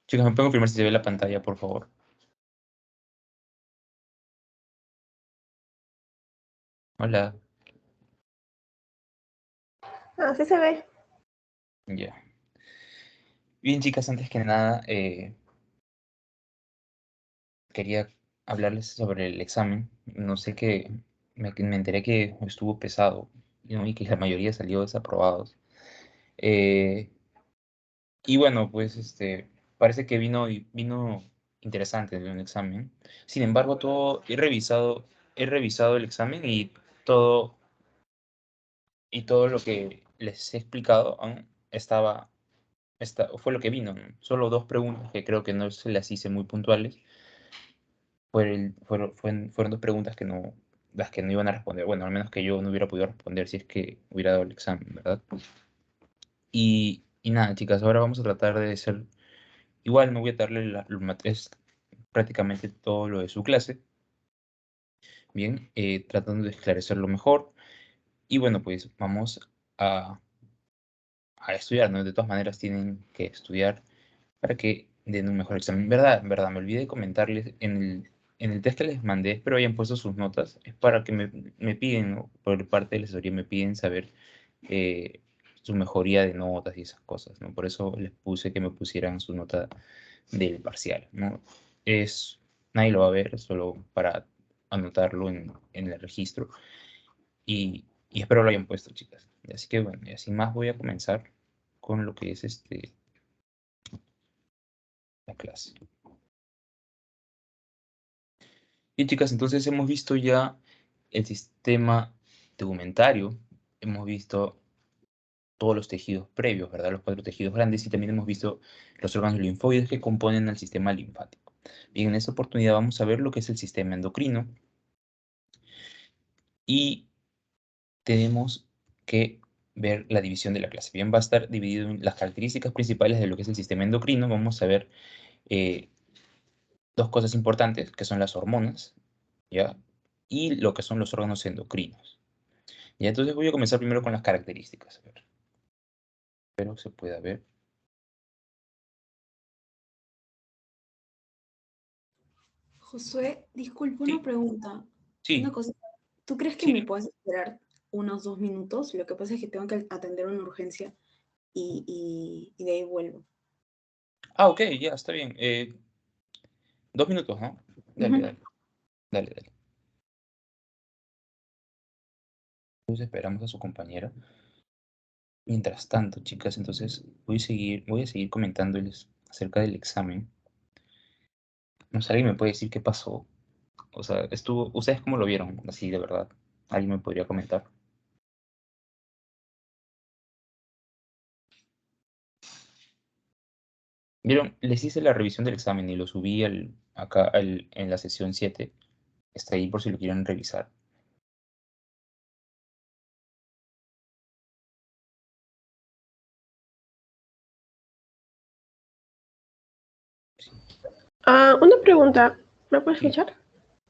Chicos, ¿me pueden confirmar si se ve la pantalla, por favor? Hola. Ah, sí se ve. Ya. Bien, chicas, antes que nada, quería hablarles sobre el examen. No sé que me enteré que estuvo pesado, ¿no? Y que la mayoría salió desaprobados. Eh, y bueno, pues parece que vino interesante el examen. Sin embargo, he revisado el examen y todo lo que les he explicado fue lo que vino, ¿no? Solo dos preguntas que creo que no se las hice muy puntuales. Fueron dos preguntas las que no iban a responder. Bueno, al menos que yo no hubiera podido responder si es que hubiera dado el examen, ¿verdad? Y nada, chicas, ahora vamos a tratar de ser. Igual no voy a darle es prácticamente todo lo de su clase, bien, tratando de esclarecerlo mejor. Y bueno, pues vamos a, a estudiar, ¿no? De todas maneras tienen que estudiar para que den un mejor examen. En verdad, me olvidé de comentarles en el test que les mandé, espero hayan puesto sus notas, es para que me piden, ¿no? Por parte de la asesoría me piden saber eh, su mejoría de notas y esas cosas, ¿no? Por eso les puse que me pusieran su nota del parcial, ¿no? Nadie lo va a ver, solo para anotarlo en el registro y espero lo hayan puesto, chicas. Así que bueno, y así más voy a comenzar con lo que es la clase. Bien, chicas, entonces hemos visto ya el sistema tegumentario, hemos visto todos los tejidos previos, ¿verdad? Los cuatro tejidos grandes y también hemos visto los órganos linfoides que componen el sistema linfático. Bien, en esta oportunidad vamos a ver lo que es el sistema endocrino y tenemos que ver la división de la clase. Bien, va a estar dividido en las características principales de lo que es el sistema endocrino. Vamos a ver eh, dos cosas importantes, que son las hormonas, ¿ya? Y lo que son los órganos endocrinos. Y entonces voy a comenzar primero con las características. A ver, espero que se pueda ver. Josué, disculpa una Sí, pregunta. Una sí, cosa, ¿tú crees que me sí. puedes esperar unos 2 minutos? Lo que pasa es que tengo que atender una urgencia y de ahí vuelvo. Ah, ok, ya, está bien. 2 minutos, ¿no? Dale, Ujú. dale, dale, dale. Entonces esperamos a su compañera. Mientras tanto, chicas, entonces voy a seguir comentándoles acerca del examen. No sé, ¿alguien me puede decir qué pasó? O sea, ¿ustedes cómo lo vieron? Así, de verdad. ¿Alguien me podría comentar? ¿Vieron? Les hice la revisión del examen y lo subí acá en la sesión 7. Está ahí por si lo quieren revisar. Sí, Ah, una pregunta. ¿Me puedes sí, escuchar?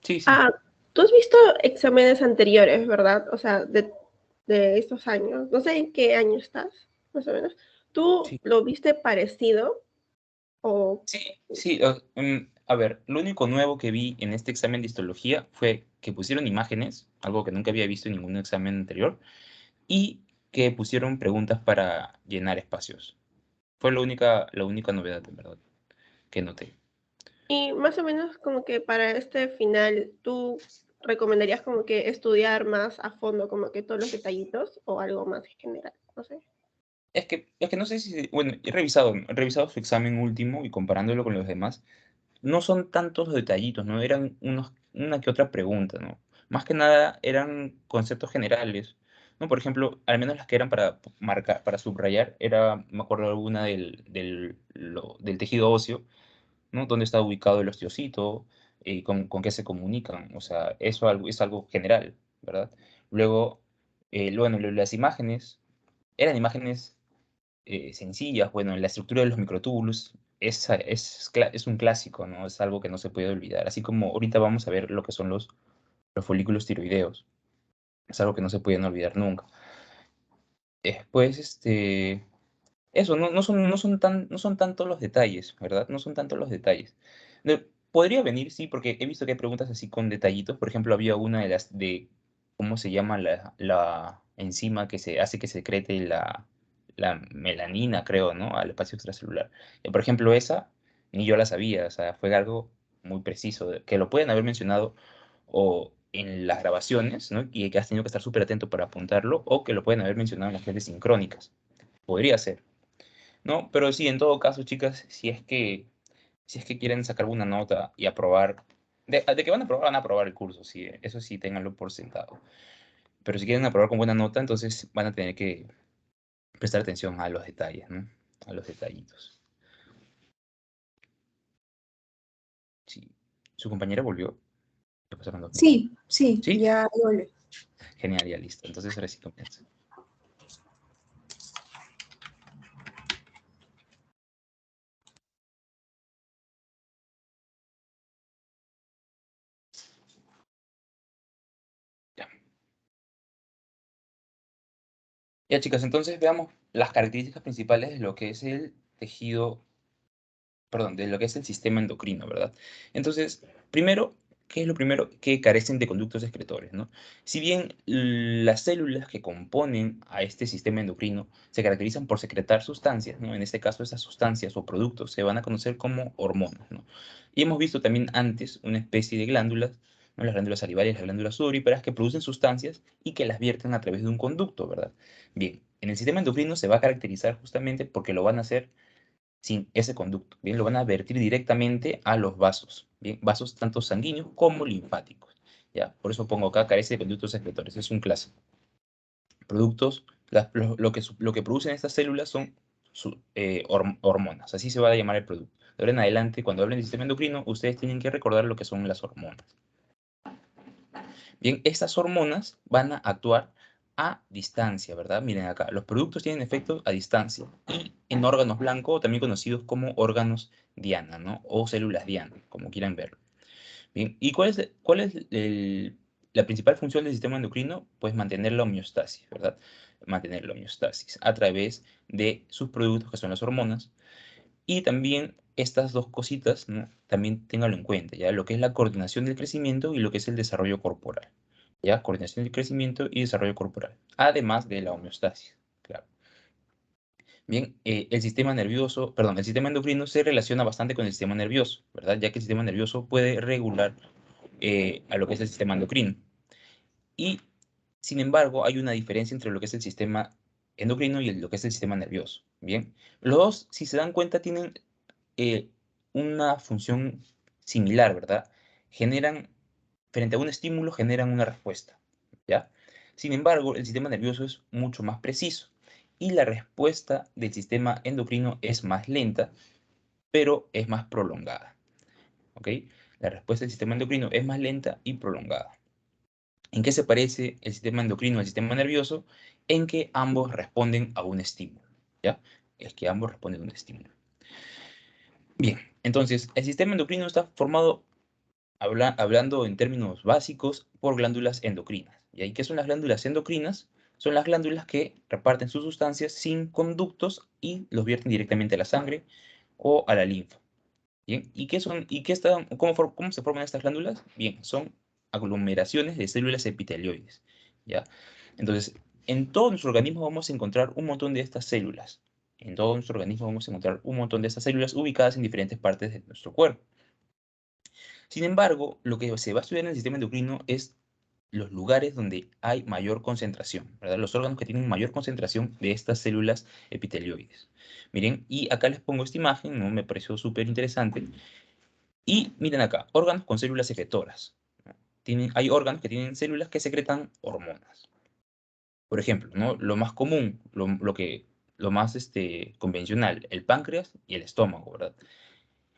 sí, sí. Ah, tú has visto exámenes anteriores, ¿verdad? O sea, de estos años. No sé en qué año estás, más o menos. ¿Tú Sí, lo viste parecido o sí, sí. A ver, lo único nuevo que vi en este examen de histología fue que pusieron imágenes, algo que nunca había visto en ningún examen anterior, y que pusieron preguntas para llenar espacios. Fue la única novedad, en verdad, que noté. y más o menos como que para este final tú recomendarías como que estudiar más a fondo como que todos los detallitos o algo más general? No sé. Es que no sé si, bueno, he revisado su examen último y comparándolo con los demás, no son tantos los detallitos, ¿no? Eran una que otra pregunta, ¿no? Más que nada eran conceptos generales, ¿no? Por ejemplo, al menos las que eran para marcar, para subrayar, me acuerdo alguna del tejido óseo, ¿no? ¿Dónde está ubicado el osteocito? ¿Con qué se comunican? O sea, es algo general, ¿verdad? Luego, bueno, las imágenes, eran imágenes sencillas. Bueno, la estructura de los microtúbulos es un clásico, ¿no? Es algo que no se puede olvidar. Así como ahorita vamos a ver lo que son los folículos tiroideos. Es algo que no se pueden olvidar nunca. Después, eso, no son tantos los detalles, ¿verdad? No son tantos los detalles. Podría venir, sí, porque he visto que hay preguntas así con detallitos. Por ejemplo, había una de cómo se llama la enzima que se hace que secrete la melanina, creo, ¿no? Al espacio extracelular. Por ejemplo, esa ni yo la sabía, o sea, fue algo muy preciso, que lo pueden haber mencionado o en las grabaciones, ¿no? Y que has tenido que estar súper atento para apuntarlo, o que lo pueden haber mencionado en las clases sincrónicas. Podría ser. ¿No? Pero sí, en todo caso, chicas, si es que quieren sacar una nota y aprobar, de que van a aprobar el curso, sí, eso sí, ténganlo por sentado. Pero si quieren aprobar con buena nota, entonces van a tener que prestar atención a los detalles, ¿no? A los detallitos. Sí. ¿Su compañera volvió? Ya pasaron 2 minutos. Sí, sí, ¿Sí? ya volví. Genial, ya listo. Entonces ahora sí comienza. Ya. Ya, chicas, entonces veamos las características principales de lo que es el tejido, perdón, de lo que es el sistema endocrino, ¿verdad? Entonces, primero, ¿qué es lo primero? Que carecen de conductos excretores, ¿no? Si bien las células que componen a este sistema endocrino se caracterizan por secretar sustancias, ¿no? En este caso, esas sustancias o productos se van a conocer como hormonas, ¿no? Y hemos visto también antes una especie de glándulas, ¿no? Las glándulas salivarias, las glándulas sudoríparas, que producen sustancias y que las vierten a través de un conducto, ¿verdad? Bien, en el sistema endocrino se va a caracterizar justamente porque lo van a hacer sin ese conducto. Bien, lo van a vertir directamente a los vasos. Bien, vasos tanto sanguíneos como linfáticos. ¿Ya? Por eso pongo acá, carece de conductos excretores. Es un clásico. Productos, lo que producen estas células son hormonas. Así se va a llamar el producto. De ahora en adelante, cuando hablen del sistema endocrino, ustedes tienen que recordar lo que son las hormonas. Bien, estas hormonas van a actuar a distancia, ¿verdad? Miren acá, los productos tienen efectos a distancia y en órganos blancos, también conocidos como órganos diana, ¿no? O células diana, como quieran verlo. Bien, ¿y cuál es la principal función del sistema endocrino? Pues mantener la homeostasis, ¿verdad? Mantener la homeostasis a través de sus productos, que son las hormonas, y también estas dos cositas, ¿no? También ténganlo en cuenta, ¿ya? Lo que es la coordinación del crecimiento y lo que es el desarrollo corporal, ¿ya? Coordinación del crecimiento y desarrollo corporal, además de la homeostasis, claro. Bien, el sistema nervioso, perdón, el sistema endocrino se relaciona bastante con el sistema nervioso, ¿verdad? Ya que el sistema nervioso puede regular a lo que es el sistema endocrino. Y, sin embargo, hay una diferencia entre lo que es el sistema endocrino y lo que es el sistema nervioso, ¿bien? Los dos, si se dan cuenta, tienen eh, una función similar, ¿verdad? Generan, frente a un estímulo, generan una respuesta, ¿ya? Sin embargo, el sistema nervioso es mucho más preciso y la respuesta del sistema endocrino es más lenta, pero es más prolongada, ¿ok? La respuesta del sistema endocrino es más lenta y prolongada. ¿En qué se parece el sistema endocrino al sistema nervioso? En que ambos responden a un estímulo, ¿ya? Es que ambos responden a un estímulo. Bien, entonces, el sistema endocrino está formado, hablando en términos básicos, por glándulas endocrinas. ¿Y ahí qué son las glándulas endocrinas? Son las glándulas que reparten sus sustancias sin conductos y los vierten directamente a la sangre o a la linfa. Bien, ¿y qué son, y qué están, cómo se forman estas glándulas? Bien, son aglomeraciones de células epitelioides, ¿ya? Entonces, en todo nuestro organismo vamos a encontrar un montón de estas células. En todo nuestro organismo vamos a encontrar un montón de estas células ubicadas en diferentes partes de nuestro cuerpo. Sin embargo, lo que se va a estudiar en el sistema endocrino es los lugares donde hay mayor concentración, ¿verdad? Los órganos que tienen mayor concentración de estas células epitelioides. Miren, y acá les pongo esta imagen, ¿no? Me pareció súper interesante. Y miren acá, órganos con células secretoras. Hay órganos que tienen células que secretan hormonas. Por ejemplo, ¿no? Lo más común, lo más convencional, el páncreas y el estómago, ¿verdad?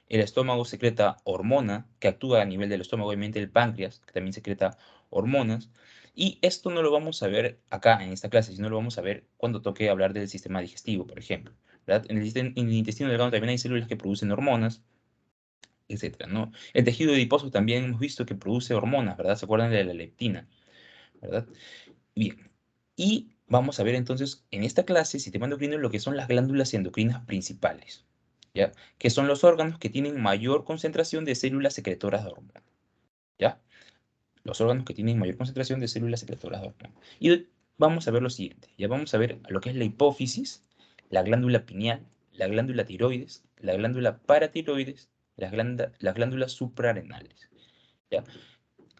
El estómago secreta hormona que actúa a nivel del estómago, obviamente el páncreas, que también secreta hormonas. Y esto no lo vamos a ver acá en esta clase, sino lo vamos a ver cuando toque hablar del sistema digestivo, por ejemplo, ¿verdad? En el intestino delgado también hay células que producen hormonas, etcétera, ¿no? El tejido adiposo también hemos visto que produce hormonas, ¿verdad? ¿Se acuerdan de la leptina? ¿Verdad? Bien. Y vamos a ver entonces en esta clase, sistema endocrino, lo que son las glándulas endocrinas principales, ¿ya? Que son los órganos que tienen mayor concentración de células secretoras de hormonas, ¿ya? Los órganos que tienen mayor concentración de células secretoras de hormonas. Y vamos a ver lo siguiente, ya vamos a ver lo que es la hipófisis, la glándula pineal, la glándula tiroides, la glándula paratiroides, las glándulas suprarrenales, ¿ya?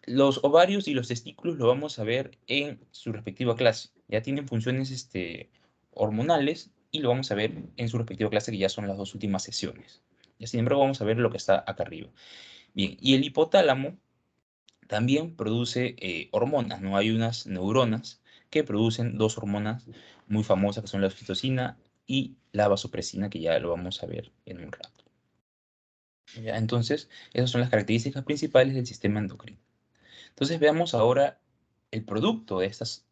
Los ovarios y los testículos lo vamos a ver en su respectiva clase. Ya tienen funciones hormonales y lo vamos a ver en su respectiva clase, que ya son las dos últimas sesiones. Y sin embargo, vamos a ver lo que está acá arriba. Bien, y el hipotálamo también produce hormonas, ¿no? Hay unas neuronas que producen dos hormonas muy famosas, que son la oxitocina y la vasopresina, que ya lo vamos a ver en un rato. ¿Ya? Entonces, esas son las características principales del sistema endocrino. Entonces veamos ahora el producto de estas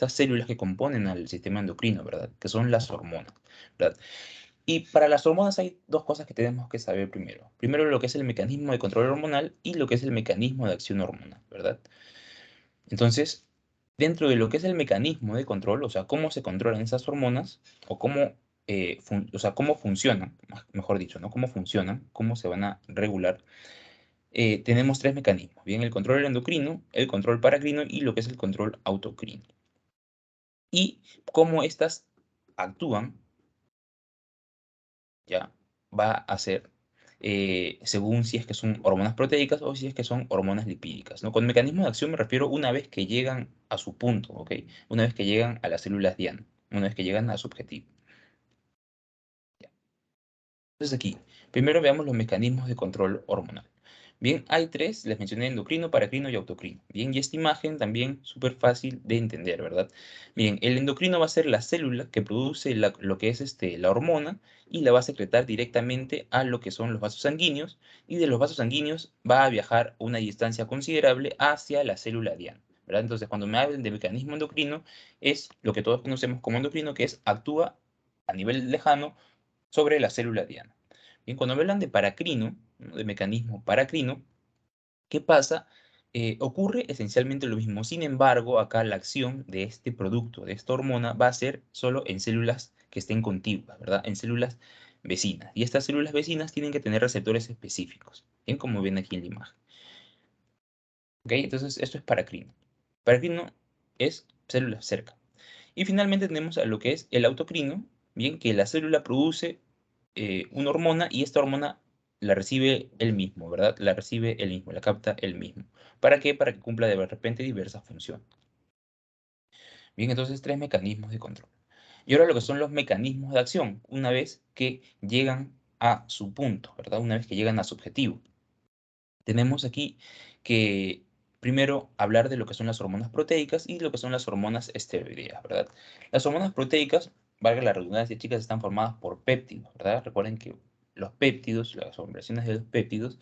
células que componen al sistema endocrino, ¿verdad? Que son las hormonas, ¿verdad? Y para las hormonas hay dos cosas que tenemos que saber primero. Primero lo que es el mecanismo de control hormonal y lo que es el mecanismo de acción hormonal, ¿verdad? Entonces, dentro de lo que es el mecanismo de control, o sea, cómo se controlan esas hormonas o cómo funcionan, mejor dicho, ¿no? Cómo funcionan, cómo se van a regular, tenemos tres mecanismos, bien, el control endocrino, el control paracrino y lo que es el control autocrino. Y cómo estas actúan, ya, va a ser según si es que son hormonas proteicas o si es que son hormonas lipídicas, ¿no? Con mecanismo de acción me refiero una vez que llegan a su punto, ¿ok? Una vez que llegan a las células diana, una vez que llegan a su objetivo. Ya. Entonces aquí, primero veamos los mecanismos de control hormonal. Bien, hay tres, les mencioné endocrino, paracrino y autocrino. Bien, y esta imagen también súper fácil de entender, ¿verdad? Bien, el endocrino va a ser la célula que produce lo que es la hormona y la va a secretar directamente a lo que son los vasos sanguíneos y de los vasos sanguíneos va a viajar una distancia considerable hacia la célula diana, ¿verdad? Entonces, cuando me hablan de mecanismo endocrino, es lo que todos conocemos como endocrino, que es actúa a nivel lejano sobre la célula diana. Bien, cuando me hablan de paracrino, ¿no? De mecanismo paracrino, ¿qué pasa? Ocurre esencialmente lo mismo. Sin embargo, acá la acción de este producto, de esta hormona, va a ser solo en células que estén contiguas, ¿verdad? En células vecinas. Y estas células vecinas tienen que tener receptores específicos, bien como ven aquí en la imagen. ¿Ok? Entonces, esto es paracrino. Paracrino es célula cerca. Y finalmente tenemos a lo que es el autocrino, bien, que la célula produce una hormona y esta hormona la recibe él mismo, ¿verdad? La recibe él mismo, la capta él mismo. ¿Para qué? Para que cumpla de repente diversas funciones. Bien, entonces tres mecanismos de control. Y ahora lo que son los mecanismos de acción, una vez que llegan a su punto, ¿verdad? Una vez que llegan a su objetivo. Tenemos aquí que primero hablar de lo que son las hormonas proteicas y lo que son las hormonas esteroideas, ¿verdad? Las hormonas proteicas, valga la redundancia, chicas, están formadas por péptidos, ¿verdad? Recuerden que los péptidos, las operaciones de los péptidos,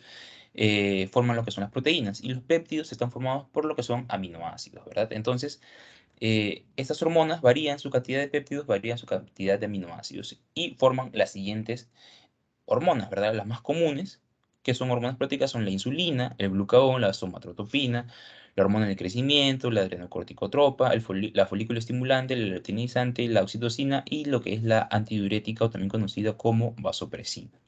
forman lo que son las proteínas y los péptidos están formados por lo que son aminoácidos, ¿verdad? Entonces, estas hormonas varían su cantidad de péptidos, varían su cantidad de aminoácidos y forman las siguientes hormonas, ¿verdad? Las más comunes, que son hormonas proteicas, son la insulina, el glucagón, la somatotropina, la hormona del crecimiento, la adrenocorticotropa, la folículo estimulante, la luteinizante, la oxitocina y lo que es la antidiurética o también conocida como vasopresina.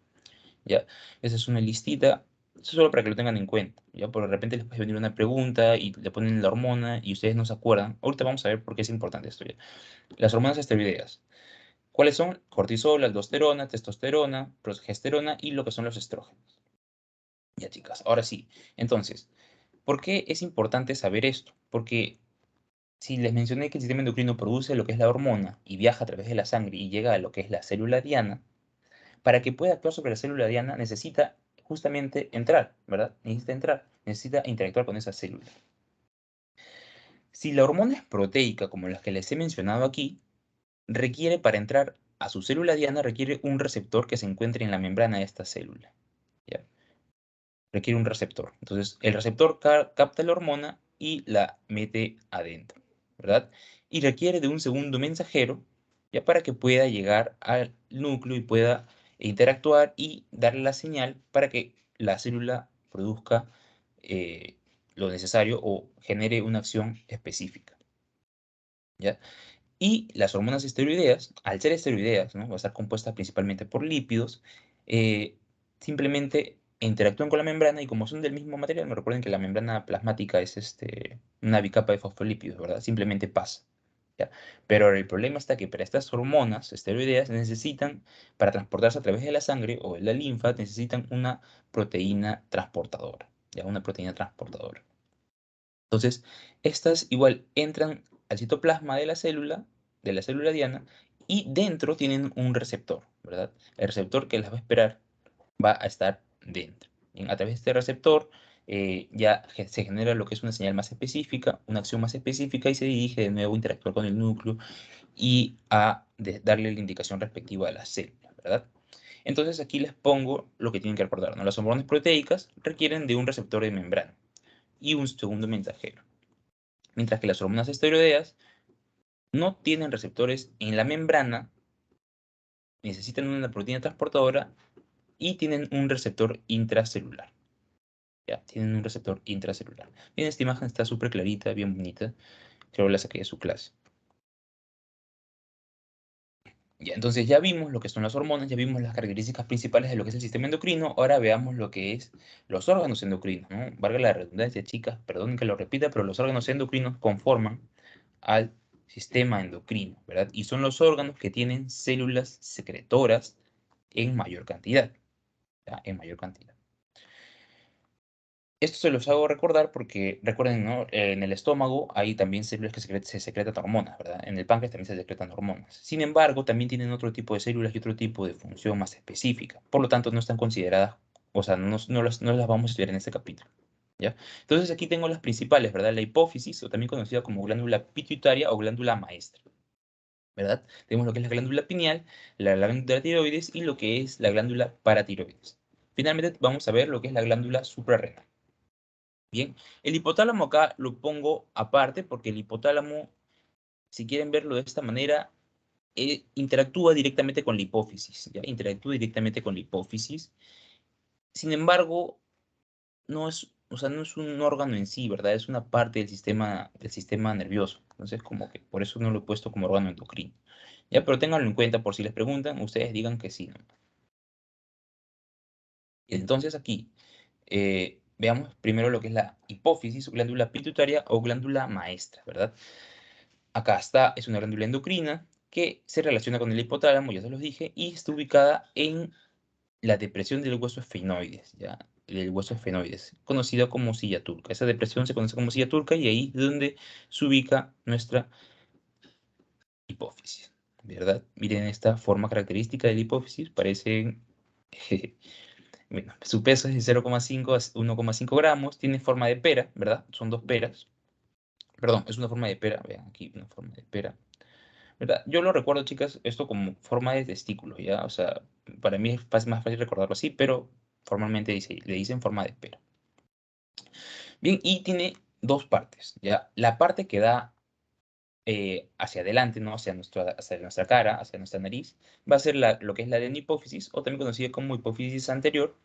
¿Ya? Esa es una listita, eso solo para que lo tengan en cuenta, ¿ya? Por de repente les puede venir una pregunta y le ponen la hormona y ustedes no se acuerdan. Ahorita vamos a ver por qué es importante esto, ¿ya? Las hormonas esteroideas. ¿Cuáles son? Cortisol, aldosterona, testosterona, progesterona y lo que son los estrógenos. Ya, chicas, ahora sí. Entonces, ¿por qué es importante saber esto? Porque si les mencioné que el sistema endocrino produce lo que es la hormona y viaja a través de la sangre y llega a lo que es la célula diana, para que pueda actuar sobre la célula diana necesita justamente entrar, ¿verdad? Necesita entrar, necesita interactuar con esa célula. Si la hormona es proteica, como las que les he mencionado aquí, requiere para entrar a su célula diana, requiere un receptor que se encuentre en la membrana de esta célula. ¿Ya? Requiere un receptor. Entonces, el receptor capta la hormona y la mete adentro, ¿verdad? Y requiere de un segundo mensajero, ya para que pueda llegar al núcleo y pueda interactuar y darle la señal para que la célula produzca lo necesario o genere una acción específica. ¿ya? Y las hormonas esteroideas, al ser esteroideas, ¿no? Va a estar compuestas principalmente por lípidos, simplemente interactúan con la membrana y como son del mismo material, me recuerden que la membrana plasmática es una bicapa de fosfolípidos, ¿verdad? Simplemente pasa, ¿ya? Pero ahora el problema está que para estas hormonas esteroideas necesitan, para transportarse a través de la sangre o de la linfa, necesitan una proteína transportadora, ¿ya? Una proteína transportadora. Entonces, estas igual entran al citoplasma de la célula diana, y dentro tienen un receptor, ¿verdad? El receptor que las va a esperar va a estar dentro. Bien, a través de este receptor se genera lo que es una señal más específica, una acción más específica, y se dirige de nuevo a interactuar con el núcleo y a darle la indicación respectiva a la célula, ¿verdad? Entonces aquí les pongo lo que tienen que recordar, ¿no? Las hormonas proteicas requieren de un receptor de membrana y un segundo mensajero, mientras que las hormonas esteroideas no tienen receptores en la membrana, necesitan una proteína transportadora y tienen un receptor intracelular. Ya, tienen un receptor intracelular. Bien, esta imagen está súper clarita, bien bonita. Creo que la saqué de su clase. Ya, entonces ya vimos lo que son las hormonas, ya vimos las características principales de lo que es el sistema endocrino. Ahora veamos lo que es los órganos endocrinos, ¿no? Valga la redundancia, chicas, perdonen que lo repita, pero los órganos endocrinos conforman al sistema endocrino, ¿verdad? Y son los órganos que tienen células secretoras en mayor cantidad, ¿ya? En mayor cantidad. Esto se los hago recordar porque, recuerden, ¿no? En el estómago hay también células que se secretan hormonas, ¿verdad? En el páncreas también se secretan hormonas. Sin embargo, también tienen otro tipo de células y otro tipo de función más específica. Por lo tanto, no están consideradas, o sea, no las vamos a estudiar en este capítulo, ¿ya? Entonces aquí tengo las principales, ¿verdad? La hipófisis, o también conocida como glándula pituitaria o glándula maestra, ¿verdad? Tenemos lo que es la glándula pineal, la glándula tiroides y lo que es la glándula paratiroides. Finalmente vamos a ver lo que es la glándula suprarrenal. Bien, el hipotálamo acá lo pongo aparte porque el hipotálamo, si quieren verlo de esta manera, interactúa directamente con la hipófisis, ¿ya? Interactúa directamente con la hipófisis. Sin embargo, no es, o sea, no es un órgano en sí, ¿verdad? Es una parte del sistema nervioso. Entonces, como que por eso no lo he puesto como órgano endocrino. Ya, pero ténganlo en cuenta por si les preguntan, ustedes digan que sí, ¿no? Entonces aquí, veamos primero lo que es la hipófisis, glándula pituitaria o glándula maestra, ¿verdad? Acá está, es una glándula endocrina que se relaciona con el hipotálamo, ya se los dije, y está ubicada en la depresión del hueso esfenoides, ¿ya? El hueso esfenoides, conocido como silla turca. Esa depresión se conoce como silla turca y ahí es donde se ubica nuestra hipófisis, ¿verdad? Miren esta forma característica de la hipófisis, parecen... Bueno, su peso es de 0,5 a 1,5 gramos, tiene forma de pera, ¿verdad? Son dos peras. Perdón, es una forma de pera, vean aquí, una forma de pera, ¿verdad? Yo lo recuerdo, chicas, esto como forma de testículo, ¿ya? O sea, para mí es más fácil recordarlo así, pero formalmente le dicen forma de pera. Bien, y tiene dos partes, ¿ya? La parte que da hacia adelante, ¿no? Hacia nuestra cara, hacia nuestra nariz, va a ser lo que es la adenihipófisis, o también conocida como hipófisis anterior,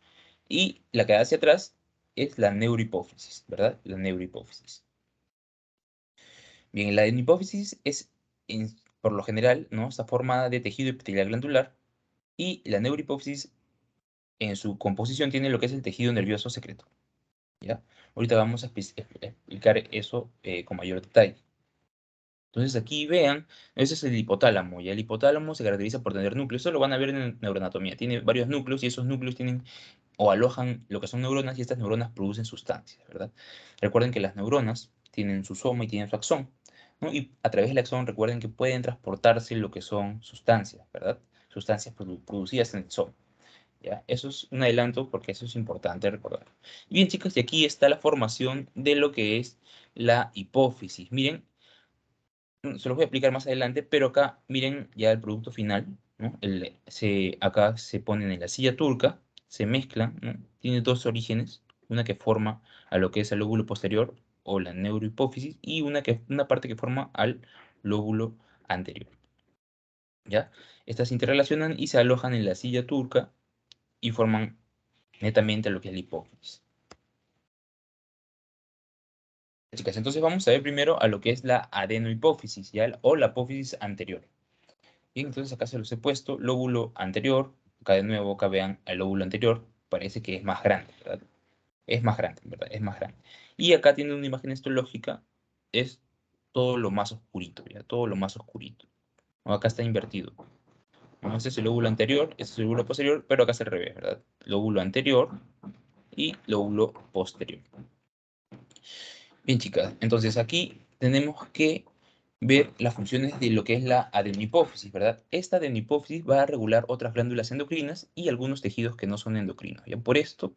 y la que da hacia atrás es la neurohipófisis, ¿verdad? La neurohipófisis. Bien, la adenihipófisis es, por lo general, ¿no? Está formada de tejido epitelial glandular, y la neurohipófisis en su composición tiene lo que es el tejido nervioso secreto, ¿ya? Ahorita vamos a explicar eso con mayor detalle. Entonces aquí vean, ese es el hipotálamo, y el hipotálamo se caracteriza por tener núcleos. Eso lo van a ver en neuroanatomía. Tiene varios núcleos y esos núcleos tienen o alojan lo que son neuronas, y estas neuronas producen sustancias, ¿verdad? Recuerden que las neuronas tienen su soma y tienen su axón, ¿no? Y a través del axón recuerden que pueden transportarse lo que son sustancias, ¿verdad? Sustancias producidas en el soma. ¿Ya? Eso es un adelanto porque eso es importante recordar. Bien, chicos, y aquí está la formación de lo que es la hipófisis. Miren, se los voy a explicar más adelante, pero acá miren ya el producto final, ¿no? Acá se ponen en la silla turca, se mezclan, ¿no? Tiene dos orígenes, una que forma a lo que es el lóbulo posterior o la neurohipófisis, y una parte que forma al lóbulo anterior, ¿ya? Estas se interrelacionan y se alojan en la silla turca y forman netamente lo que es la hipófisis. Chicas, entonces vamos a ver primero a lo que es la adenohipófisis, ¿ya? O la apófisis anterior. Bien, entonces acá se los he puesto, lóbulo anterior, acá de nuevo, acá vean el lóbulo anterior, parece que es más grande, ¿verdad? Es más grande, ¿verdad? Es más grande. Y acá tiene una imagen histológica, es todo lo más oscurito, ¿ya? Todo lo más oscurito. ¿No? Acá está invertido. ¿No? Este es el lóbulo anterior, este es el lóbulo posterior, pero acá es al revés, ¿verdad? Lóbulo anterior y lóbulo posterior. Bien, chicas, entonces aquí tenemos que ver las funciones de lo que es la adenohipófisis, ¿verdad? Esta adenohipófisis va a regular otras glándulas endocrinas y algunos tejidos que no son endocrinos. ¿Ya? Por esta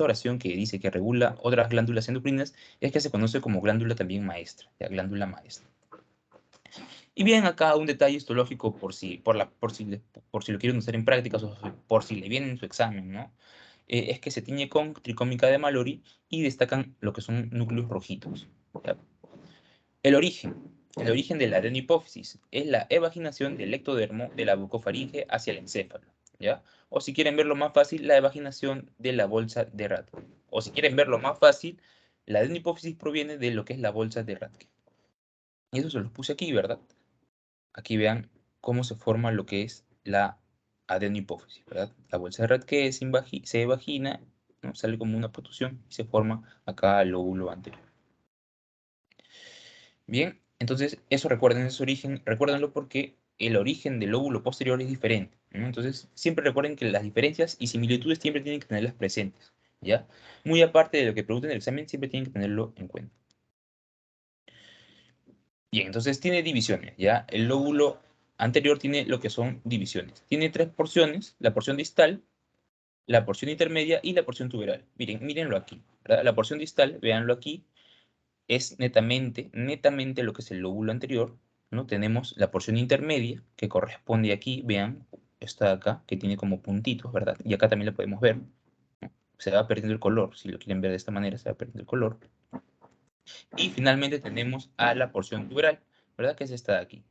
oración que dice que regula otras glándulas endocrinas, es que se conoce como glándula también maestra, ¿ya? Glándula maestra. Y bien, acá un detalle histológico por si lo quieren usar en prácticas o por si le viene en su examen, ¿no? Es que se tiñe con tricómica de Mallory y destacan lo que son núcleos rojitos. ¿Ya? El origen de la adenohipófisis es la evaginación del ectodermo de la bucofaringe hacia el encéfalo, ¿ya? O si quieren verlo más fácil, la evaginación de la bolsa de Rathke. O si quieren verlo más fácil, la adenohipófisis proviene de lo que es la bolsa de Rathke. Y eso se los puse aquí, ¿verdad? Aquí vean cómo se forma lo que es la adenohipófisis, ¿verdad? La bolsa de Rathke se evagina, ¿no? Sale como una protrusión y se forma acá el lóbulo anterior. Bien, entonces eso recuerden ese origen, recuérdenlo porque el origen del lóbulo posterior es diferente, ¿no? Entonces siempre recuerden que las diferencias y similitudes siempre tienen que tenerlas presentes, ¿ya? Muy aparte de lo que pregunten en el examen, siempre tienen que tenerlo en cuenta. Bien, entonces tiene divisiones, ¿ya? El lóbulo anterior tiene lo que son divisiones. Tiene tres porciones, la porción distal, la porción intermedia y la porción tuberal. Miren, mírenlo aquí, ¿verdad? La porción distal, véanlo aquí, es netamente lo que es el lóbulo anterior, ¿no? Tenemos la porción intermedia, que corresponde aquí, vean, está acá, que tiene como puntitos, ¿verdad? Y acá también lo podemos ver, ¿no? Se va perdiendo el color, si lo quieren ver de esta manera, se va perdiendo el color. Y finalmente tenemos a la porción tuberal, ¿verdad? Que es esta de aquí,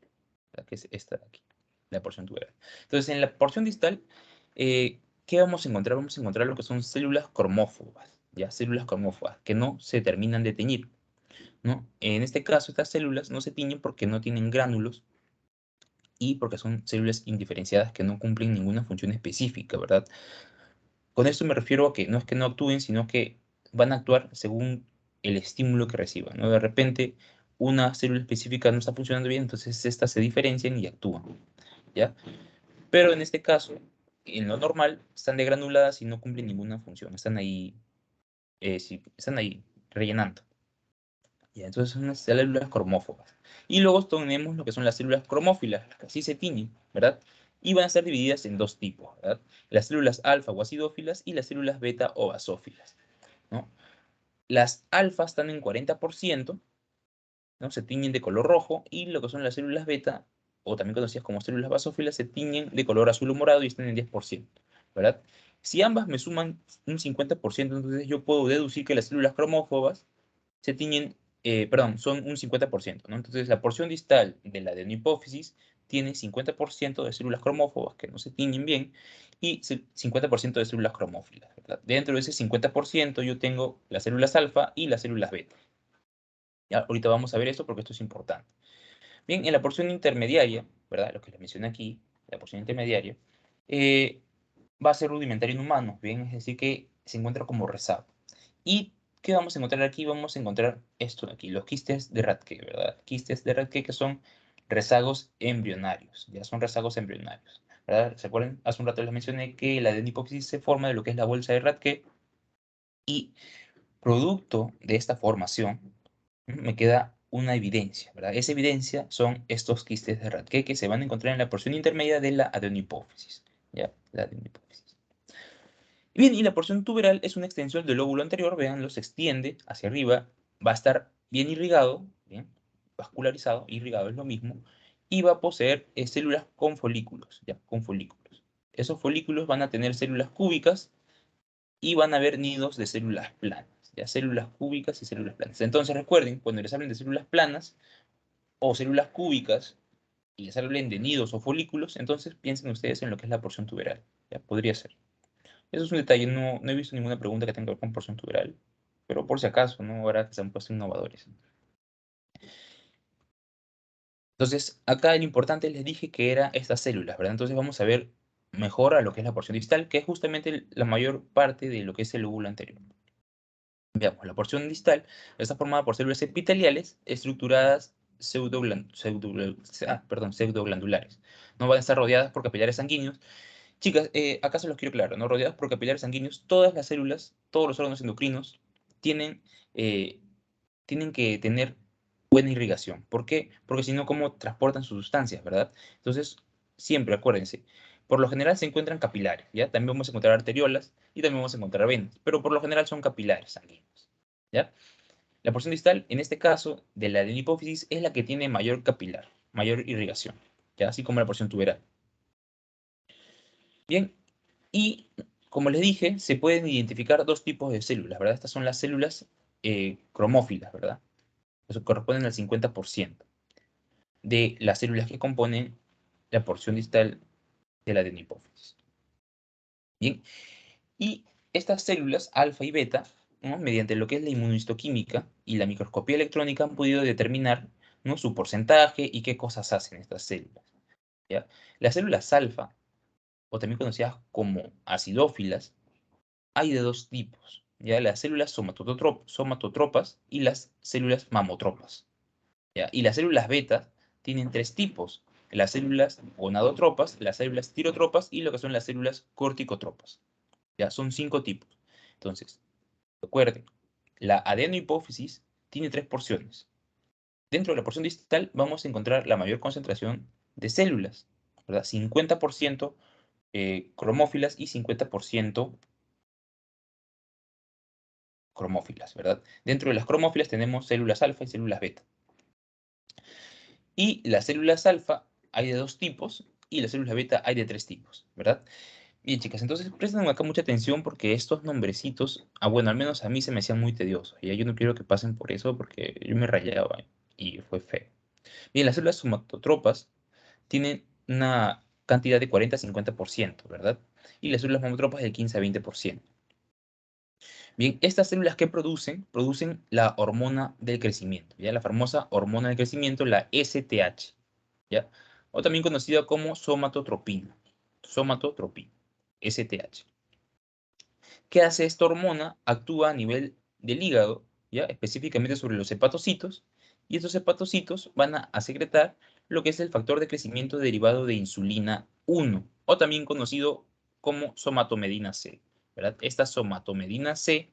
¿verdad? Que es esta de aquí, la porción tuberal. Entonces, en la porción distal, ¿qué vamos a encontrar? Vamos a encontrar lo que son células cromófobas, ¿ya? Células cromófobas, que no se terminan de teñir, ¿no? En este caso, estas células no se tiñen porque no tienen gránulos y porque son células indiferenciadas que no cumplen ninguna función específica, ¿verdad? Con esto me refiero a que no es que no actúen, sino que van a actuar según el estímulo que reciban, ¿no? De repente, una célula específica no está funcionando bien, entonces estas se diferencian y actúan, ¿ya? Pero en este caso, en lo normal, están degranuladas y no cumplen ninguna función, sí, están ahí rellenando. Ya, entonces son las células cromófobas. Y luego tenemos lo que son las células cromófilas, las que así se tiñen, ¿verdad? Y van a ser divididas en dos tipos, ¿verdad? Las células alfa o acidófilas y las células beta o basófilas, ¿no? Las alfas están en 40%, ¿no? Se tiñen de color rojo, y lo que son las células beta, o también conocidas como células basófilas, se tiñen de color azul o morado y están en 10%, ¿verdad? Si ambas me suman un 50%, entonces yo puedo deducir que las células cromófobas se tiñen, perdón, son un 50%, ¿no? Entonces, la porción distal de la adenohipófisis tiene 50% de células cromófobas que no se tiñen bien y 50% de células cromófilas, ¿verdad? Dentro de ese 50% yo tengo las células alfa y las células beta. Ya, ahorita vamos a ver esto porque esto es importante. Bien, en la porción intermediaria, ¿verdad? Lo que les mencioné aquí, la porción intermediaria, eh, va a ser rudimentario en humanos, ¿bien? Es decir, que se encuentra como rezago. ¿Y qué vamos a encontrar aquí? Vamos a encontrar esto de aquí, los quistes de Rathke, ¿verdad? Quistes de Rathke que son rezagos embrionarios, ya son rezagos embrionarios, ¿verdad? ¿Se acuerdan? Hace un rato les mencioné que la adenohipófisis se forma de lo que es la bolsa de Rathke y producto de esta formación me queda una evidencia, ¿verdad? Esa evidencia son estos quistes de Rathke que se van a encontrar en la porción intermedia de la adenohipófisis, ¿ya? La adenohipófisis. Bien, y la porción tuberal es una extensión del lóbulo anterior, veanlo, se extiende hacia arriba, va a estar bien irrigado, bien, vascularizado, irrigado es lo mismo, y va a poseer células con folículos, ya, con folículos. Esos folículos van a tener células cúbicas y van a haber nidos de células planas, ya, células cúbicas y células planas. Entonces recuerden, cuando les hablen de células planas o células cúbicas y les hablen de nidos o folículos, entonces piensen ustedes en lo que es la porción tuberal, ya, podría ser. Eso es un detalle, no he visto ninguna pregunta que tenga que ver con porción tuberal. pero por si acaso, ¿no? Ahora que se han puesto innovadores. Entonces, acá lo importante les dije que era estas células, ¿verdad? Entonces vamos a ver mejor a lo que es la porción distal, que es justamente la mayor parte de lo que es el lóbulo anterior. Veamos, la porción distal está formada por células epiteliales estructuradas pseudoglandulares. No van a estar rodeadas por capilares sanguíneos. Chicas, acá se los quiero claro, ¿no? Rodeadas por capilares sanguíneos, todas las células, todos los órganos endocrinos tienen, eh, tienen que tener buena irrigación. ¿Por qué? Porque si no, ¿cómo transportan sus sustancias, verdad? Entonces, siempre acuérdense, por lo general se encuentran capilares, ¿ya? También vamos a encontrar arteriolas y también vamos a encontrar venas, pero por lo general son capilares sanguíneos, ¿ya? La porción distal, en este caso, de la adenohipófisis, es la que tiene mayor capilar, mayor irrigación, ¿ya? Así como la porción tuberal. Bien, y como les dije, se pueden identificar dos tipos de células, ¿verdad? Estas son las células cromófilas, ¿verdad? Eso corresponden al 50% de las células que componen la porción distal de la adenohipófisis. Bien, y estas células, alfa y beta, ¿no? Mediante lo que es la inmunohistoquímica y la microscopía electrónica, han podido determinar, ¿no? Su porcentaje y qué cosas hacen estas células, ¿ya? Las células alfa, o también conocidas como acidófilas, hay de dos tipos, ¿ya? Las células somatotropas y las células mamotropas, ¿ya? Y las células beta tienen tres tipos: las células gonadotropas, las células tirotropas y lo que son las células corticotropas. Ya son 5 tipos. Entonces, recuerden, la adenohipófisis tiene 3 porciones. Dentro de la porción distal vamos a encontrar la mayor concentración de células, ¿verdad? 50% cromófilas y 50% cromófilas, ¿verdad? Dentro de las cromófilas tenemos células alfa y células beta. Y las células alfa hay de 2 tipos y las células beta hay de 3 tipos, ¿verdad? Bien, chicas, entonces presten acá mucha atención porque estos nombrecitos, bueno, al menos a mí se me hacían muy tediosos. Y yo no quiero que pasen por eso porque yo me rayaba y fue feo. Bien, las células somatotropas tienen una cantidad de 40-50%, ¿verdad? Y las células mamotropas del 15-20%. Bien, estas células que producen la hormona del crecimiento, ¿ya? La famosa hormona del crecimiento, la STH, ¿ya? O también conocida como somatotropina, STH. ¿Qué hace esta hormona? Actúa a nivel del hígado, ¿ya? Específicamente sobre los hepatocitos, y estos hepatocitos van a secretar lo que es el factor de crecimiento derivado de insulina 1, o también conocido como somatomedina C, ¿verdad? Esta somatomedina C,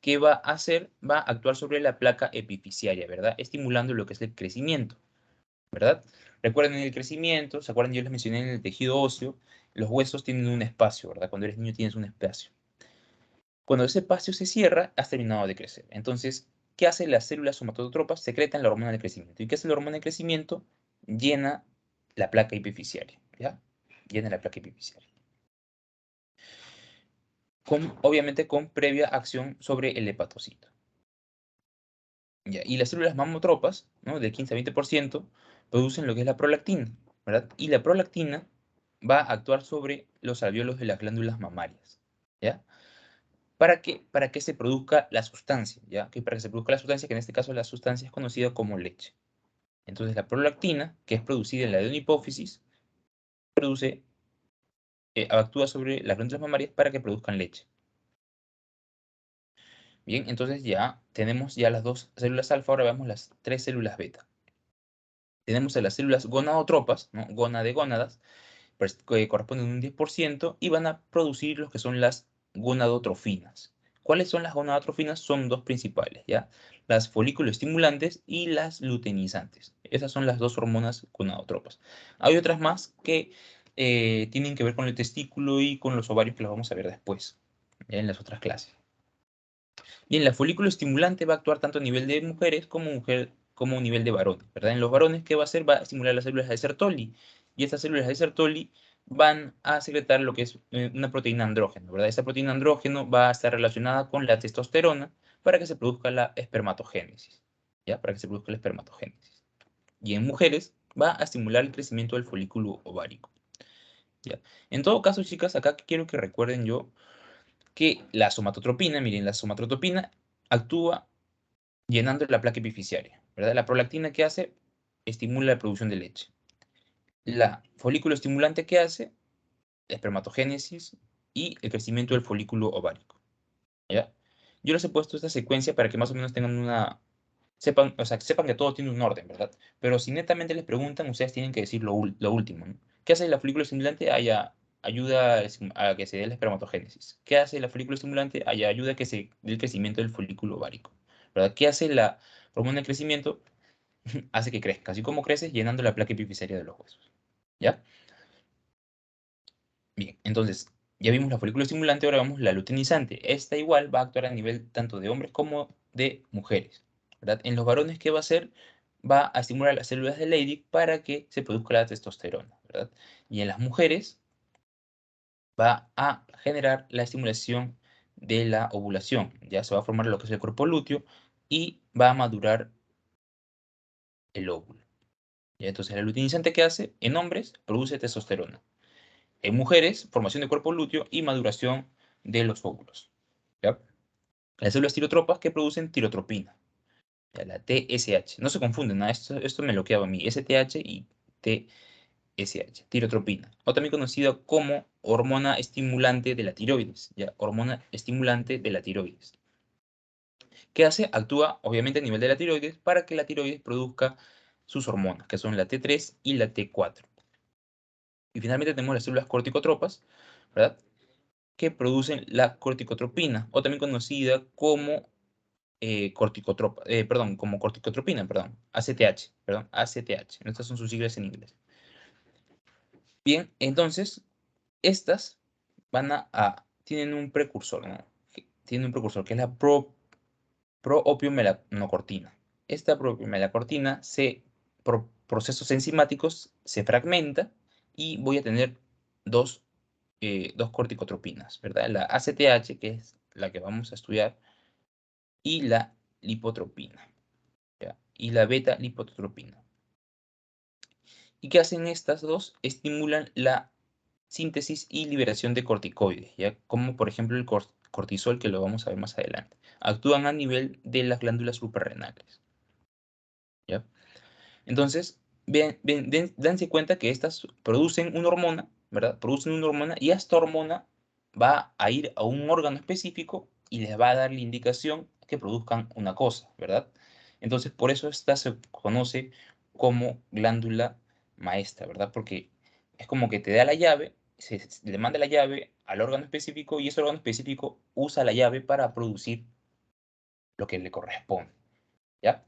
¿qué va a hacer? Va a actuar sobre la placa epifisiaria, ¿verdad? Estimulando lo que es el crecimiento, ¿verdad? Recuerden el crecimiento, ¿se acuerdan? Yo les mencioné en el tejido óseo, los huesos tienen un espacio, ¿verdad? Cuando eres niño tienes un espacio. Cuando ese espacio se cierra, has terminado de crecer. Entonces, ¿qué hacen las células somatotropas? Secretan la hormona de crecimiento. ¿Y qué hace la hormona de crecimiento? Llena la placa epifisiaria, ¿ya? Llena la placa epifisiaria. Obviamente con previa acción sobre el hepatocito. ¿Ya? Y las células mamotropas, ¿no? Del 15 a 20%, producen lo que es la prolactina, ¿verdad? Y la prolactina va a actuar sobre los alvéolos de las glándulas mamarias, ¿ya? ¿Para qué? Para que se produzca la sustancia, ¿ya? Que para que se produzca la sustancia, que en este caso la sustancia es conocida como leche. Entonces la prolactina, que es producida en la adenohipófisis, actúa sobre las glándulas mamarias para que produzcan leche. Bien, entonces ya tenemos ya las dos células alfa, ahora veamos las 3 células beta. Tenemos a las células gonadotropas, ¿no? Gona de gónadas, pues, que corresponden a un 10% y van a producir lo que son las gonadotrofinas. ¿Cuáles son las gonadotrofinas? Son dos principales, ¿ya? Las folículo estimulantes y las luteinizantes. Esas son las dos hormonas gonadotropas. Hay otras más que tienen que ver con el testículo y con los ovarios, que las vamos a ver después, ¿ya? En las otras clases. Bien, la folículo estimulante va a actuar tanto a nivel de mujeres como a nivel de varones, ¿verdad? En los varones, ¿qué va a hacer? Va a estimular las células de Sertoli. Y estas células de Sertoli van a secretar lo que es una proteína andrógeno, ¿verdad? Esta proteína andrógeno va a estar relacionada con la testosterona para que se produzca la espermatogénesis, ¿ya? Para que se produzca la espermatogénesis. Y en mujeres va a estimular el crecimiento del folículo ovárico, ¿ya? En todo caso, chicas, acá quiero que recuerden yo que la somatotropina, miren, la somatotropina actúa llenando la placa epifisiaria, ¿verdad? La prolactina, ¿qué hace? Estimula la producción de leche. La folículo estimulante, ¿qué hace? La espermatogénesis y el crecimiento del folículo ovárico, ¿ya? Yo les he puesto esta secuencia para que más o menos tengan una... Sepan, o sea, sepan que todo tiene un orden, ¿verdad? Pero si netamente les preguntan, ustedes tienen que decir lo último, ¿no? ¿Qué hace la folículo estimulante? Ayuda a que se dé la espermatogénesis. ¿Qué hace la folículo estimulante? Ayuda a que se dé el crecimiento del folículo ovárico, ¿verdad? ¿Qué hace la hormona de crecimiento? Hace que crezca. Así como crece, llenando la placa epifisiaria de los huesos, ¿ya? Bien, entonces, ya vimos la folículo estimulante, ahora vamos la luteinizante. Esta igual va a actuar a nivel tanto de hombres como de mujeres, ¿verdad? En los varones, ¿qué va a hacer? Va a estimular las células de Leydig para que se produzca la testosterona, ¿verdad? Y en las mujeres va a generar la estimulación de la ovulación. Ya se va a formar lo que es el cuerpo lúteo y va a madurar el óvulo. ¿Ya? Entonces, la luteinizante, ¿qué hace? En hombres produce testosterona. En mujeres, formación de cuerpo lúteo y maduración de los óvulos, ¿ya? Las células tirotropas que producen tirotropina, ¿ya? La TSH. No se confunden, ¿no? Esto me lo queda a mí. STH y TSH, tirotropina. O también conocida como hormona estimulante de la tiroides, ¿ya? Hormona estimulante de la tiroides. ¿Qué hace? Actúa, obviamente, a nivel de la tiroides para que la tiroides produzca sus hormonas, que son la T3 y la T4. Y finalmente tenemos las células corticotropas, ¿verdad? Que producen la corticotropina, o también conocida como como corticotropina, perdón, ACTH, perdón, ACTH. Estas son sus siglas en inglés. Bien, entonces, estas tienen un precursor, ¿no? Tienen un precursor que es la proopiomelanocortina. Esta proopiomelanocortina por procesos enzimáticos se fragmenta y voy a tener dos corticotropinas, ¿verdad? La ACTH, que es la que vamos a estudiar, y la lipotropina, ¿ya? Y la beta-lipotropina. ¿Y qué hacen estas dos? Estimulan la síntesis y liberación de corticoides, ¿ya? Como por ejemplo el cortisol, que lo vamos a ver más adelante. Actúan a nivel de las glándulas suprarrenales, ¿ya? Entonces, dense cuenta que estas producen una hormona, ¿verdad? Producen una hormona y esta hormona va a ir a un órgano específico y les va a dar la indicación que produzcan una cosa, ¿verdad? Entonces, por eso esta se conoce como glándula maestra, ¿verdad? Porque es como que te da la llave, le manda la llave al órgano específico y ese órgano específico usa la llave para producir lo que le corresponde, ¿ya?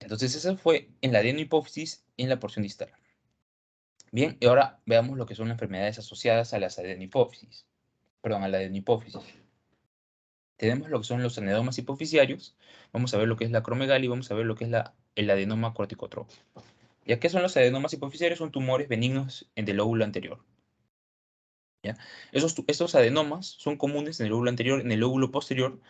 Entonces, eso fue en la adenohipófisis en la porción distal. Bien, y ahora veamos lo que son las enfermedades asociadas a las adenohipófisis. Perdón, a la adenohipófisis. Tenemos lo que son los anedomas hipofisiarios. Vamos a ver lo que es la acromegalia y vamos a ver lo que es el adenoma corticotrófico. ¿Ya qué son los adenomas hipofisiarios? Son tumores benignos en el lóbulo anterior, ¿ya? Estos adenomas son comunes en el lóbulo anterior, en el lóbulo posterior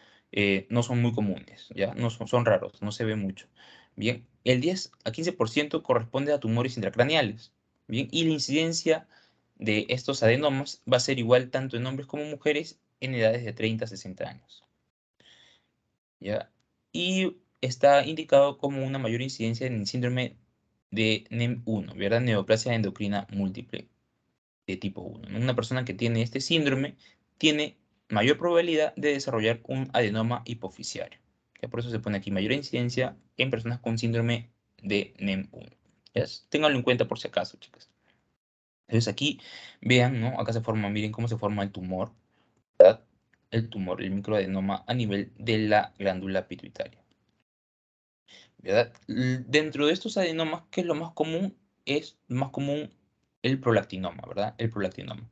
no son muy comunes, ¿ya? No son raros, no se ve mucho. Bien, el 10 a 15% corresponde a tumores intracraneales, bien, y la incidencia de estos adenomas va a ser igual tanto en hombres como mujeres en edades de 30 a 60 años, ¿ya? Y está indicado como una mayor incidencia en el síndrome de NEM1, ¿verdad? Neoplasia endocrina múltiple de tipo 1, ¿no? Una persona que tiene este síndrome tiene mayor probabilidad de desarrollar un adenoma hipofisiario. ¿Ya? Por eso se pone aquí mayor incidencia en personas con síndrome de NEM1. ¿Ya? Ténganlo en cuenta por si acaso, chicas. Entonces aquí vean, ¿no? Acá se forma, miren cómo se forma el tumor, ¿verdad? El tumor, el microadenoma a nivel de la glándula pituitaria, ¿verdad? Dentro de estos adenomas, ¿qué es lo más común? Es más común el prolactinoma, ¿verdad? El prolactinoma.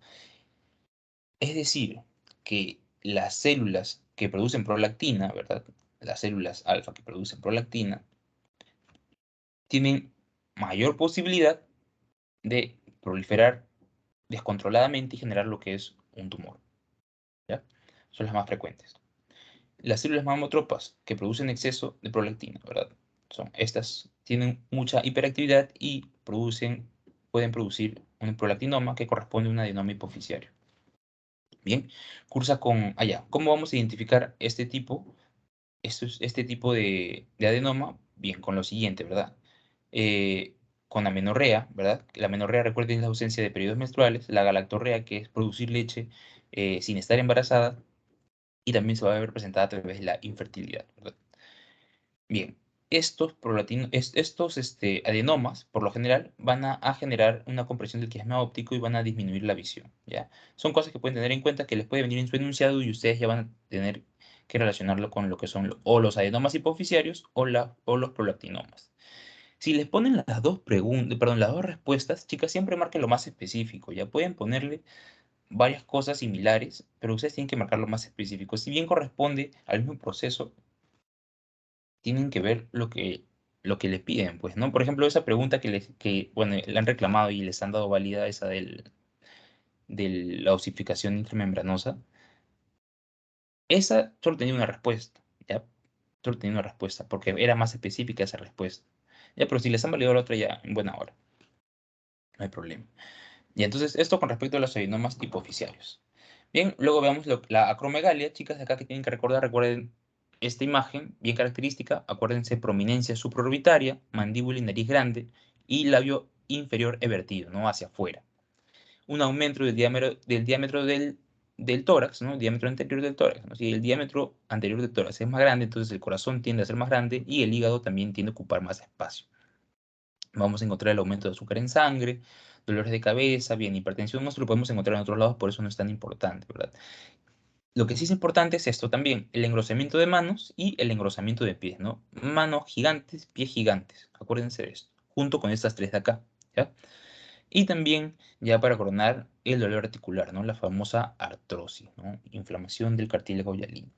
Es decir, que las células que producen prolactina, ¿verdad? Las células alfa que producen prolactina, tienen mayor posibilidad de proliferar descontroladamente y generar lo que es un tumor, ¿ya? Son las más frecuentes. Las células mamotropas que producen exceso de prolactina, ¿verdad? Estas tienen mucha hiperactividad y pueden producir un prolactinoma que corresponde a un adenoma hipofisiario. Bien, cursa con allá. ¿Cómo vamos a identificar este tipo? Este tipo de adenoma, bien, con lo siguiente, ¿verdad? Con amenorrea, ¿verdad? La amenorrea, recuerden, es la ausencia de periodos menstruales, la galactorrea, que es producir leche sin estar embarazada, y también se va a ver presentada a través de la infertilidad, ¿verdad? Bien, estos adenomas, por lo general, van a generar una compresión del quiasma óptico y van a disminuir la visión, ¿ya? Son cosas que pueden tener en cuenta, que les puede venir en su enunciado y ustedes ya van a tener que relacionarlo con lo que son o los adenomas hipoficiarios o los prolactinomas. Si les ponen las dos preguntas, perdón, las dos respuestas, chicas, siempre marquen lo más específico. Ya pueden ponerle varias cosas similares, pero ustedes tienen que marcar lo más específico. Si bien corresponde al mismo proceso, tienen que ver lo que les piden, pues, ¿no? Por ejemplo, esa pregunta bueno, le han reclamado y les han dado válida, esa de la osificación intramembranosa, esa solo tenía una respuesta, ¿ya? Solo tenía una respuesta, porque era más específica esa respuesta. Ya, pero si les han validado la otra, ya, en buena hora, no hay problema. Y entonces, esto con respecto a los adenomas hipoficiarios. Bien, luego veamos la acromegalia, chicas, de acá que tienen que recordar, recuerden esta imagen bien característica, acuérdense, prominencia supraorbitaria, mandíbula y nariz grande, y labio inferior evertido, ¿no? Hacia afuera. Un aumento del diámetro del tórax, ¿no? El diámetro anterior del tórax, ¿no? Si el diámetro anterior del tórax es más grande, entonces el corazón tiende a ser más grande y el hígado también tiende a ocupar más espacio. Vamos a encontrar el aumento de azúcar en sangre, dolores de cabeza, bien, hipertensión, no se lo podemos encontrar en otros lados, por eso no es tan importante, ¿verdad? Lo que sí es importante es esto también, el engrosamiento de manos y el engrosamiento de pies, ¿no? Manos gigantes, pies gigantes, acuérdense de esto, junto con estas tres de acá, ¿ya? Y también, ya para coronar, el dolor articular, ¿no? La famosa artrosis, ¿no? Inflamación del cartílago hialino.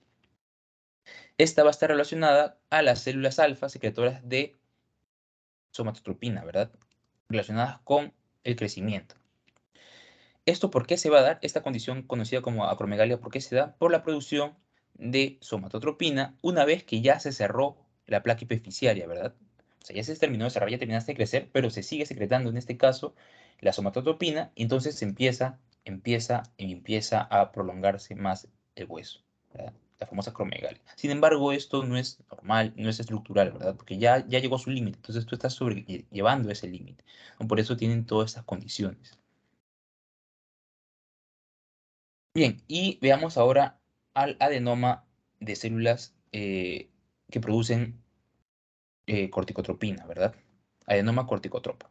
Esta va a estar relacionada a las células alfa secretoras de somatotropina, ¿verdad? Relacionadas con el crecimiento. ¿Esto por qué se va a dar? Esta condición conocida como acromegalia, ¿por qué se da? Por la producción de somatotropina una vez que ya se cerró la placa epifisiaria, ¿verdad? O sea, ya se terminó de cerrar, ya terminaste de crecer, pero se sigue secretando en este caso la somatotropina y entonces empieza a prolongarse más el hueso, ¿verdad? La famosa acromegalia. Sin embargo, esto no es normal, no es estructural, ¿verdad? Porque ya llegó a su límite, entonces tú estás sobrellevando ese límite. Por eso tienen todas estas condiciones. Bien, y veamos ahora al adenoma de células que producen corticotropina, ¿verdad? Adenoma corticotropa.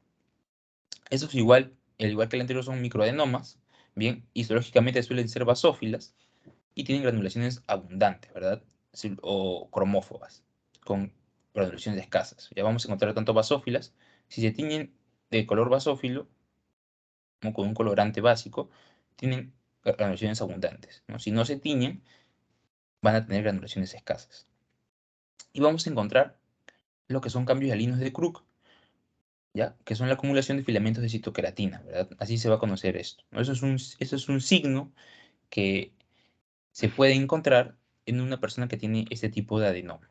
Eso es igual, al igual que el anterior, son microadenomas, bien, histológicamente suelen ser basófilas y tienen granulaciones abundantes, ¿verdad? O cromófobas, con granulaciones escasas. Ya vamos a encontrar tanto basófilas, si se tiñen de color basófilo, como con un colorante básico, tienen granulaciones abundantes, ¿no? Si no se tiñen, van a tener granulaciones escasas. Y vamos a encontrar lo que son cambios hialinos de Krug, ¿ya? Que son la acumulación de filamentos de citoqueratina, ¿verdad? Así se va a conocer esto, ¿no? Eso es un signo que se puede encontrar en una persona que tiene este tipo de adenoma.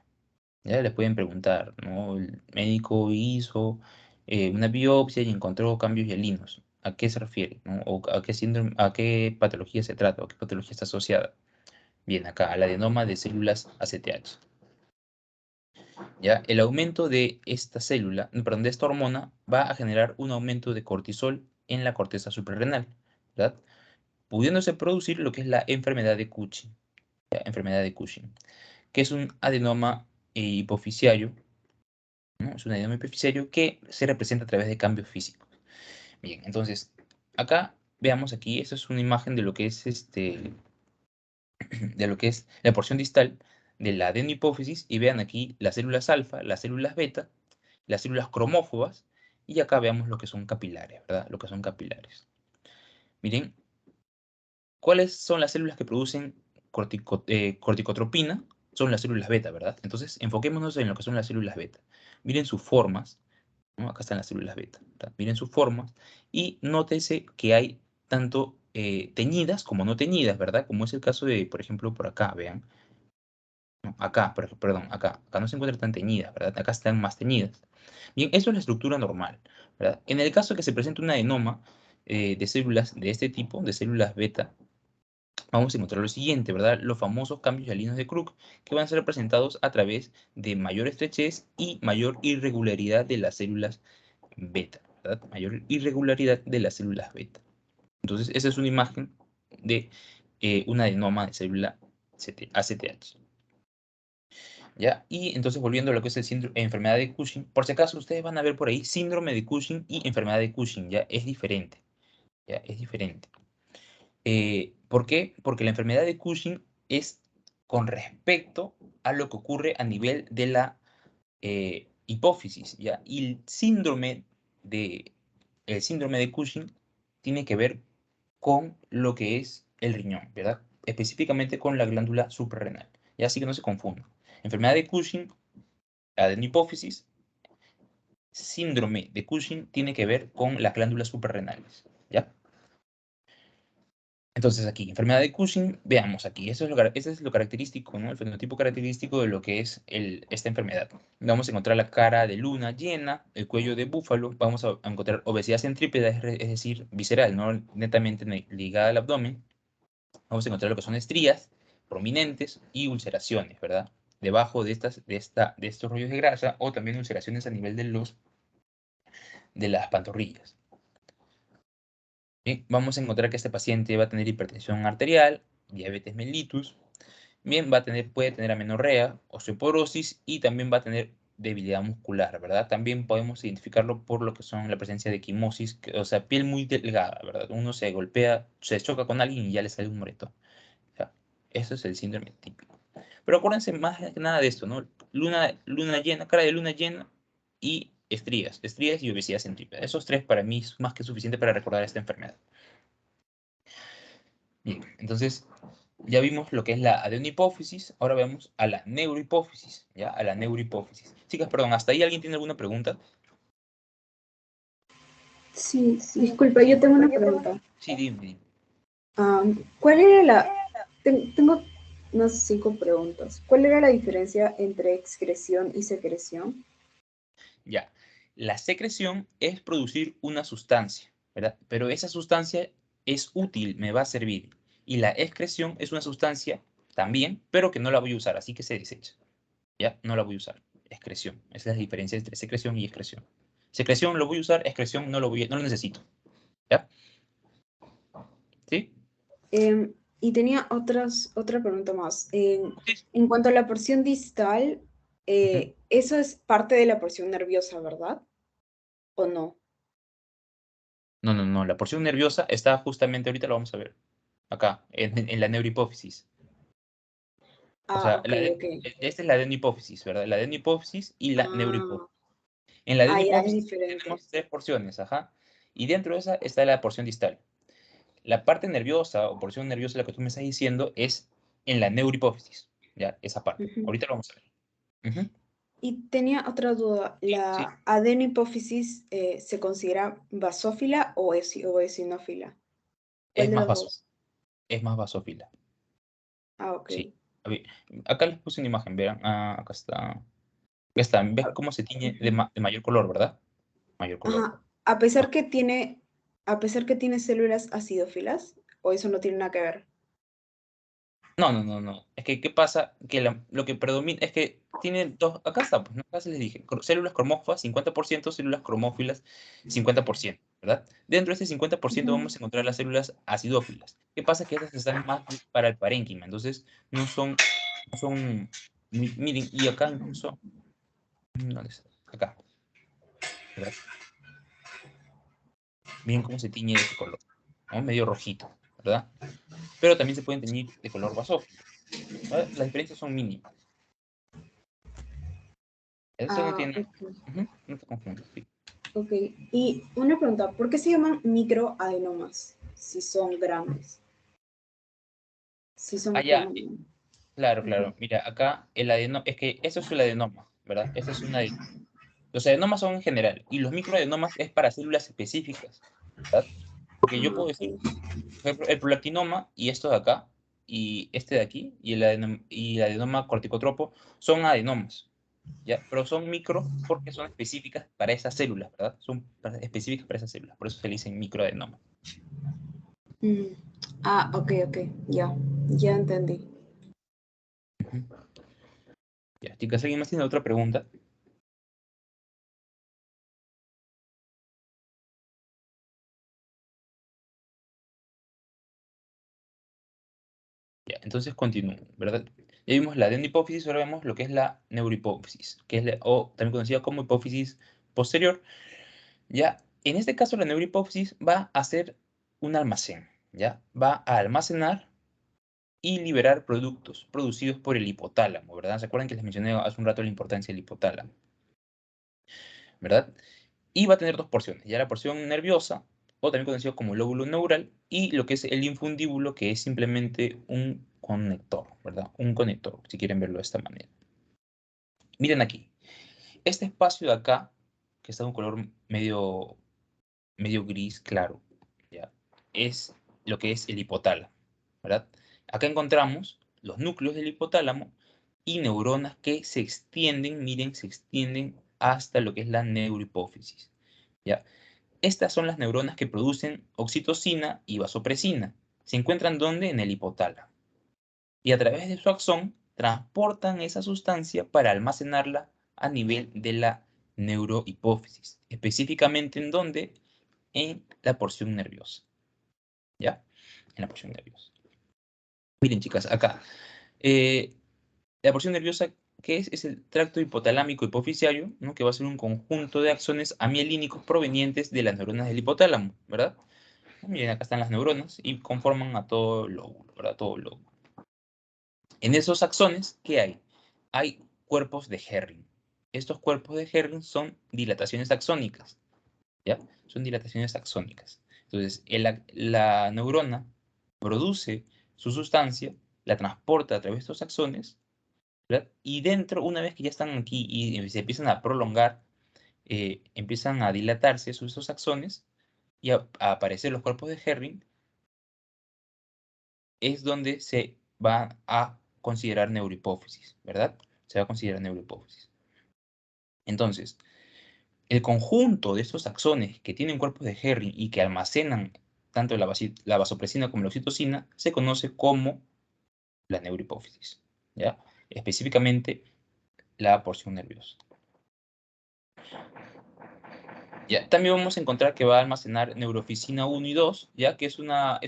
Ya le pueden preguntar, ¿no? El médico hizo una biopsia y encontró cambios hialinos. ¿A qué se refiere? ¿No? ¿O a qué síndrome, a qué patología se trata? ¿O qué patología está asociada? Bien, acá, al adenoma de células ACTH. ¿Ya? El aumento de esta célula, perdón, de esta hormona va a generar un aumento de cortisol en la corteza suprarrenal, ¿verdad? Pudiéndose producir lo que es la enfermedad de Cushing, ¿ya? Enfermedad de Cushing, que es un adenoma hipoficiario, ¿no? Es un adenoma hipoficiario que se representa a través de cambios físicos. Bien, entonces, acá veamos aquí, esta es una imagen de lo que es de lo que es la porción distal de la adenohipófisis y vean aquí las células alfa, las células beta, las células cromófobas y acá veamos lo que son capilares, ¿verdad? Lo que son capilares. Miren, ¿cuáles son las células que producen corticotropina? Son las células beta, ¿verdad? Entonces, enfoquémonos en lo que son las células beta. Miren sus formas, ¿no? Acá están las células beta, ¿verdad? Miren sus formas y nótese que hay tanto teñidas como no teñidas, ¿verdad? Como es el caso de, por ejemplo, por acá, vean. No, acá, perdón, acá no se encuentran tan teñidas, ¿verdad? Acá están más teñidas. Bien, eso es la estructura normal, ¿verdad? En el caso que se presente un adenoma de células de este tipo, de células beta, vamos a encontrar lo siguiente, ¿verdad? Los famosos cambios hialinos de Crook, que van a ser representados a través de mayor estrechez y mayor irregularidad de las células beta, ¿verdad? Mayor irregularidad de las células beta. Entonces, esa es una imagen de un adenoma de célula ACTH. ¿Ya? Y entonces, volviendo a lo que es el síndrome, enfermedad de Cushing, por si acaso ustedes van a ver por ahí síndrome de Cushing y enfermedad de Cushing, ¿ya? Es diferente, ¿ya? Es diferente. ¿Por qué? Porque la enfermedad de Cushing es con respecto a lo que ocurre a nivel de la hipófisis, ¿ya? Y el síndrome de Cushing tiene que ver con lo que es el riñón, ¿verdad? Específicamente con la glándula suprarrenal, ¿ya? Así que no se confundan. Enfermedad de Cushing, adenohipófisis, síndrome de Cushing tiene que ver con las glándulas suprarrenales, ¿ya? Entonces aquí, enfermedad de Cushing, veamos aquí, eso es lo característico, ¿no? El fenotipo característico de lo que es esta enfermedad. Vamos a encontrar la cara de luna llena, el cuello de búfalo, vamos a encontrar obesidad centrípeta, es decir, visceral, no netamente ligada al abdomen. Vamos a encontrar lo que son estrías prominentes y ulceraciones, ¿verdad? Debajo de estos rollos de grasa, o también ulceraciones a nivel de las pantorrillas. Bien, vamos a encontrar que este paciente va a tener hipertensión arterial, diabetes mellitus, bien, puede tener amenorrea, osteoporosis y también va a tener debilidad muscular, ¿verdad? También podemos identificarlo por lo que son la presencia de quimosis, o sea, piel muy delgada, ¿verdad? Uno se golpea, se choca con alguien y ya le sale un moretón. O sea, eso es el síndrome típico. Pero acuérdense más que nada de esto, ¿no? Luna llena, cara de luna llena y estrías y obesidad centrípeta. Esos tres para mí es más que suficiente para recordar esta enfermedad. Bien, entonces ya vimos lo que es la adenohipófisis, ahora vemos a la neurohipófisis, ¿ya? A la neurohipófisis. Chicas, perdón, ¿hasta ahí alguien tiene alguna pregunta? Sí, disculpa, yo tengo una pregunta. Sí, dime. ¿Cuál era tengo unas 5 preguntas. ¿Cuál era la diferencia entre excreción y secreción? Ya, la secreción es producir una sustancia, ¿verdad? Pero esa sustancia es útil, me va a servir. Y la excreción es una sustancia también, pero que no la voy a usar, así que se desecha. ¿Ya? No la voy a usar. Excreción. Esa es la diferencia entre secreción y excreción. Secreción lo voy a usar, excreción no lo necesito. ¿Ya? ¿Sí? Y tenía otra pregunta más. Sí. En cuanto a la porción distal, Ujú. eso es parte de la porción nerviosa, ¿verdad? ¿O no? No, no, no. La porción nerviosa está justamente, ahorita lo vamos a ver. Acá, en la neurohipófisis. O sea, Ok, ok. esta es la adenohipófisis, ¿verdad? La adenohipófisis y la neurohipófisis. En la Ya es adenohipófisis diferente. tenemos tres porciones, ajá. Y dentro de esa está la porción distal. La parte nerviosa o porción nerviosa, la que tú me estás diciendo, es en la neurohipófisis. Ya, esa parte. Ujú. Ahorita lo vamos a ver. Ujú. Y tenía otra duda. Sí, ¿La adenohipófisis se considera basófila o eosinófila? ¿Cuál es de más los vaso, dos? es más basófila. Ok. Sí. A ver, acá les puse una imagen, vean. Acá está. Acá está. ¿Ves Ah, cómo se tiñe de, ujú. de mayor color, verdad? Mayor color. Ajá. A pesar que tiene células acidófilas, o eso no tiene nada que ver. No, no, no, no. Es que, ¿qué pasa? Que lo que predomina es que tiene dos. Acá está, pues, ¿no? Acá se les dije. Células cromófas, 50%, células cromófilas, 50%, ¿verdad? Dentro de ese 50% Ujú. vamos a encontrar las células acidófilas. ¿Qué pasa? Que estas están más para el parénquima. Entonces, no son. Miren, y acá incluso. ¿Dónde está? Acá, ¿verdad? Miren cómo se tiñe de este color, ¿no? Medio rojito, ¿verdad? Pero también se pueden teñir de color basófilo, ¿verdad? Las diferencias son mínimas. Eso no tiene. Ok. Ujú, no te confundas, sí. Ok. Y una pregunta, ¿por qué se llaman microadenomas si son grandes? Si son Ya, como... claro, Ujú. claro. Mira, acá el adenoma, es que eso es el adenoma, ¿verdad? Eso es una. Los adenomas son en general, y los microadenomas es para células específicas, ¿verdad? Porque yo puedo Ok. decir, por ejemplo, el prolactinoma y esto de acá, y este de aquí, y el adenoma corticotropo, son adenomas, ¿ya? Pero son micro porque son específicas para esas células, ¿verdad? Son específicas para esas células, por eso se le dicen microadenoma. Mm, Ah, ok, ya entendí. Ujú. Ya, chicas, ¿alguien más tiene otra pregunta? Ya, entonces continúo, ¿verdad? Ya vimos la adenohipófisis, ahora vemos lo que es la neurohipófisis, que es o también conocida como hipófisis posterior. Ya, en este caso la neurohipófisis va a ser un almacén, ¿ya? Va a almacenar y liberar productos producidos por el hipotálamo, ¿verdad? ¿Se acuerdan que les mencioné hace un rato la importancia del hipotálamo? ¿Verdad? Y va a tener dos porciones, ya la porción nerviosa, o también conocido como lóbulo neural, y lo que es el infundíbulo, que es simplemente un conector, ¿verdad? Un conector, si quieren verlo de esta manera. Miren aquí, este espacio de acá, que está de un color medio gris claro, ¿ya? Es lo que es el hipotálamo, ¿verdad? Acá encontramos los núcleos del hipotálamo y neuronas que se extienden, miren, se extienden hasta lo que es la neurohipófisis, ¿ya? Estas son las neuronas que producen oxitocina y vasopresina. ¿Se encuentran dónde? En el hipotálamo. Y a través de su axón transportan esa sustancia para almacenarla a nivel de la neurohipófisis. Específicamente en dónde? En la porción nerviosa. ¿Ya? En la porción nerviosa. Miren, chicas, acá. eh, la porción nerviosa, ¿qué es? Es el tracto hipotalámico hipoficiario, ¿no? Que va a ser un conjunto de axones amielínicos provenientes de las neuronas del hipotálamo, ¿verdad? Miren, acá están las neuronas y conforman a todo el lóbulo, ¿verdad? Todo el lóbulo. En esos axones, ¿qué hay? Hay cuerpos de Herring. Estos cuerpos de Herring son dilataciones axónicas, ¿ya? Son dilataciones axónicas. Entonces, la neurona produce su sustancia, la transporta a través de estos axones, ¿verdad? Y dentro, una vez que ya están aquí y se empiezan a prolongar, empiezan a dilatarse esos axones y a aparecer los cuerpos de Herring, es donde se va a considerar neurohipófisis, ¿verdad? Se va a considerar neurohipófisis. Entonces, el conjunto de estos axones que tienen cuerpos de Herring y que almacenan tanto la vasopresina como la oxitocina se conoce como la neurohipófisis, ¿ya? Específicamente la porción nerviosa. Ya, también vamos a encontrar que va a almacenar neuroficina 1 y 2, ya que es una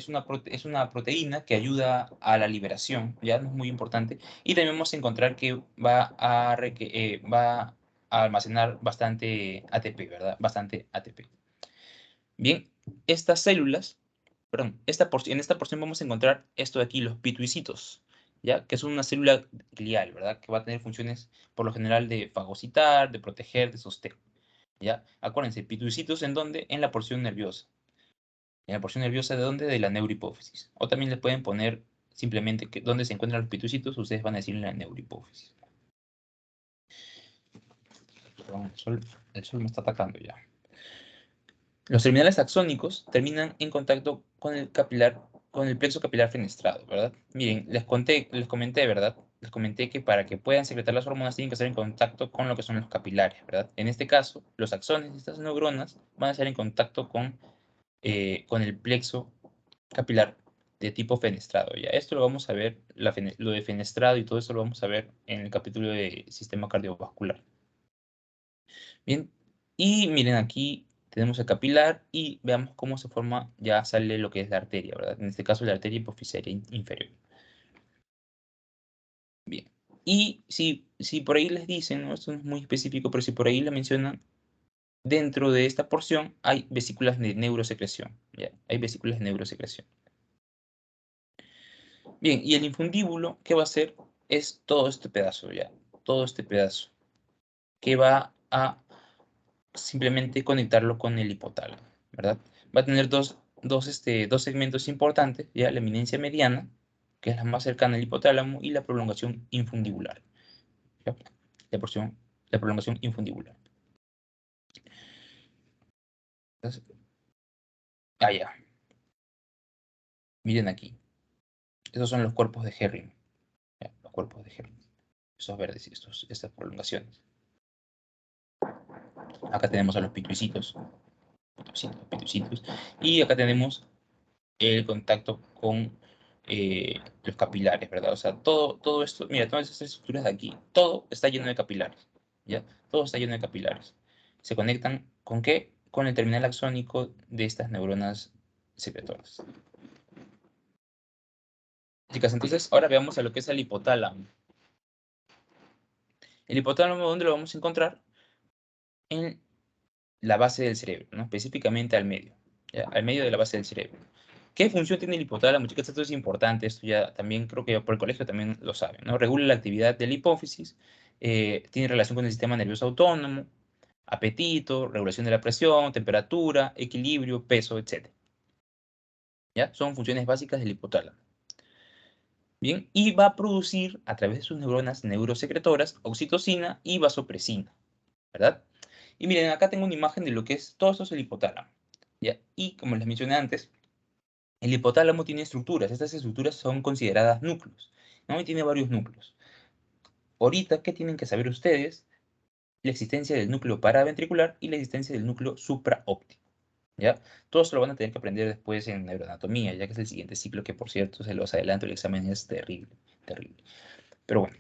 proteína que ayuda a la liberación, ya no es muy importante. Y también vamos a encontrar que va a almacenar bastante ATP, ¿verdad? Bastante ATP. Bien, estas células, perdón, en esta porción vamos a encontrar esto de aquí, los pituicitos, ¿ya? Que es una célula glial, ¿verdad? Que va a tener funciones por lo general de fagocitar, de proteger, de sostener. ¿Ya? Acuérdense, pituicitos en dónde? En la porción nerviosa. En la porción nerviosa de dónde? De la neurohipófisis. O también les pueden poner simplemente que dónde se encuentran los pituicitos, ustedes van a decir en la neurohipófisis. Perdón, el sol me está atacando ya. Los terminales axónicos terminan en contacto con el plexo capilar fenestrado, ¿verdad? Miren, les comenté, ¿verdad? Les comenté que para que puedan secretar las hormonas tienen que estar en contacto con lo que son los capilares, ¿verdad? En este caso, los axones de estas neuronas van a estar en contacto con el plexo capilar de tipo fenestrado. ¿Ya? Esto lo vamos a ver, lo de fenestrado y todo eso lo vamos a ver en el capítulo de sistema cardiovascular. Bien, y miren aquí tenemos el capilar y veamos cómo se forma, ya sale lo que es la arteria, ¿verdad? En este caso la arteria hipoficiaria inferior. Bien, y si por ahí les dicen, ¿no? Esto no es muy específico, pero si por ahí le mencionan, dentro de esta porción hay vesículas de neurosecreción, ¿ya? Hay vesículas de neurosecreción. Bien, y el infundíbulo, ¿qué va a hacer? Es todo este pedazo, ya. Todo este pedazo. Que va a simplemente conectarlo con el hipotálamo, ¿verdad? Va a tener dos segmentos importantes, ya. La eminencia mediana, que es la más cercana al hipotálamo, y la prolongación infundibular, ¿ya? La prolongación infundibular. Entonces, ya. Miren aquí. Esos son los cuerpos de Herring, ¿ya? Los cuerpos de Herring. Esos verdes y estas prolongaciones. Acá tenemos a los pituicitos. Pituicitos. Y acá tenemos el contacto con los capilares, ¿verdad? O sea, todo esto, mira, todas estas estructuras de aquí, todo está lleno de capilares, ¿ya? Todo está lleno de capilares. ¿Se conectan con qué? Con el terminal axónico de estas neuronas secretoras. Chicas, entonces ahora veamos a lo que es el hipotálamo. El hipotálamo, ¿dónde lo vamos a encontrar? En la base del cerebro, ¿no? Específicamente al medio, ¿ya? Al medio de la base del cerebro. ¿Qué función tiene el hipotálamo? Chicas, esto es importante, esto ya también creo que por el colegio también lo saben, ¿no? Regula la actividad de la hipófisis, tiene relación con el sistema nervioso autónomo, apetito, regulación de la presión, temperatura, equilibrio, peso, etc. ¿Ya? Son funciones básicas del hipotálamo. Bien, y va a producir a través de sus neuronas neurosecretoras oxitocina y vasopresina, ¿verdad? Y miren, acá tengo una imagen de lo que es todo esto es el hipotálamo, ¿ya? Y como les mencioné antes, el hipotálamo tiene estructuras, estas estructuras son consideradas núcleos, ¿no? Y tiene varios núcleos. Ahorita, ¿qué tienen que saber ustedes? La existencia del núcleo paraventricular y la existencia del núcleo supraóptico, ¿ya? Todo eso lo van a tener que aprender después en neuroanatomía, ya que es el siguiente ciclo que, por cierto, se los adelanto, el examen es terrible, terrible. Pero bueno,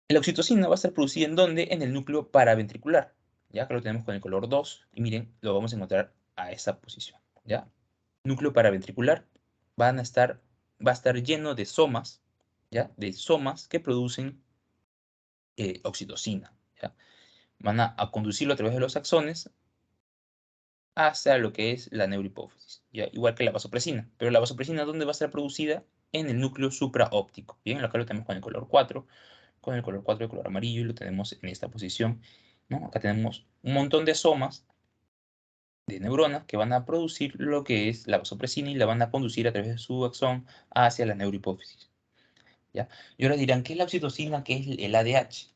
la oxitocina va a estar producida ¿en dónde? En el núcleo paraventricular, ¿ya? Acá lo tenemos con el color 2, y miren, lo vamos a encontrar a esa posición, ¿ya? Núcleo paraventricular va a estar lleno de somas, ¿ya? De somas que producen oxitocina, ¿ya? Van a conducirlo a través de los axones hacia lo que es la neurohipófisis, ¿ya? Igual que la vasopresina. Pero la vasopresina, ¿dónde va a ser producida? En el núcleo supraóptico. Bien, acá lo tenemos con el color 4, con el color 4 de color amarillo, y lo tenemos en esta posición, ¿no? Acá tenemos un montón de somas de neuronas que van a producir lo que es la vasopresina y la van a conducir a través de su axón hacia la neurohipófisis, ¿ya? Y ahora dirán, ¿qué es la oxitocina? ¿Qué es el ADH?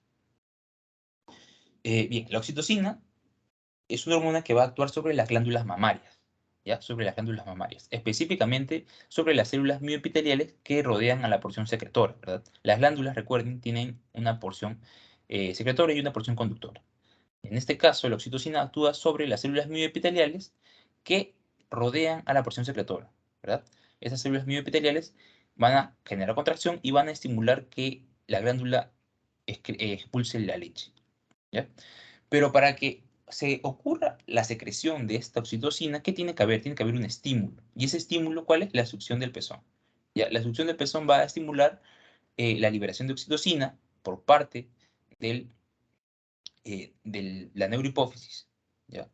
Bien, la oxitocina es una hormona que va a actuar sobre las glándulas mamarias, ¿ya? Sobre las glándulas mamarias, específicamente sobre las células mioepiteliales que rodean a la porción secretora, ¿verdad? Las glándulas, recuerden, tienen una porción secretora y una porción conductora. En este caso, la oxitocina actúa sobre las células mioepiteliales que rodean a la porción secretora, ¿verdad? Esas células mioepiteliales van a generar contracción y van a estimular que la glándula expulse la leche, ¿ya? Pero para que se ocurra la secreción de esta oxitocina, ¿qué tiene que haber? Tiene que haber un estímulo. ¿Y ese estímulo cuál es? La succión del pezón. ¿Ya? La succión del pezón va a estimular la liberación de oxitocina por parte de la neurohipófisis, ¿ya?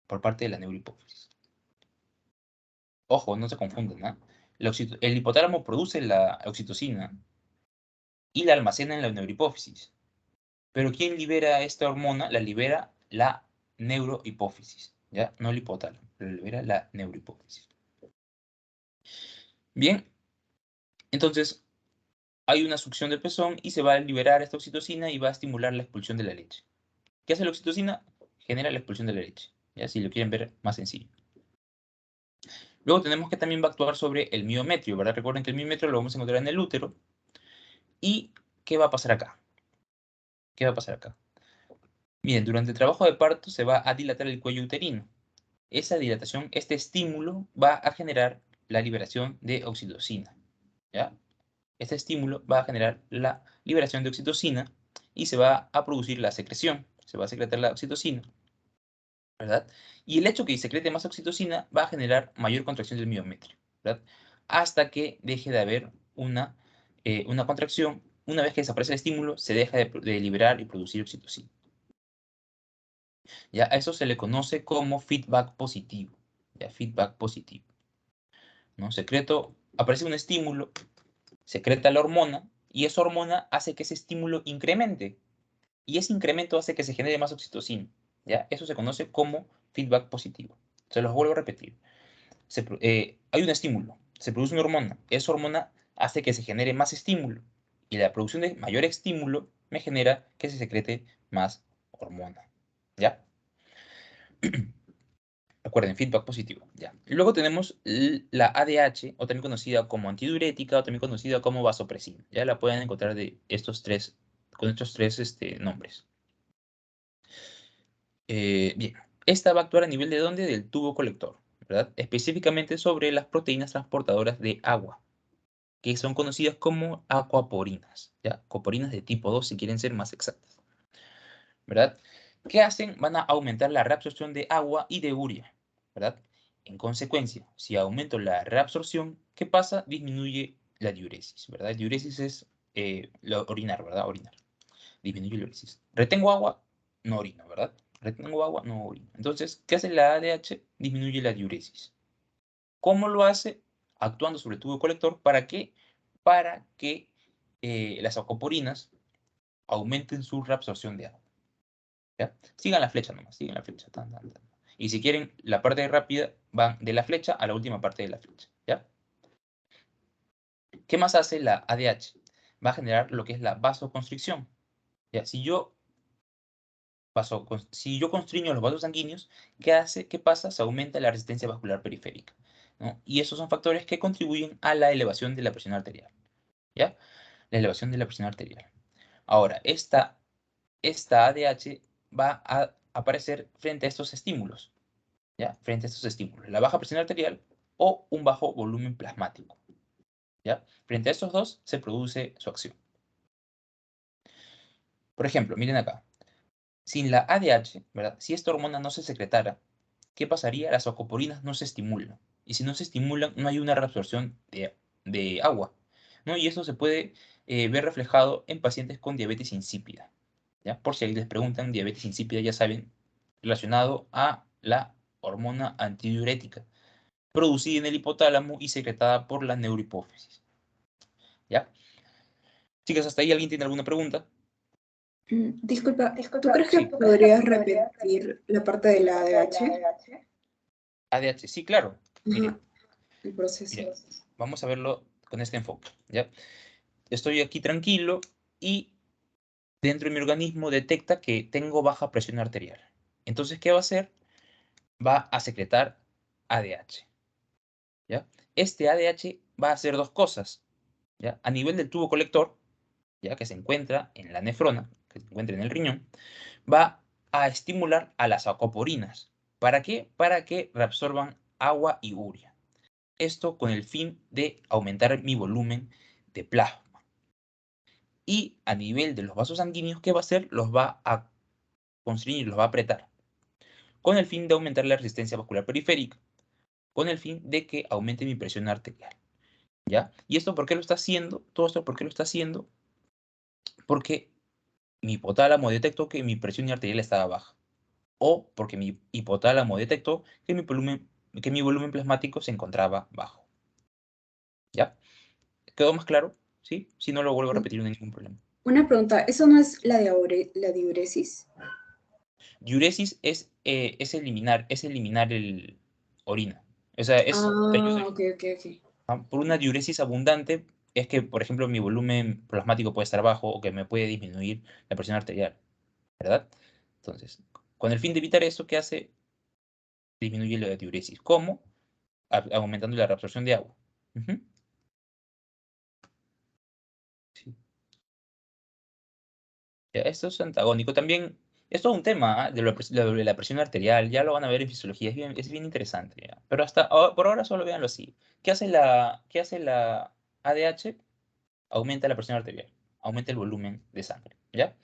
Por parte de la neurohipófisis. Ojo, no se confunden, ¿no? El hipotálamo produce la oxitocina y la almacena en la neurohipófisis. Pero ¿quién libera esta hormona? La libera la neurohipófisis, ¿ya? No el hipotálamo, la libera la neurohipófisis. Bien, entonces hay una succión del pezón y se va a liberar esta oxitocina y va a estimular la expulsión de la leche. ¿Qué hace la oxitocina? Genera la expulsión de la leche, ¿ya? Si lo quieren ver más sencillo. Luego tenemos que también va a actuar sobre el miometrio, ¿verdad? Recuerden que el miometrio lo vamos a encontrar en el útero. ¿Y qué va a pasar acá? ¿Qué va a pasar acá? Bien, durante el trabajo de parto se va a dilatar el cuello uterino. Esa dilatación, este estímulo, va a generar la liberación de oxitocina, ¿ya? Este estímulo va a generar la liberación de oxitocina y se va a producir la secreción. Se va a secretar la oxitocina, ¿verdad? Y el hecho que secrete más oxitocina va a generar mayor contracción del miometrio, ¿verdad? Hasta que deje de haber una contracción. Una vez que desaparece el estímulo, se deja de liberar y producir oxitocina. ¿Ya? A eso se le conoce como feedback positivo, ¿ya? Feedback positivo, ¿no? Aparece un estímulo, secreta la hormona, y esa hormona hace que ese estímulo incremente, y ese incremento hace que se genere más oxitocina, ¿ya? Eso se conoce como feedback positivo. Se los vuelvo a repetir. Hay un estímulo, se produce una hormona, esa hormona hace que se genere más estímulo, y la producción de mayor estímulo me genera que se secrete más hormona, ¿ya? Recuerden, feedback positivo, ya. Luego tenemos la ADH, o también conocida como antidiurética, o también conocida como vasopresina. Ya la pueden encontrar con estos tres nombres. Bien, esta va a actuar a nivel de ¿dónde? Del tubo colector, ¿verdad? Específicamente sobre las proteínas transportadoras de agua, que son conocidas como acuaporinas, ¿ya? Acuaporinas de tipo 2, si quieren ser más exactas, ¿verdad? ¿Qué hacen? Van a aumentar la reabsorción de agua y de urea, ¿verdad? En consecuencia, si aumento la reabsorción, ¿qué pasa? Disminuye la diuresis, ¿verdad? Diuresis es orinar, ¿verdad? Orinar. Disminuye la diuresis. Retengo agua, no orino, ¿verdad? Retengo agua, no orino. Entonces, ¿qué hace la ADH? Disminuye la diuresis. ¿Cómo lo hace? Actuando sobre el tubo colector. ¿Para qué? Para que las acoporinas aumenten su reabsorción de agua. ¿Ya? Sigan la flecha nomás, sigan la flecha. Tan, tan, tan. Y si quieren la parte rápida, van de la flecha a la última parte de la flecha. ¿Ya? ¿Qué más hace la ADH? Va a generar lo que es la vasoconstricción. ¿Ya? Si yo constriño los vasos sanguíneos, ¿qué hace? ¿Qué pasa? Se aumenta la resistencia vascular periférica, ¿no? Y esos son factores que contribuyen a la elevación de la presión arterial. ¿Ya? La elevación de la presión arterial. Ahora, esta ADH va a aparecer frente a estos estímulos, ¿ya? Frente a estos estímulos, la baja presión arterial o un bajo volumen plasmático, ¿ya? Frente a estos dos se produce su acción. Por ejemplo, miren acá. Sin la ADH, ¿verdad? Si esta hormona no se secretara, ¿qué pasaría? Las acoporinas no se estimulan. Y si no se estimulan, no hay una reabsorción de agua, ¿no? Y eso se puede ver reflejado en pacientes con diabetes insípida, ¿ya? Por si ahí les preguntan, diabetes insípida, ya saben, relacionado a la hormona antidiurética, producida en el hipotálamo y secretada por la neurohipófisis, ¿ya? Chicas, ¿hasta ahí alguien tiene alguna pregunta? Disculpa, ¿tú crees que Sí. podrías repetir la parte de la ADH? ADH, sí, claro. Miren, Ajá, el proceso. miren, vamos a verlo con este enfoque, ¿ya? Estoy aquí tranquilo y dentro de mi organismo detecta que tengo baja presión arterial. Entonces, ¿qué va a hacer? Va a secretar ADH, ¿ya? Este ADH va a hacer dos cosas, ¿ya? A nivel del tubo colector, ya que se encuentra en la nefrona, que se encuentra en el riñón, va a estimular a las acoporinas. ¿Para qué? Para que reabsorban agua y urea. Esto con el fin de aumentar mi volumen de plasma. Y a nivel de los vasos sanguíneos, ¿qué va a hacer? Los va a constreñir, los va a apretar, con el fin de aumentar la resistencia vascular periférica, con el fin de que aumente mi presión arterial, ¿ya? ¿Y esto por qué lo está haciendo? Todo esto, ¿por qué lo está haciendo? Porque mi hipotálamo detectó que mi presión arterial estaba baja, o porque mi hipotálamo detectó que mi volumen plasmático se encontraba bajo, ¿ya? ¿Quedó más claro? ¿Sí? Si no, lo vuelvo a repetir, no hay ningún problema. Una pregunta, ¿eso no es la diuresis? Diuresis es eliminar el orina. O sea, te ayuda. Ok. Por una diuresis abundante es que, por ejemplo, mi volumen plasmático puede estar bajo o que me puede disminuir la presión arterial, ¿verdad? Entonces, con el fin de evitar eso, ¿qué hace? Disminuye la diuresis. ¿Cómo? Aumentando la reabsorción de agua. Ujú. Sí. Ya, esto es antagónico. También es todo un tema, ¿ah? De la presión arterial. Ya lo van a ver en fisiología. Es bien interesante, ¿ya? Pero por ahora solo véanlo así. ¿Qué hace la ADH? Aumenta la presión arterial, aumenta el volumen de sangre, ¿ya?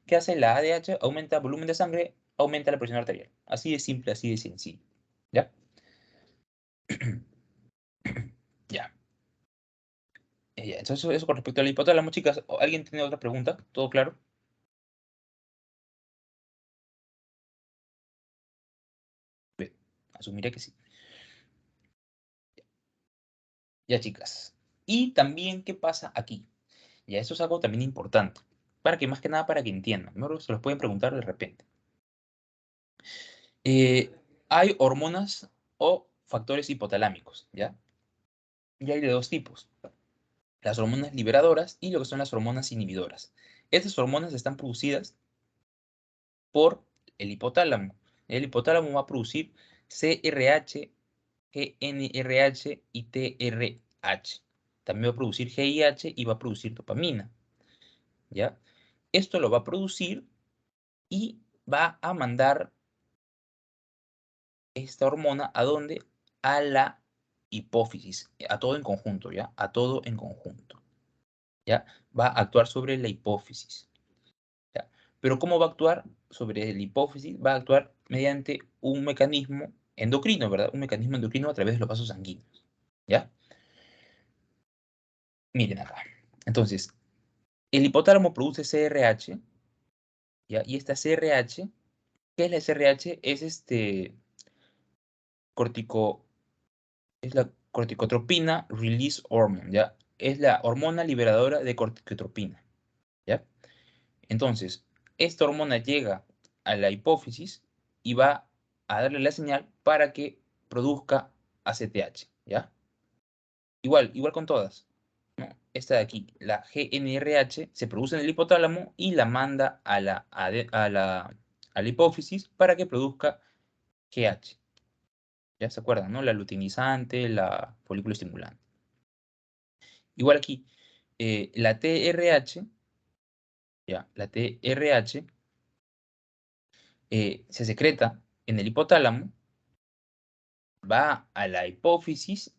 ¿Qué hace la ADH? Aumenta el volumen de sangre, aumenta la presión arterial. Así de simple, así de sencillo, ¿ya? Ya. Ya. Entonces, eso con respecto al hipotálamo, chicas. ¿Alguien tiene otra pregunta? ¿Todo claro? Bien, asumiré que sí. Ya, chicas. Y también, ¿qué pasa aquí? Ya, eso es algo también importante. Más que nada, para que entiendan. ¿No? Se los pueden preguntar de repente. Hay hormonas o factores hipotalámicos, ¿ya? Y hay de dos tipos: las hormonas liberadoras y lo que son las hormonas inhibidoras. Estas hormonas están producidas por el hipotálamo. El hipotálamo va a producir CRH, GnRH y TRH. También va a producir GIH y va a producir dopamina, ¿ya? Esto lo va a producir y va a mandar esta hormona ¿a dónde? a la hipófisis, a todo en conjunto, ¿ya? A todo en conjunto, ¿ya? Va a actuar sobre la hipófisis, ¿ya? Pero ¿cómo va a actuar sobre la hipófisis? Va a actuar mediante un mecanismo endocrino, ¿verdad? Un mecanismo endocrino a través de los vasos sanguíneos, ¿ya? Miren acá. Entonces, el hipotálamo produce CRH, ¿ya? Y esta CRH, ¿qué es la CRH? Es la corticotropina release hormone, ¿ya? Es la hormona liberadora de corticotropina, ¿ya? Entonces, esta hormona llega a la hipófisis y va a darle la señal para que produzca ACTH, ¿ya? Igual con todas, ¿no? Esta de aquí, la GnRH, se produce en el hipotálamo y la manda a la hipófisis para que produzca GH. ¿Ya se acuerdan, no? La luteinizante, la folículo estimulante. Igual aquí, la TRH, ¿ya? La TRH se secreta en el hipotálamo, va a la hipófisis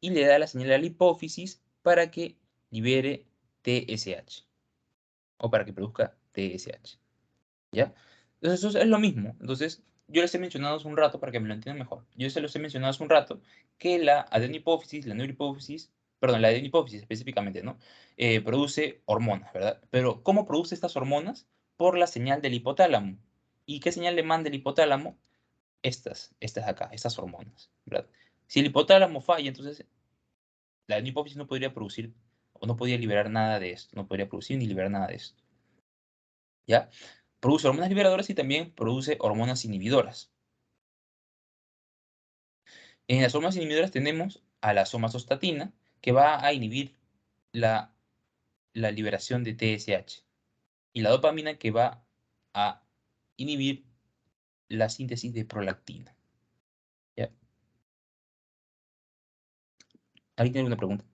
y le da la señal a la hipófisis para que libere TSH o para que produzca TSH, ¿ya? Entonces eso es lo mismo. Entonces yo les he mencionado hace un rato para que me lo entiendan mejor. Yo se los he mencionado hace un rato que la adenihipófisis, la neurohipófisis, perdón, la adenihipófisis específicamente, ¿no? Produce hormonas, ¿verdad? Pero ¿cómo produce estas hormonas? Por la señal del hipotálamo. ¿Y qué señal le manda el hipotálamo? Estas de acá, estas hormonas, ¿verdad? Si el hipotálamo falla, entonces la hipófisis no podría producir o no podría liberar nada de esto, no podría producir ni liberar nada de esto, ¿ya? Produce hormonas liberadoras y también produce hormonas inhibidoras. En las hormonas inhibidoras tenemos a la somatostatina, que va a inhibir la, la liberación de TSH, y la dopamina, que va a inhibir la síntesis de prolactina, ¿ya? ¿Alguien tiene alguna pregunta?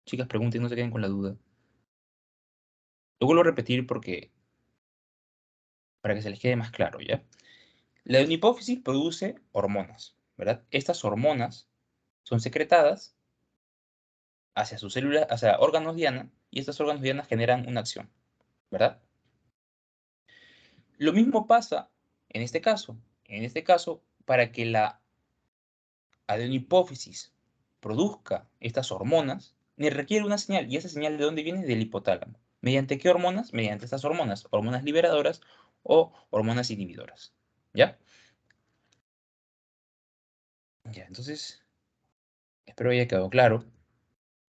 Chicas, pregunten, no se queden con la duda. Lo vuelvo a repetir para que se les quede más claro, ¿ya? La hipófisis produce hormonas, ¿verdad? Estas hormonas son secretadas hacia sus células, hacia órganos diana, y estos órganos diana generan una acción, ¿verdad? Lo mismo pasa en este caso. En este caso, para que la adenihipófisis produzca estas hormonas, requiere una señal, y esa señal ¿de dónde viene? Del hipotálamo. ¿Mediante qué hormonas? Mediante estas hormonas liberadoras o hormonas inhibidoras, ¿ya? Ya, entonces, espero haya quedado claro.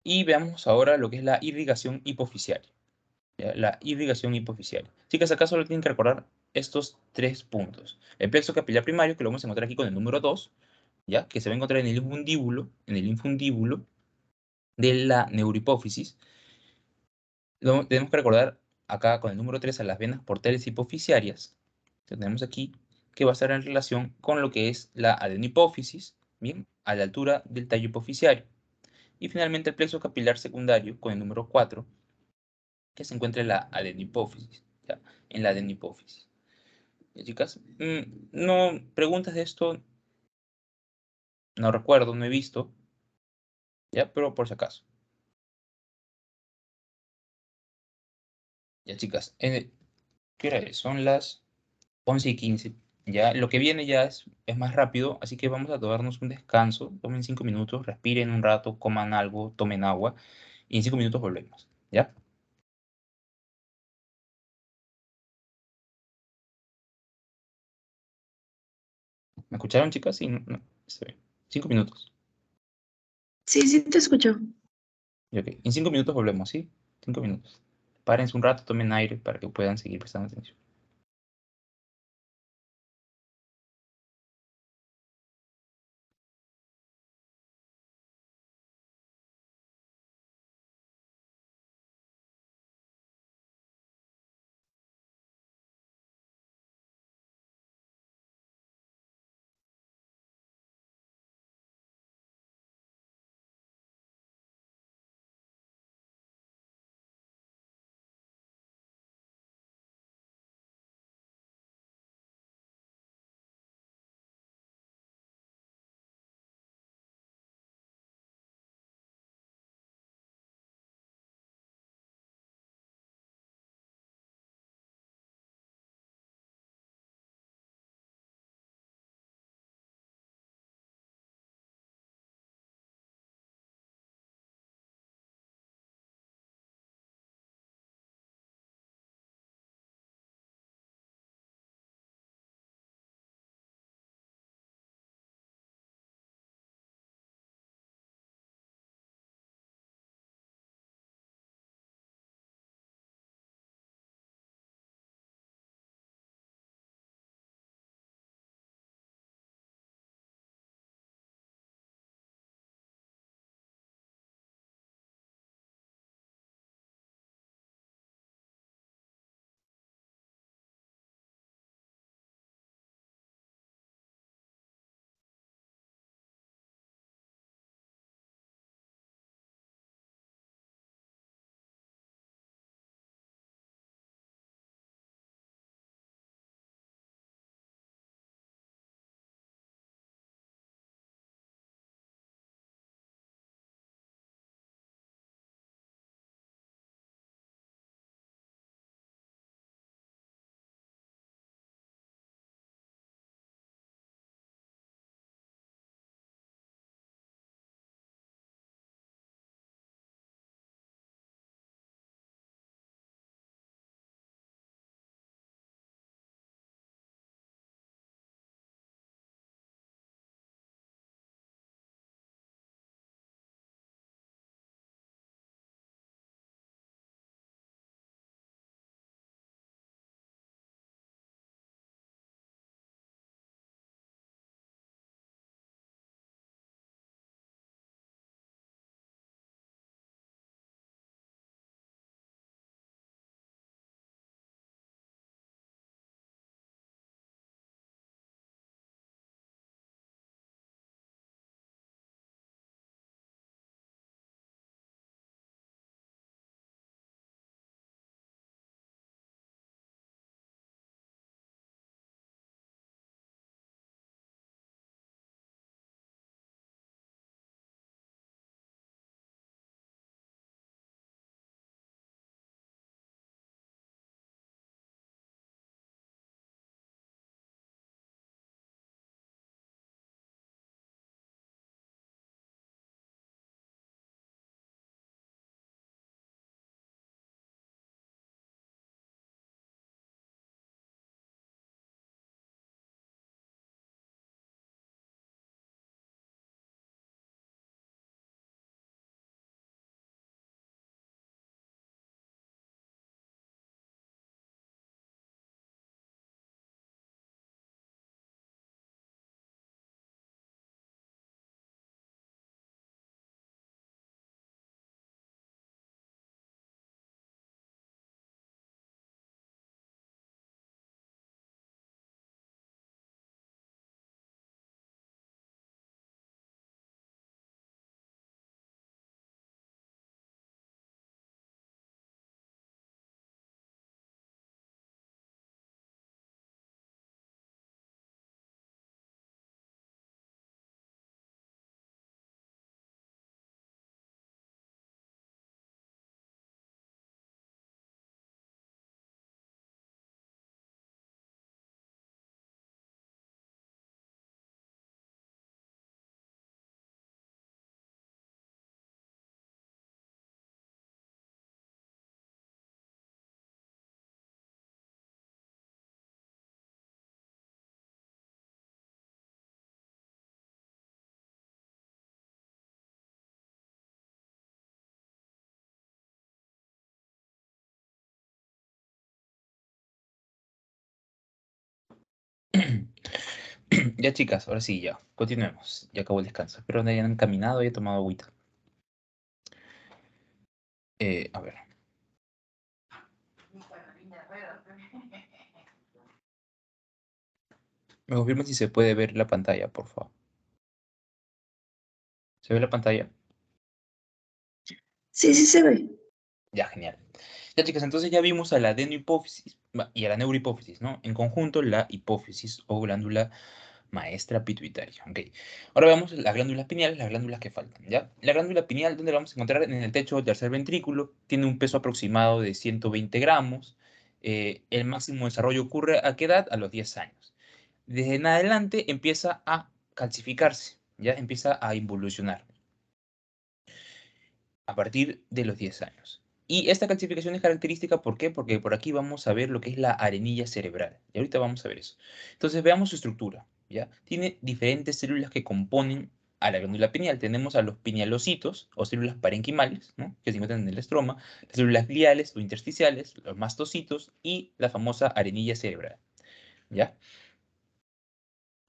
Y veamos ahora lo que es la irrigación hipofisiaria. ¿Ya? La irrigación hipofisiaria. Chicas, acá solo tienen que recordar estos tres puntos. El plexo capilar primario, que lo vamos a encontrar aquí con el número 2, ¿ya? Que se va a encontrar en el infundíbulo de la neurohipófisis. Tenemos que recordar acá con el número 3 a las venas portales hipofisiarias, que tenemos aquí, que va a estar en relación con lo que es la adenihipófisis, ¿bien? A la altura del tallo hipofisiario. Y finalmente el plexo capilar secundario con el número 4, que se encuentra en la adenihipófisis, ¿ya? En la adenihipófisis. ¿Ya, chicas? No, preguntas de esto no recuerdo, no he visto, ¿ya? Pero por si acaso. Ya, chicas, ¿qué hora es? Son las 11:15. Ya, lo que viene ya es más rápido, así que vamos a tomarnos un descanso. Tomen 5 minutos, respiren un rato, coman algo, tomen agua, y en 5 minutos volvemos, ¿ya? ¿Me escucharon, chicas? Sí, no, no, está bien. 5 minutos. Sí, sí te escucho. Y ok, en 5 minutos volvemos, ¿sí? 5 minutos. Párense un rato, tomen aire para que puedan seguir prestando atención. Ya, chicas, ahora sí, ya. Continuemos. Ya acabó el descanso. Espero que hayan caminado y hayan tomado agüita. A ver. Me confirman si se puede ver la pantalla, por favor. ¿Se ve la pantalla? Sí, sí se ve. Ya, genial. Ya, chicas, entonces ya vimos a la adenohipófisis y a la neurohipófisis, ¿no? En conjunto, la hipófisis o glándula maestra pituitaria. Ok. Ahora veamos las glándulas pineales, las glándulas que faltan, ¿ya? La glándula pineal, ¿dónde la vamos a encontrar? En el techo del tercer ventrículo. Tiene un peso aproximado de 120 gramos. El máximo desarrollo ocurre ¿a qué edad? A los 10 años. Desde en adelante empieza a calcificarse, ¿ya? Empieza a involucionar a partir de los 10 años. Y esta calcificación es característica, ¿por qué? Porque por aquí vamos a ver lo que es la arenilla cerebral. Y ahorita vamos a ver eso. Entonces veamos su estructura, ¿ya? Tiene diferentes células que componen a la glándula pineal. Tenemos a los pinealocitos o células parenquimales, ¿no? Que se encuentran en el estroma, las células gliales o intersticiales, los mastocitos y la famosa arenilla cerebral, ¿ya?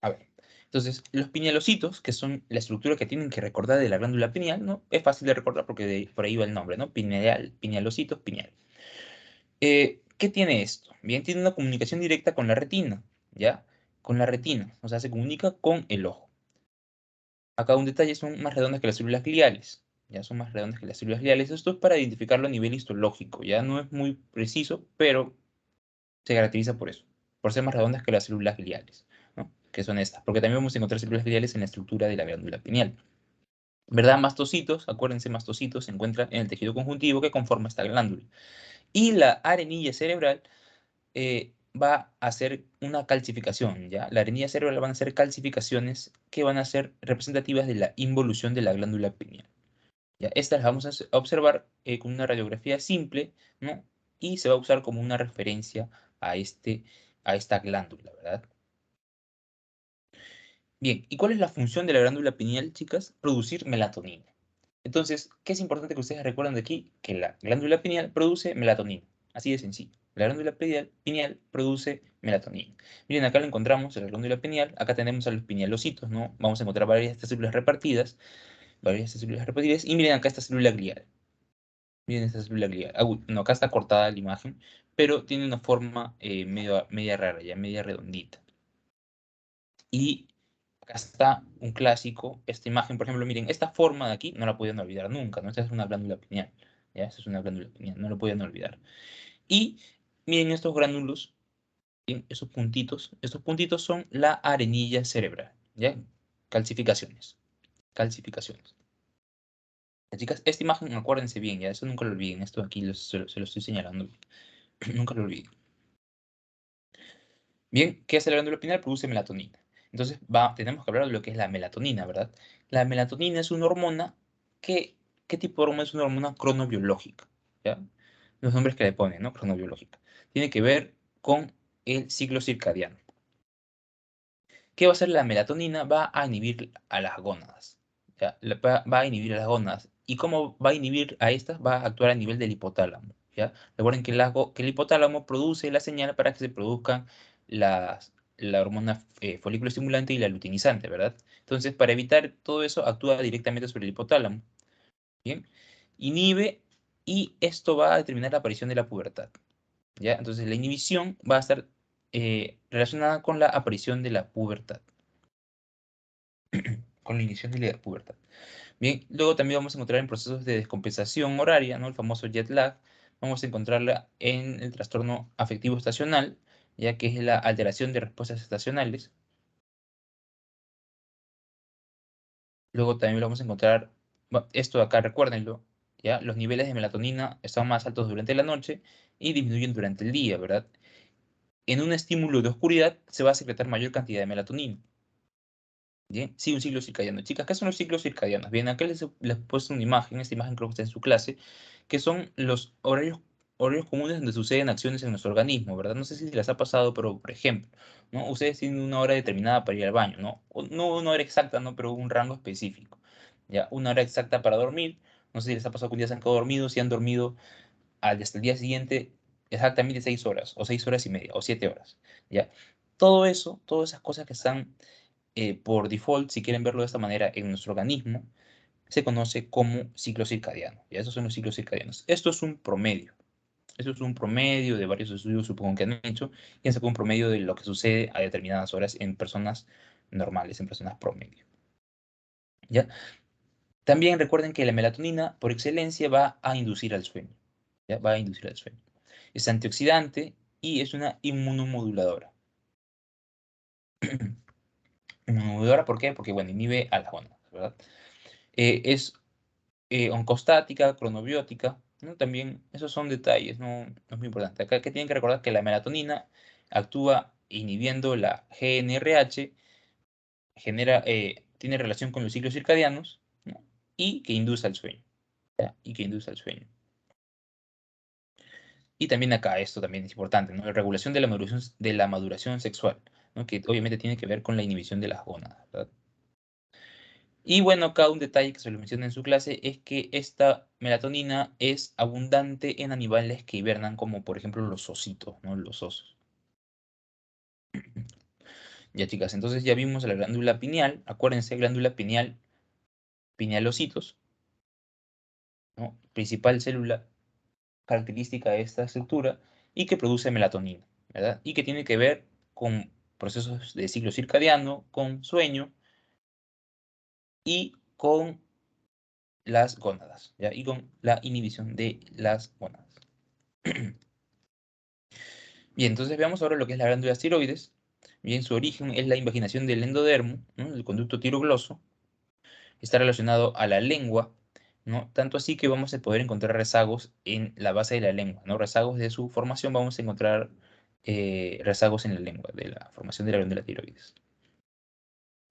A ver, entonces, los pinealocitos, que son la estructura que tienen que recordar de la glándula pineal, ¿no? Es fácil de recordar porque por ahí va el nombre, ¿no? Pineal, pinealocitos, pineal. ¿Qué tiene esto? Bien, tiene una comunicación directa con la retina, ¿ya? Con la retina, o sea, se comunica con el ojo. Acá un detalle, son más redondas que las células gliales, ya son más redondas que las células gliales. Esto es para identificarlo a nivel histológico, ya no es muy preciso, pero se caracteriza por eso, por ser más redondas que las células gliales, ¿no? Que son estas, porque también vamos a encontrar células gliales en la estructura de la glándula pineal. ¿Verdad? Mastocitos, acuérdense, mastocitos se encuentran en el tejido conjuntivo que conforma esta glándula. Y la arenilla cerebral va a hacer una calcificación, ¿ya? La arenilla cerebral van a ser calcificaciones que van a ser representativas de la involución de la glándula pineal. ¿Ya? Estas las vamos a observar con una radiografía simple, ¿no? Y se va a usar como una referencia a, a esta glándula, ¿verdad? Bien, ¿y cuál es la función de la glándula pineal, chicas? Producir melatonina. Entonces, ¿qué es importante que ustedes recuerden de aquí? Que la glándula pineal produce melatonina. Así de sencillo. La glándula pineal produce melatonina. Miren, acá lo encontramos en la glándula pineal. Acá tenemos a los pinealocitos, ¿no? Vamos a encontrar varias de estas células repartidas. Varias de estas células repartidas. Y miren acá esta célula glial. Miren esta célula glial. Ah, uy, no, acá está cortada la imagen, pero tiene una forma media rara, ya media redondita. Y acá está un clásico, esta imagen, por ejemplo, miren, esta forma de aquí no la pueden olvidar nunca, ¿no? Esta es una glándula pineal, ¿ya? Esta es una glándula pineal, no lo pueden olvidar. Y miren estos gránulos, ¿bien? Estos puntitos son la arenilla cerebral, ¿ya? Calcificaciones, calcificaciones. Las chicas, esta imagen, acuérdense bien, ya, eso nunca lo olviden, esto aquí se lo estoy señalando, nunca lo olviden. Bien, ¿qué hace la glándula pineal? Produce melatonina. Entonces, tenemos que hablar de lo que es la melatonina, ¿verdad? La melatonina es una hormona que, ¿qué tipo de hormona es una hormona cronobiológica? ¿Ya? Los nombres que le ponen, ¿no? Cronobiológica. Tiene que ver con el ciclo circadiano. ¿Qué va a hacer la melatonina? Va a inhibir a las gónadas. ¿Ya? Va a inhibir a las gónadas. ¿Y cómo va a inhibir a estas? Va a actuar a nivel del hipotálamo. ¿Ya? Recuerden que el hipotálamo produce la señal para que se produzcan la hormona folículo estimulante y la luteinizante, ¿verdad? Entonces, para evitar todo eso, actúa directamente sobre el hipotálamo. ¿Bien? Inhibe y esto va a determinar la aparición de la pubertad. ¿Ya? Entonces, la inhibición va a estar relacionada con la aparición de la pubertad. Con la inhibición de la pubertad. Bien, luego también vamos a encontrar en procesos de descompensación horaria, ¿no? El famoso jet lag. Vamos a encontrarla en el trastorno afectivo estacional, ya que es la alteración de respuestas estacionales. Luego también lo vamos a encontrar, bueno, esto de acá, recuérdenlo, ¿ya? Los niveles de melatonina están más altos durante la noche y disminuyen durante el día, ¿verdad? En un estímulo de oscuridad se va a secretar mayor cantidad de melatonina. Bien, sí, un ciclo circadiano. Chicas, ¿qué son los ciclos circadianos? Bien, acá les he puesto una imagen, esta imagen creo que está en su clase, que son los horarios comunes donde suceden acciones en nuestro organismo, ¿verdad? No sé si les ha pasado, pero por ejemplo, ¿no? Ustedes tienen una hora determinada para ir al baño, ¿no? No una hora exacta, ¿no? Pero un rango específico. Ya, una hora exacta para dormir. No sé si les ha pasado que un día se han quedado dormidos, si han dormido hasta el día siguiente exactamente 6 horas, o 6 horas y media, o 7 horas, ¿ya? Todo eso, todas esas cosas que están por default, si quieren verlo de esta manera, en nuestro organismo, se conoce como ciclo circadiano. ¿Ya? Esos son los ciclos circadianos. Esto es un promedio. Esto es un promedio de varios estudios, supongo que han hecho, y han sacado un promedio de lo que sucede a determinadas horas en personas normales, en personas promedio. ¿Ya? También recuerden que la melatonina, por excelencia, va a inducir al sueño. ¿Ya? Va a inducir al sueño. Es antioxidante y es una inmunomoduladora. Inmunomoduladora, ¿por qué? Porque, bueno, inhibe a las gónadas, ¿verdad? Es oncostática, cronobiótica, ¿no? También esos son detalles, no es muy importante. Acá que tienen que recordar que la melatonina actúa inhibiendo la GnRH, tiene relación con los ciclos circadianos, ¿no? Y que induce al sueño. ¿Ya? Y que induce al sueño. Y también acá, esto también es importante, ¿no? La regulación de la maduración sexual, ¿no? Que obviamente tiene que ver con la inhibición de las gónadas, ¿verdad? Y bueno, acá un detalle que se lo menciona en su clase es que esta melatonina es abundante en animales que hibernan, como por ejemplo los ositos, ¿no? Los osos. Ya, chicas, entonces ya vimos la glándula pineal. Acuérdense, glándula pineal, pinealocitos, ¿no? Principal célula característica de esta estructura y que produce melatonina, ¿verdad? Y que tiene que ver con procesos de ciclo circadiano, con sueño y con las gónadas, ¿ya? Y con la inhibición de las gónadas. Bien, entonces veamos ahora lo que es la glándula tiroides. Bien, su origen es la invaginación del endodermo, ¿no? El conducto tirogloso. Está relacionado a la lengua, ¿no? Tanto así que vamos a poder encontrar rezagos en la base de la lengua, ¿no? Rezagos de su formación, vamos a encontrar rezagos en la lengua, de la formación de la glándula tiroides.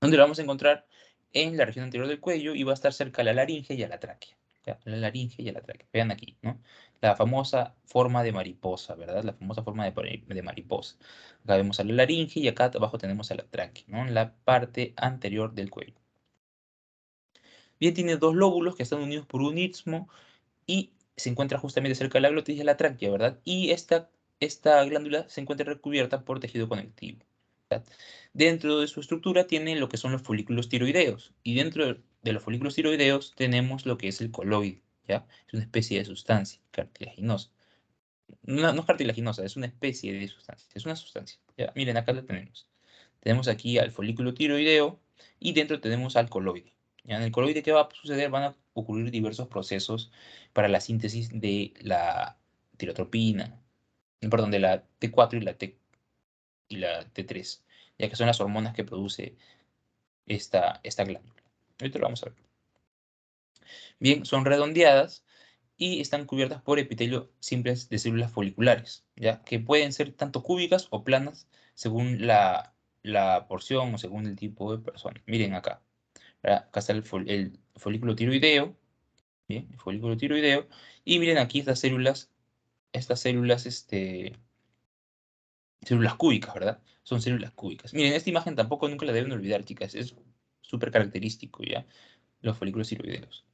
¿Dónde lo vamos a encontrar? En la región anterior del cuello y va a estar cerca a la laringe y a la tráquea. ¿Ya? La laringe y a la tráquea. Vean aquí, ¿no? La famosa forma de mariposa, ¿verdad? La famosa forma de mariposa. Acá vemos a la laringe y acá abajo tenemos a la tráquea, ¿no? En la parte anterior del cuello. Bien, tiene dos lóbulos que están unidos por un istmo y se encuentra justamente cerca de la glotis y de la tráquea, ¿verdad? Y esta glándula se encuentra recubierta por tejido conectivo. ¿Verdad? Dentro de su estructura tiene lo que son los folículos tiroideos. Y dentro de los folículos tiroideos tenemos lo que es el coloide, ¿ya? Es una especie de sustancia cartilaginosa. No es cartilaginosa, es una especie de sustancia. Es una sustancia. ¿Ya? Miren, acá la tenemos. Tenemos aquí al folículo tiroideo y dentro tenemos al coloide. ¿Ya? En el coloide, ¿qué va a suceder? Van a ocurrir diversos procesos para la síntesis de la tirotropina, perdón, de la T4 y la T3, ya que son las hormonas que produce esta glándula. Ahorita lo vamos a ver. Bien, son redondeadas y están cubiertas por epitelio simples de células foliculares, ¿ya? Que pueden ser tanto cúbicas o planas según la porción o según el tipo de persona. Miren acá. ¿Verdad? Acá está el folículo tiroideo, ¿bien? El folículo tiroideo. Y miren aquí células cúbicas, ¿verdad? Son células cúbicas. Miren, esta imagen tampoco nunca la deben olvidar, chicas. Es súper característico, ¿ya? Los folículos tiroideos.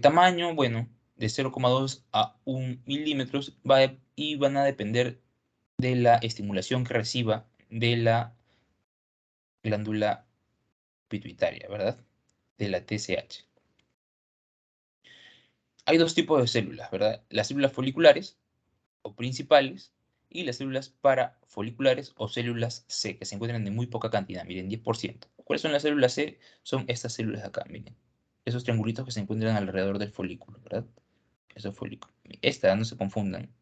Tamaño, bueno, de 0,2 a 1 milímetros y van a depender de la estimulación que reciba de la glándula pituitaria, ¿verdad? De la TSH. Hay dos tipos de células, ¿verdad? Las células foliculares o principales y las células parafoliculares o células C, que se encuentran en muy poca cantidad, miren, 10%. ¿Cuáles son las células C? Son estas células de acá, miren. Esos triangulitos que se encuentran alrededor del folículo, ¿verdad? Esos folículos. Esta, no se confundan.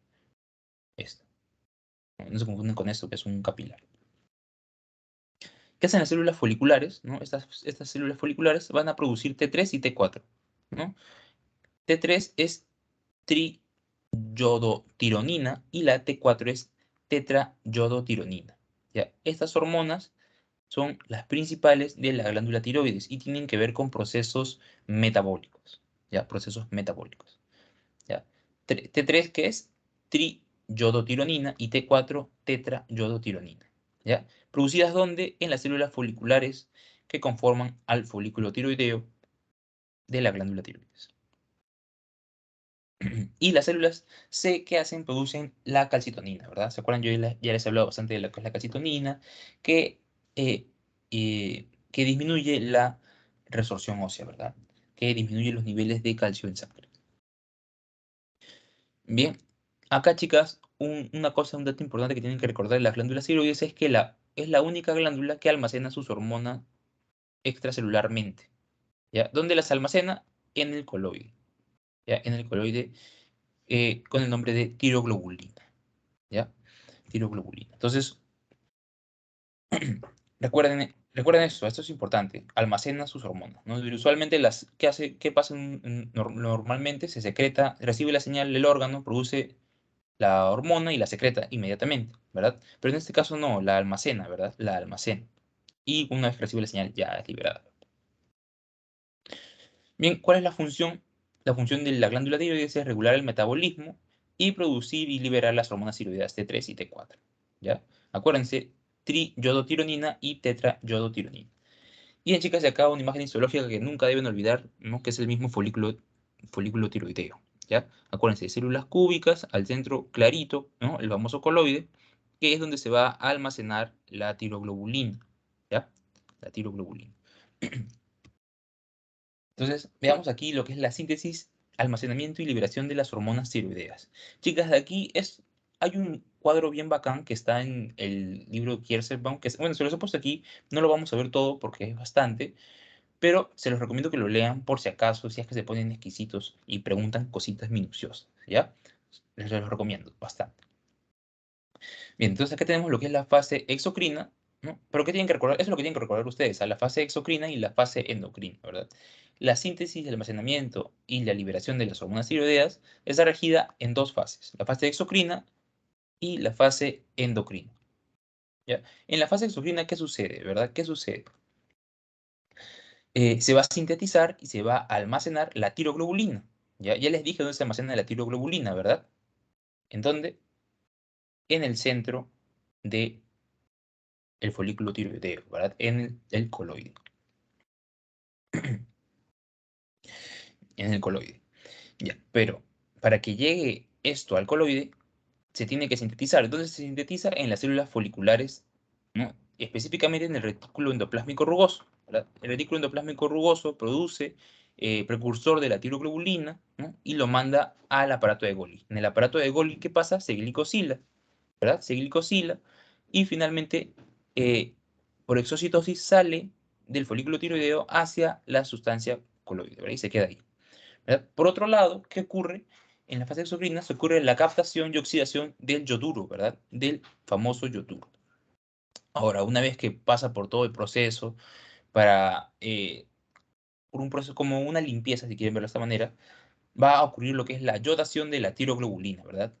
Esta. No se confundan con esto, que es un capilar. ¿Qué hacen las células foliculares? ¿No? Estas células foliculares van a producir T3 y T4, ¿no? T3 es triyodotironina y la T4 es tetrayodotironina. ¿Ya? Estas hormonas son las principales de la glándula tiroides y tienen que ver con procesos metabólicos. ¿Ya? Procesos metabólicos. ¿Ya? T3, que es triyodotironina, y T4, tetrayodotironina. ¿Ya? Producidas ¿dónde? En las células foliculares que conforman al folículo tiroideo de la glándula tiroides. Y las células C, ¿qué hacen? Producen la calcitonina, ¿verdad? ¿Se acuerdan? Yo ya les he hablado bastante de lo que es la calcitonina, que, que disminuye la resorción ósea, ¿verdad? Que disminuye los niveles de calcio en sangre. Bien, acá, chicas, una cosa, un dato importante que tienen que recordar de las glándulas tiroides es que es la única glándula que almacena sus hormonas extracelularmente, ¿ya? ¿Dónde las almacena? En el coloide, ¿ya? En el coloide, con el nombre de tiroglobulina, ¿ya? Tiroglobulina. Entonces, recuerden esto es importante, almacena sus hormonas, ¿no? Y usualmente ¿qué pasa normalmente? Se secreta, recibe la señal del órgano, produce la hormona y la secreta inmediatamente, ¿verdad? Pero en este caso no, la almacena, ¿verdad? La almacena. Y una vez que recibe la señal ya es liberada. Bien, ¿cuál es la función? La función de la glándula tiroides es regular el metabolismo y producir y liberar las hormonas tiroideas T3 y T4, ¿ya? Acuérdense, triyodotironina y tetrayodotironina. Bien, chicas, y acá una imagen histológica que nunca deben olvidar, ¿no? Que es el mismo folículo tiroideo, ¿ya? Acuérdense, células cúbicas, al centro clarito, ¿no? El famoso coloide, que es donde se va a almacenar la tiroglobulina, ¿ya? La tiroglobulina. Entonces, veamos aquí lo que es la síntesis, almacenamiento y liberación de las hormonas tiroideas. Chicas, de aquí hay un cuadro bien bacán que está en el libro de Kiersebbaum, bueno, se los he puesto aquí, no lo vamos a ver todo porque es bastante, pero se los recomiendo que lo lean por si acaso, si es que se ponen exquisitos y preguntan cositas minuciosas, ¿ya? Les los recomiendo bastante. Bien, entonces acá tenemos lo que es la fase exocrina, ¿no? Pero ¿qué tienen que recordar? Eso es lo que tienen que recordar ustedes, a la fase exocrina y la fase endocrina, ¿verdad? La síntesis, el almacenamiento y la liberación de las hormonas tiroideas está regida en dos fases, la fase exocrina y la fase endocrina, ¿ya? En la fase exocrina, ¿qué sucede, verdad? ¿Qué sucede? Se va a sintetizar y se va a almacenar la tiroglobulina. Ya les dije dónde se almacena la tiroglobulina, ¿verdad? ¿En dónde? En el centro del folículo tiroideo, ¿verdad? En el coloide. En el coloide. Ya, pero para que llegue esto al coloide, se tiene que sintetizar. ¿Dónde se sintetiza? En las células foliculares, ¿no? Específicamente en el retículo endoplásmico rugoso, ¿verdad? El retículo endoplásmico rugoso produce precursor de la tiroglobulina, ¿no? Y lo manda al aparato de Golgi. En el aparato de Golgi, ¿qué pasa? Se glicosila, ¿verdad? Se glicosila y finalmente, por exocitosis, sale del folículo tiroideo hacia la sustancia coloide, ¿verdad? Y se queda ahí, ¿verdad? Por otro lado, ¿qué ocurre? En la fase exocrina se ocurre la captación y oxidación del yoduro, ¿verdad? Del famoso yoduro. Ahora, una vez que pasa por todo el proceso, por un proceso como una limpieza, si quieren verlo de esta manera, va a ocurrir lo que es la yodación de la tiroglobulina, ¿verdad?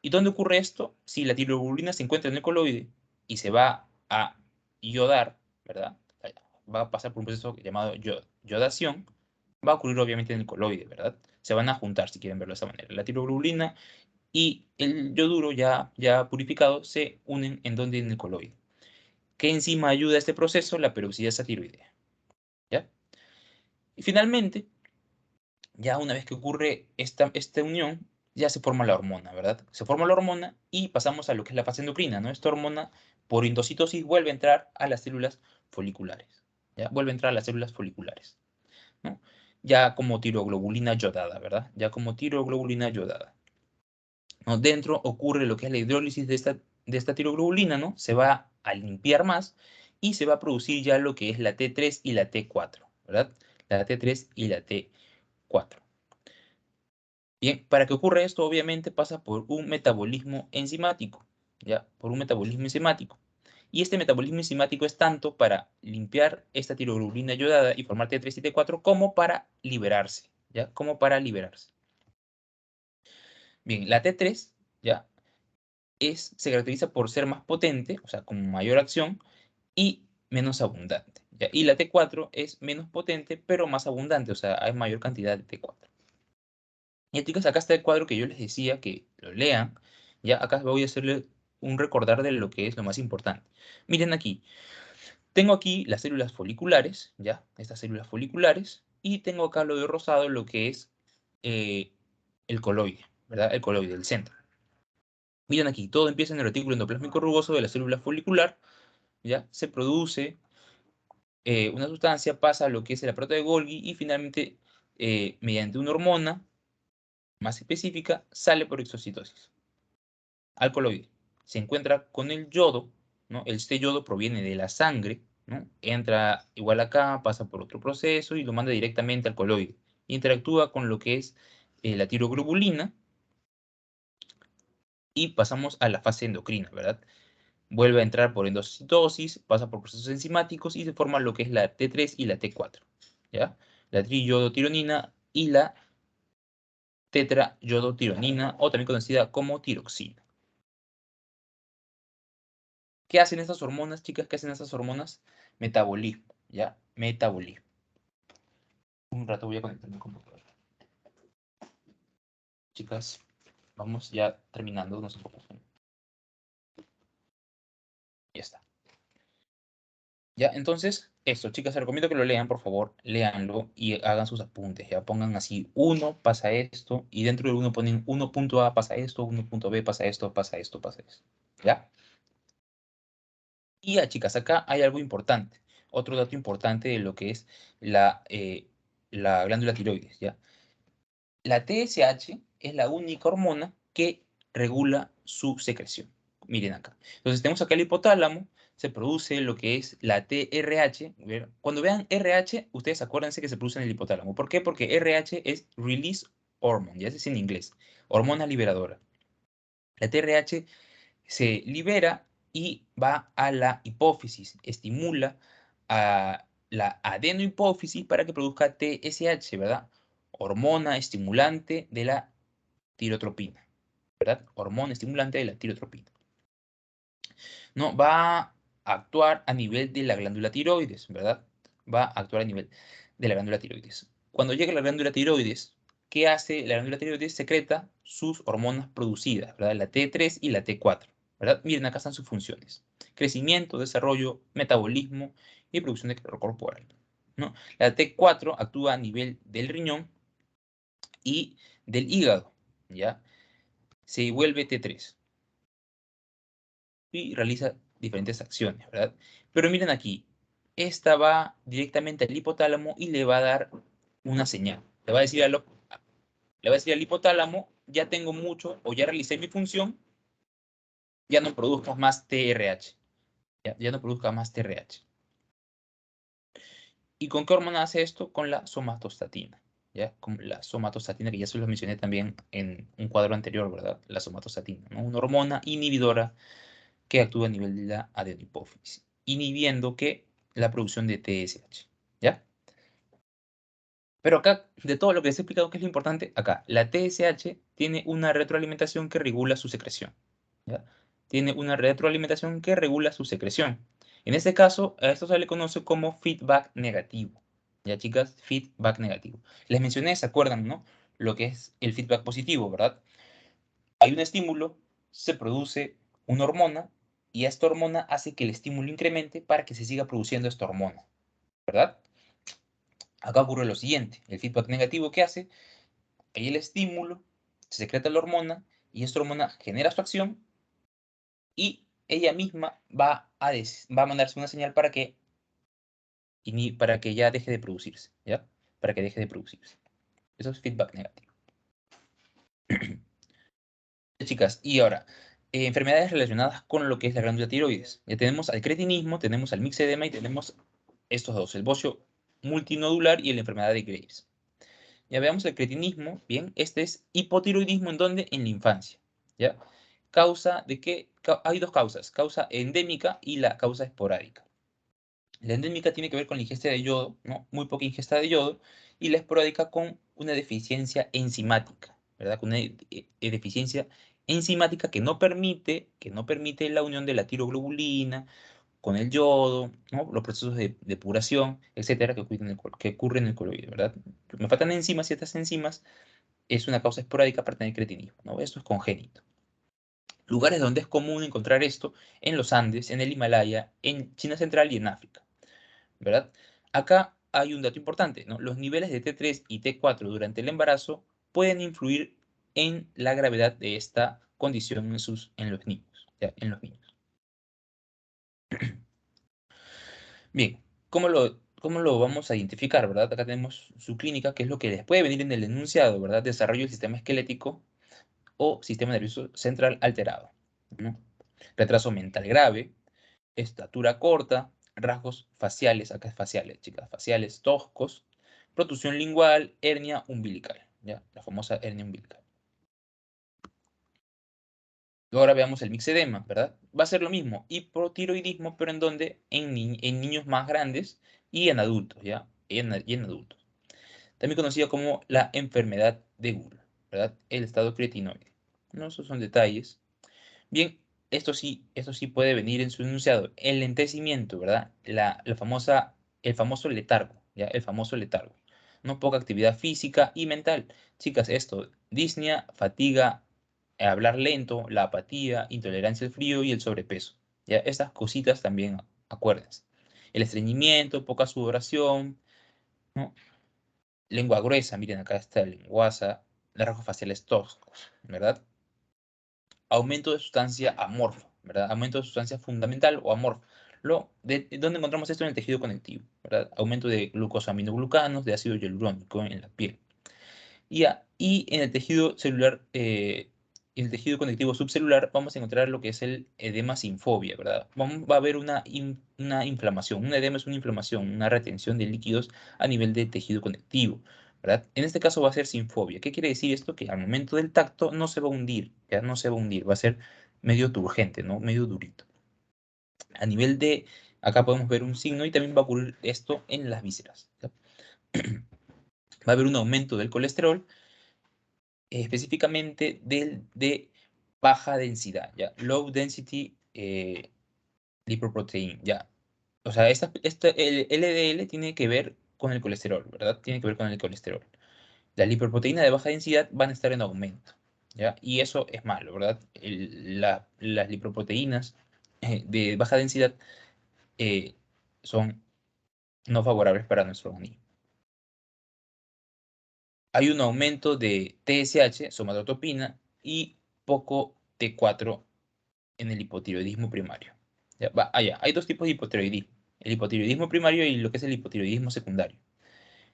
¿Y dónde ocurre esto? Si la tiroglobulina se encuentra en el coloide y se va a yodar, ¿verdad? Va a pasar por un proceso llamado yodación, va a ocurrir obviamente en el coloide, ¿verdad? Se van a juntar, si quieren verlo de esta manera. La tiroglobulina y el yoduro ya purificado se unen en donde en el coloide. ¿Qué enzima ayuda a este proceso? La peroxidasa tiroidea, ¿ya? Y finalmente, ya una vez que ocurre esta unión, ya se forma la hormona, ¿verdad? Se forma la hormona y pasamos a lo que es la fase endocrina, ¿no? Esta hormona, por endocitosis, vuelve a entrar a las células foliculares, ¿ya? Vuelve a entrar a las células foliculares, ¿no? Ya como tiroglobulina yodada, ¿verdad? Ya como tiroglobulina yodada, ¿no? Dentro ocurre lo que es la hidrólisis de esta tiroglobulina, ¿no? Se va a limpiar más y se va a producir ya lo que es la T3 y la T4, ¿verdad? La T3 y la T4. Bien, para que ocurra esto, obviamente pasa por un metabolismo enzimático, ¿ya? Por un metabolismo enzimático. Y este metabolismo enzimático es tanto para limpiar esta tiroglobulina yodada y formar T3 y T4 como para liberarse, ¿ya? Como para liberarse. Bien, la T3, ¿ya? Se caracteriza por ser más potente, o sea, con mayor acción y menos abundante, ¿ya? Y la T4 es menos potente, pero más abundante, o sea, hay mayor cantidad de T4. Y chicas, acá está el cuadro que yo les decía que lo lean. Ya acá voy a hacerle un recordar de lo que es lo más importante. Miren aquí, tengo aquí las células foliculares, ya, estas células foliculares, y tengo acá lo de rosado, lo que es el coloide, ¿verdad? El coloide, el centro. Miren aquí, todo empieza en el retículo endoplásmico rugoso de la célula folicular, ¿ya? Se produce una sustancia, pasa a lo que es el aparato de Golgi y finalmente, mediante una hormona más específica, sale por exocitosis. Al coloide se encuentra con el yodo, ¿no? Este yodo proviene de la sangre, ¿no? Entra igual acá, pasa por otro proceso y lo manda directamente al coloide. Interactúa con lo que es la tiroglobulina y pasamos a la fase endocrina, ¿verdad? Vuelve a entrar por endocitosis, pasa por procesos enzimáticos y se forma lo que es la T3 y la T4, ¿ya? La triyodotironina y la tetrayodotironina, o también conocida como tiroxina. ¿Qué hacen estas hormonas, chicas? ¿Qué hacen estas hormonas? Metabolismo, ¿ya? Metabolismo. Un rato voy a conectar mi computadora. Chicas, vamos ya terminando, no se preocupen. Ya está. Ya, entonces, esto, chicas, les recomiendo que lo lean, por favor, léanlo y hagan sus apuntes, ya pongan así, 1 pasa esto, y dentro del 1 ponen 1.a pasa esto, 1.b pasa esto, pasa esto, pasa esto, ¿ya? Y ya, chicas, acá hay algo importante, otro dato importante de lo que es la glándula tiroides, ¿ya? La TSH es la única hormona que regula su secreción. Miren acá. Entonces tenemos acá el hipotálamo, se produce lo que es la TRH. Cuando vean RH, ustedes acuérdense que se produce en el hipotálamo. ¿Por qué? Porque RH es Release Hormone, ya es en inglés, hormona liberadora. La TRH se libera y va a la hipófisis, estimula a la adenohipófisis para que produzca TSH, ¿verdad? Hormona estimulante de la tirotropina, ¿verdad? Hormona estimulante de la tirotropina. No, va a actuar a nivel de la glándula tiroides, ¿verdad? Va a actuar a nivel de la glándula tiroides. Cuando llega a la glándula tiroides, ¿qué hace la glándula tiroides? Secreta sus hormonas producidas, ¿verdad? La T3 y la T4, ¿verdad? Miren, acá están sus funciones. Crecimiento, desarrollo, metabolismo y producción de calor corporal, ¿no? La T4 actúa a nivel del riñón y del hígado, ¿ya? Se vuelve T3 y realiza diferentes acciones, ¿verdad? Pero miren aquí, esta va directamente al hipotálamo y le va a dar una señal. Le va a decir al hipotálamo, ya tengo mucho o ya realicé mi función, ya no produzcas más TRH. Ya no produzcas más TRH. ¿Y con qué hormona hace esto? Con la somatostatina. ¿Ya? Con la somatostatina, que ya se los mencioné también en un cuadro anterior, ¿verdad? La somatostatina, ¿no? Una hormona inhibidora que actúa a nivel de la adenohipófisis, inhibiendo que la producción de TSH, ¿ya? Pero acá, de todo lo que les he explicado, ¿qué es lo importante? Acá, la TSH tiene una retroalimentación que regula su secreción, ¿ya? Tiene una retroalimentación que regula su secreción. En este caso, a esto se le conoce como feedback negativo, ¿ya, chicas? Feedback negativo. Les mencioné, ¿se acuerdan, no? Lo que es el feedback positivo, ¿verdad? Hay un estímulo, se produce una hormona y esta hormona hace que el estímulo incremente para que se siga produciendo esta hormona, ¿verdad? Acá ocurre lo siguiente, el feedback negativo que hace, hay el estímulo, se secreta la hormona y esta hormona genera su acción y ella misma va a mandarse una señal para que ya deje de producirse, ¿ya? Para que deje de producirse. Eso es feedback negativo. Chicas, y ahora, enfermedades relacionadas con lo que es la glándula tiroides. Ya tenemos al cretinismo, tenemos al mixedema y tenemos estos dos, el bocio multinodular y la enfermedad de Graves. Ya veamos el cretinismo, bien, este es hipotiroidismo en donde en la infancia, ¿ya? Causa de qué, hay dos causas, causa endémica y la causa esporádica. La endémica tiene que ver con la ingesta de yodo, ¿no? Muy poca ingesta de yodo, y la esporádica con una deficiencia enzimática, ¿verdad? Con una deficiencia enzimática que no permite la unión de la tiroglobulina con el yodo, ¿no? Los procesos de depuración, etcétera, que ocurren en el coloide, ¿verdad? Me faltan enzimas y estas enzimas es una causa esporádica para tener cretinismo, ¿no? Esto es congénito. Lugares donde es común encontrar esto, en los Andes, en el Himalaya, en China Central y en África, ¿verdad? Acá hay un dato importante, ¿no? Los niveles de T3 y T4 durante el embarazo pueden influir en la gravedad de esta condición en los niños, ¿ya? En los niños. Bien, cómo lo vamos a identificar, verdad? Acá tenemos su clínica, que es lo que les puede venir en el enunciado, ¿verdad? Desarrollo del sistema esquelético o sistema nervioso central alterado, ¿no? Retraso mental grave, estatura corta, rasgos faciales, acá es faciales, chicas, faciales toscos, protusión lingual, hernia umbilical, ¿ya? La famosa hernia umbilical. Ahora veamos el mixedema, ¿verdad? Va a ser lo mismo, hipotiroidismo, pero ¿en dónde? En niños más grandes y en adultos, ¿ya? Y en adultos. También conocida como la enfermedad de Gould, ¿verdad? El estado cretinoide. No, esos son detalles. Bien, esto sí puede venir en su enunciado. El lentecimiento, ¿verdad? El famoso letargo, ¿ya? El famoso letargo. No poca actividad física y mental. Chicas, esto, disnea, fatiga, hablar lento, la apatía, intolerancia al frío y el sobrepeso. ¿Ya? Estas cositas también acuérdense. El estreñimiento, poca sudoración, ¿no? Lengua gruesa, miren acá está la lenguaza, rasgos faciales toscos, ¿verdad? Aumento de sustancia amorfa, ¿verdad? Aumento de sustancia fundamental o amorfa. ¿Dónde encontramos esto? En el tejido conectivo, ¿verdad? Aumento de glucosaminoglucanos, de ácido hialurónico en la piel. Y en el tejido celular, en el tejido conectivo subcelular, vamos a encontrar lo que es el edema sin fobia, ¿verdad? Va a haber una inflamación. Un edema es una inflamación, una retención de líquidos a nivel de tejido conectivo, ¿verdad? En este caso va a ser sin fobia. ¿Qué quiere decir esto? Que al momento del tacto no se va a hundir, ya no se va a hundir, va a ser medio turgente, ¿no? Medio durito. A nivel de, acá podemos ver un signo y también va a ocurrir esto en las vísceras, ¿ya? Va a haber un aumento del colesterol, específicamente de baja densidad, ¿ya? Low density lipoprotein, ¿ya? O sea, el LDL tiene que ver con el colesterol, ¿verdad? Tiene que ver con el colesterol. Las lipoproteínas de baja densidad van a estar en aumento, ¿ya? Y eso es malo, ¿verdad? Las lipoproteínas de baja densidad eh, son no favorables para nuestro organismo. Hay un aumento de TSH, somatotropina, y poco T4 en el hipotiroidismo primario. Ya, hay dos tipos de hipotiroidismo. El hipotiroidismo primario y lo que es el hipotiroidismo secundario.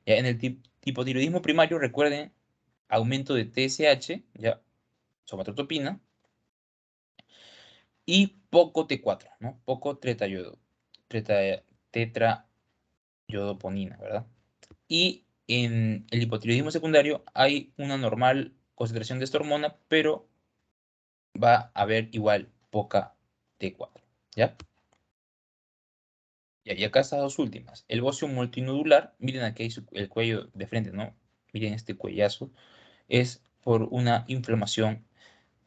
Ya, en el hipotiroidismo primario, recuerden, aumento de TSH, ya, somatotropina, y poco T4, ¿no? Poco tetrayodoponina, ¿verdad? Y en el hipotiroidismo secundario hay una normal concentración de esta hormona, pero va a haber igual poca T4, ¿ya? Y acá estas dos últimas. El bocio multinodular, miren aquí hay el cuello de frente, ¿no? Miren este cuellazo. Es por una inflamación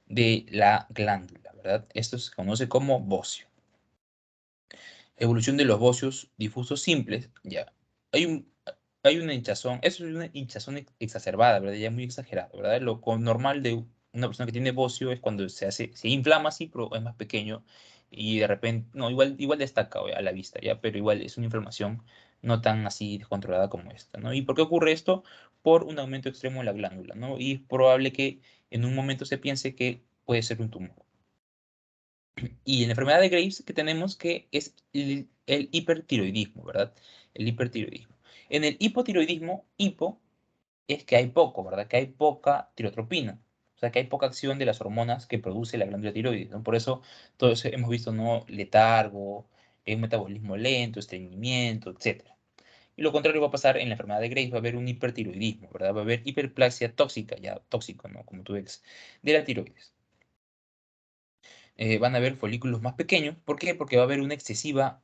de la glándula, ¿verdad? Esto se conoce como bocio. Evolución de los bocios difusos simples, ya. Hay un, hay una hinchazón, eso es una hinchazón exacerbada, ¿verdad? Ya muy exagerado, ¿verdad? Normal de una persona que tiene bocio es cuando se inflama así, pero es más pequeño y de repente, no, igual destaca a la vista, ¿ya? Pero igual es una inflamación no tan así descontrolada como esta, ¿no? ¿Y por qué ocurre esto? Por un aumento extremo de la glándula, ¿no? Y es probable que en un momento se piense que puede ser un tumor. Y en la enfermedad de Graves que tenemos que es el hipertiroidismo, ¿verdad? El hipertiroidismo. En el hipotiroidismo, hipo es que hay poco, ¿verdad? Que hay poca tirotropina. O sea, que hay poca acción de las hormonas que produce la glándula tiroides, ¿no? Por eso todos hemos visto, ¿no? Letargo, un metabolismo lento, estreñimiento, etc. Y lo contrario va a pasar en la enfermedad de Graves, va a haber un hipertiroidismo, ¿verdad? Va a haber hiperplasia tóxica, ya tóxico, ¿no? Como tú ves, de la tiroides. Van a haber folículos más pequeños. ¿Por qué? Porque va a haber una excesiva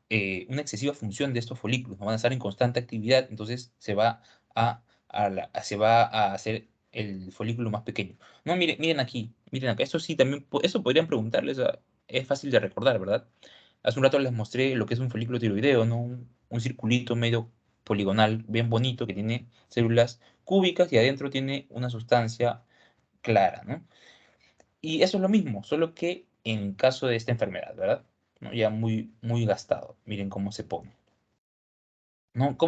función de estos folículos. ¿No? Van a estar en constante actividad, entonces se va a hacer el folículo más pequeño. No, miren aquí, miren acá. Esto sí también, eso podrían preguntarles. Es fácil de recordar, ¿verdad? Hace un rato les mostré lo que es un folículo tiroideo, ¿no? Un circulito medio poligonal, bien bonito, que tiene células cúbicas y adentro tiene una sustancia clara, ¿no? Y eso es lo mismo, solo que en caso de esta enfermedad, ¿verdad? ¿No? Ya muy gastado. Miren cómo se pone. ¿No? ¿Qué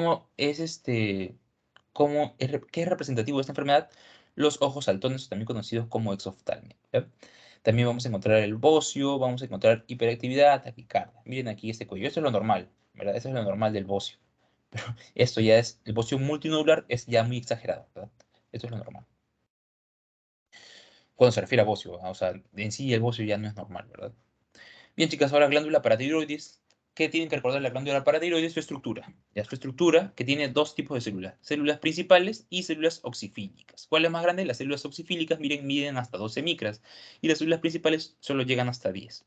es representativo de esta enfermedad? los ojos saltones, también conocidos como exoftalmia, ¿ya? También vamos a encontrar el bocio, vamos a encontrar hiperactividad, taquicardia. Miren aquí este cuello, esto es lo normal, ¿verdad? Esto es lo normal del bocio. Pero esto ya es, el bocio multinodular es ya muy exagerado, ¿verdad? Esto es lo normal. Cuando se refiere a bocio, ¿verdad? O sea, en sí el bocio ya no es normal, ¿verdad? Bien, chicas, ahora glándula paratiroides. ¿Qué tienen que recordar la glándula paratiroides? Su estructura. Ya, su estructura, que tiene dos tipos de células. Células principales y células oxifílicas. ¿Cuál es más grande? Las células oxifílicas, miren, miden hasta 12 micras. Y las células principales solo llegan hasta 10.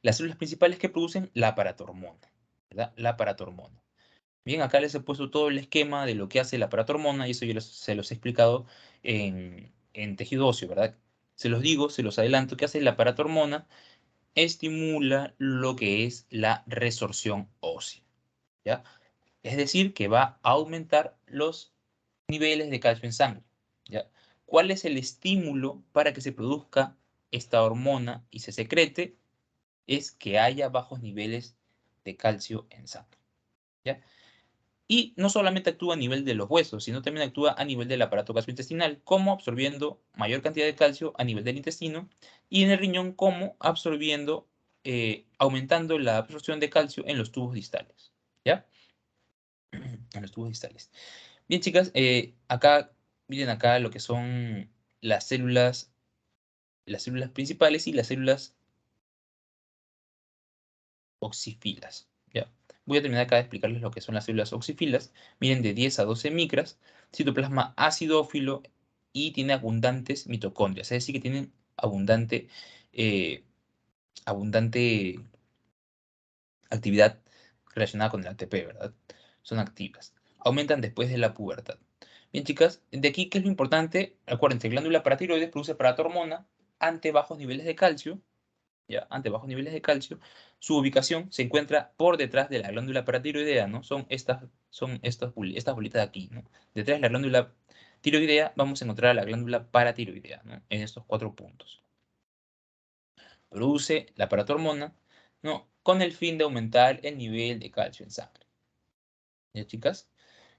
Las células principales que producen la paratormona, ¿verdad? La paratormona. Bien, acá les he puesto todo el esquema de lo que hace la paratormona y eso yo se los he explicado en tejido óseo, ¿verdad? Se los digo, se los adelanto, ¿qué hace la paratormona? Estimula lo que es la resorción ósea, ¿ya? Es decir, que va a aumentar los niveles de calcio en sangre, ¿ya? ¿Cuál es el estímulo para que se produzca esta hormona y se secrete? Es que haya bajos niveles de calcio en sangre, ¿ya? Y no solamente actúa a nivel de los huesos, sino también actúa a nivel del aparato gastrointestinal, como absorbiendo mayor cantidad de calcio a nivel del intestino, y en el riñón, como absorbiendo, aumentando la absorción de calcio en los tubos distales, ¿ya? En los tubos distales. Bien, chicas, acá, miren acá lo que son las células principales y las células oxifilas, ¿ya? Voy a terminar acá de explicarles lo que son las células oxifilas. Miren, de 10 a 12 micras, citoplasma acidófilo y tiene abundantes mitocondrias, es decir, que tienen eh, abundante actividad relacionada con el ATP, ¿verdad? Son activas. Aumentan después de la pubertad. Bien, chicas, de aquí, ¿qué es lo importante? Acuérdense, glándula paratiroides produce paratormona ante bajos niveles de calcio, ¿ya? Ante bajos niveles de calcio. Su ubicación se encuentra por detrás de la glándula paratiroidea, ¿no? Son estas bolitas de aquí, ¿no? Detrás de la glándula tiroidea vamos a encontrar la glándula paratiroidea, ¿no? En estos 4 puntos. Produce la paratormona, ¿no? Con el fin de aumentar el nivel de calcio en sangre. ¿Ya, chicas?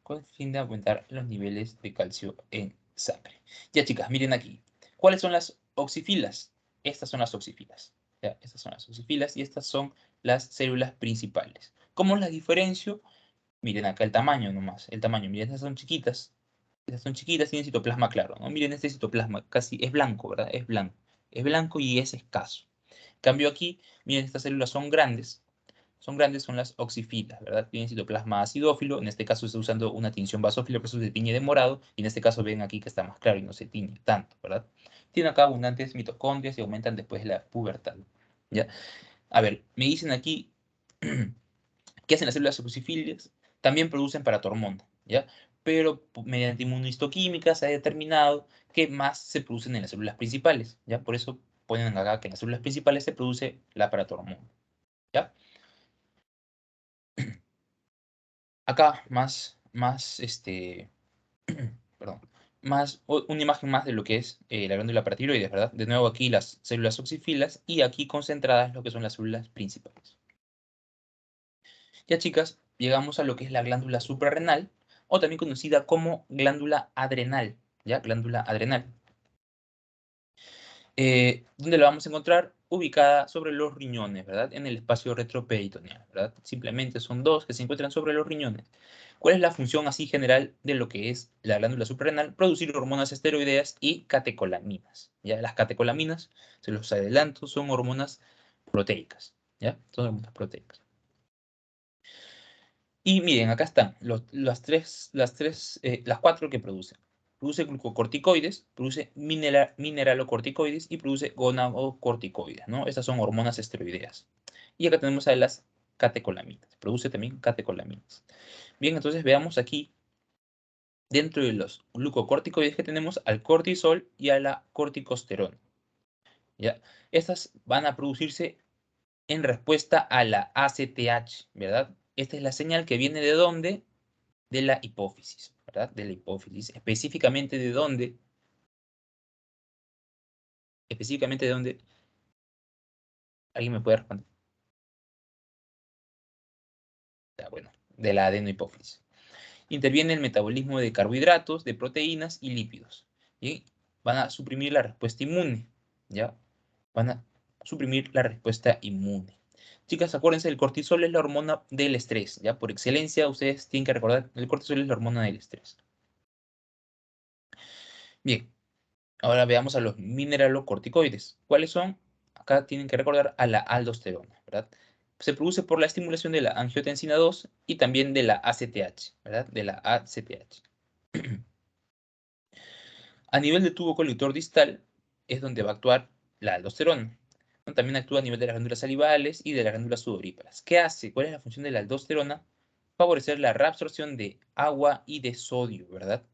Con el fin de aumentar los niveles de calcio en sangre. Ya, chicas, miren aquí. ¿Cuáles son las oxifilas? Estas son las oxifilas. ¿Ya? Estas son las oxifilas y estas son las células principales. ¿Cómo las diferencio? Miren acá el tamaño nomás. El tamaño, miren, estas son chiquitas. Estas son chiquitas, tienen citoplasma claro, ¿no? Miren este citoplasma, casi es blanco, ¿verdad? Es blanco. Es blanco y es escaso. Cambio aquí, miren, estas células son grandes. Son grandes, son las oxifilas, ¿verdad? Tienen citoplasma acidófilo, en este caso está usando una tinción basófila, por eso se tiñe de morado, y en este caso ven aquí que está más claro y no se tiñe tanto, ¿verdad? Tienen acá abundantes mitocondrias y aumentan después de la pubertad, ¿ya? A ver, me dicen aquí, ¿qué hacen las células oxifilas? También producen paratormona, ¿ya? Pero mediante inmunohistoquímica se ha determinado que más se producen en las células principales, ¿ya? Por eso ponen acá que en las células principales se produce la paratormona, ¿ya? Acá perdón, una imagen más de lo que es la glándula paratiroides, ¿verdad? De nuevo aquí las células oxifilas y aquí concentradas lo que son las células principales. Ya, chicas, llegamos a lo que es la glándula suprarrenal o también conocida como glándula adrenal, ¿ya? Glándula adrenal. ¿Dónde la vamos a encontrar? Ubicada sobre los riñones, ¿verdad? En el espacio retroperitoneal, ¿verdad? Simplemente son dos que se encuentran sobre los riñones. ¿Cuál es la función así general de lo que es la glándula suprarrenal? Producir hormonas esteroideas y catecolaminas, ¿ya? Las catecolaminas, se los adelanto, son hormonas proteicas, ¿ya? Son hormonas proteicas. Y miren, acá están las cuatro que producen. Produce glucocorticoides, produce mineralocorticoides y produce gonadocorticoides, ¿no? Estas son hormonas esteroideas. Y acá tenemos a las catecolaminas. Produce también catecolaminas. Bien, entonces veamos aquí, dentro de los glucocorticoides que tenemos, al cortisol y a la corticosterona, ¿ya? Estas van a producirse en respuesta a la ACTH, ¿verdad? Esta es la señal que viene ¿de dónde? De la hipófisis, ¿verdad? De la hipófisis. Específicamente de dónde. Específicamente de dónde. ¿Alguien me puede responder? Ya, bueno, de la adenohipófisis. interviene el metabolismo de carbohidratos, de proteínas y lípidos. ¿Bien? Van a suprimir la respuesta inmune, ¿ya? Van a suprimir la respuesta inmune. Chicas, acuérdense, el cortisol es la hormona del estrés, ¿ya? Por excelencia, ustedes tienen que recordar, el cortisol es la hormona del estrés. Bien, ahora veamos a los mineralocorticoides. ¿Cuáles son? Acá tienen que recordar a la aldosterona, ¿verdad? Se produce por la estimulación de la angiotensina 2 y también de la ACTH, ¿verdad? De la ACTH. A nivel del tubo colector distal es donde va a actuar la aldosterona. También actúa a nivel de las glándulas salivales y de las glándulas sudoríparas. ¿Qué hace? ¿Cuál es la función de la aldosterona? Favorecer la reabsorción de agua y de sodio, ¿verdad?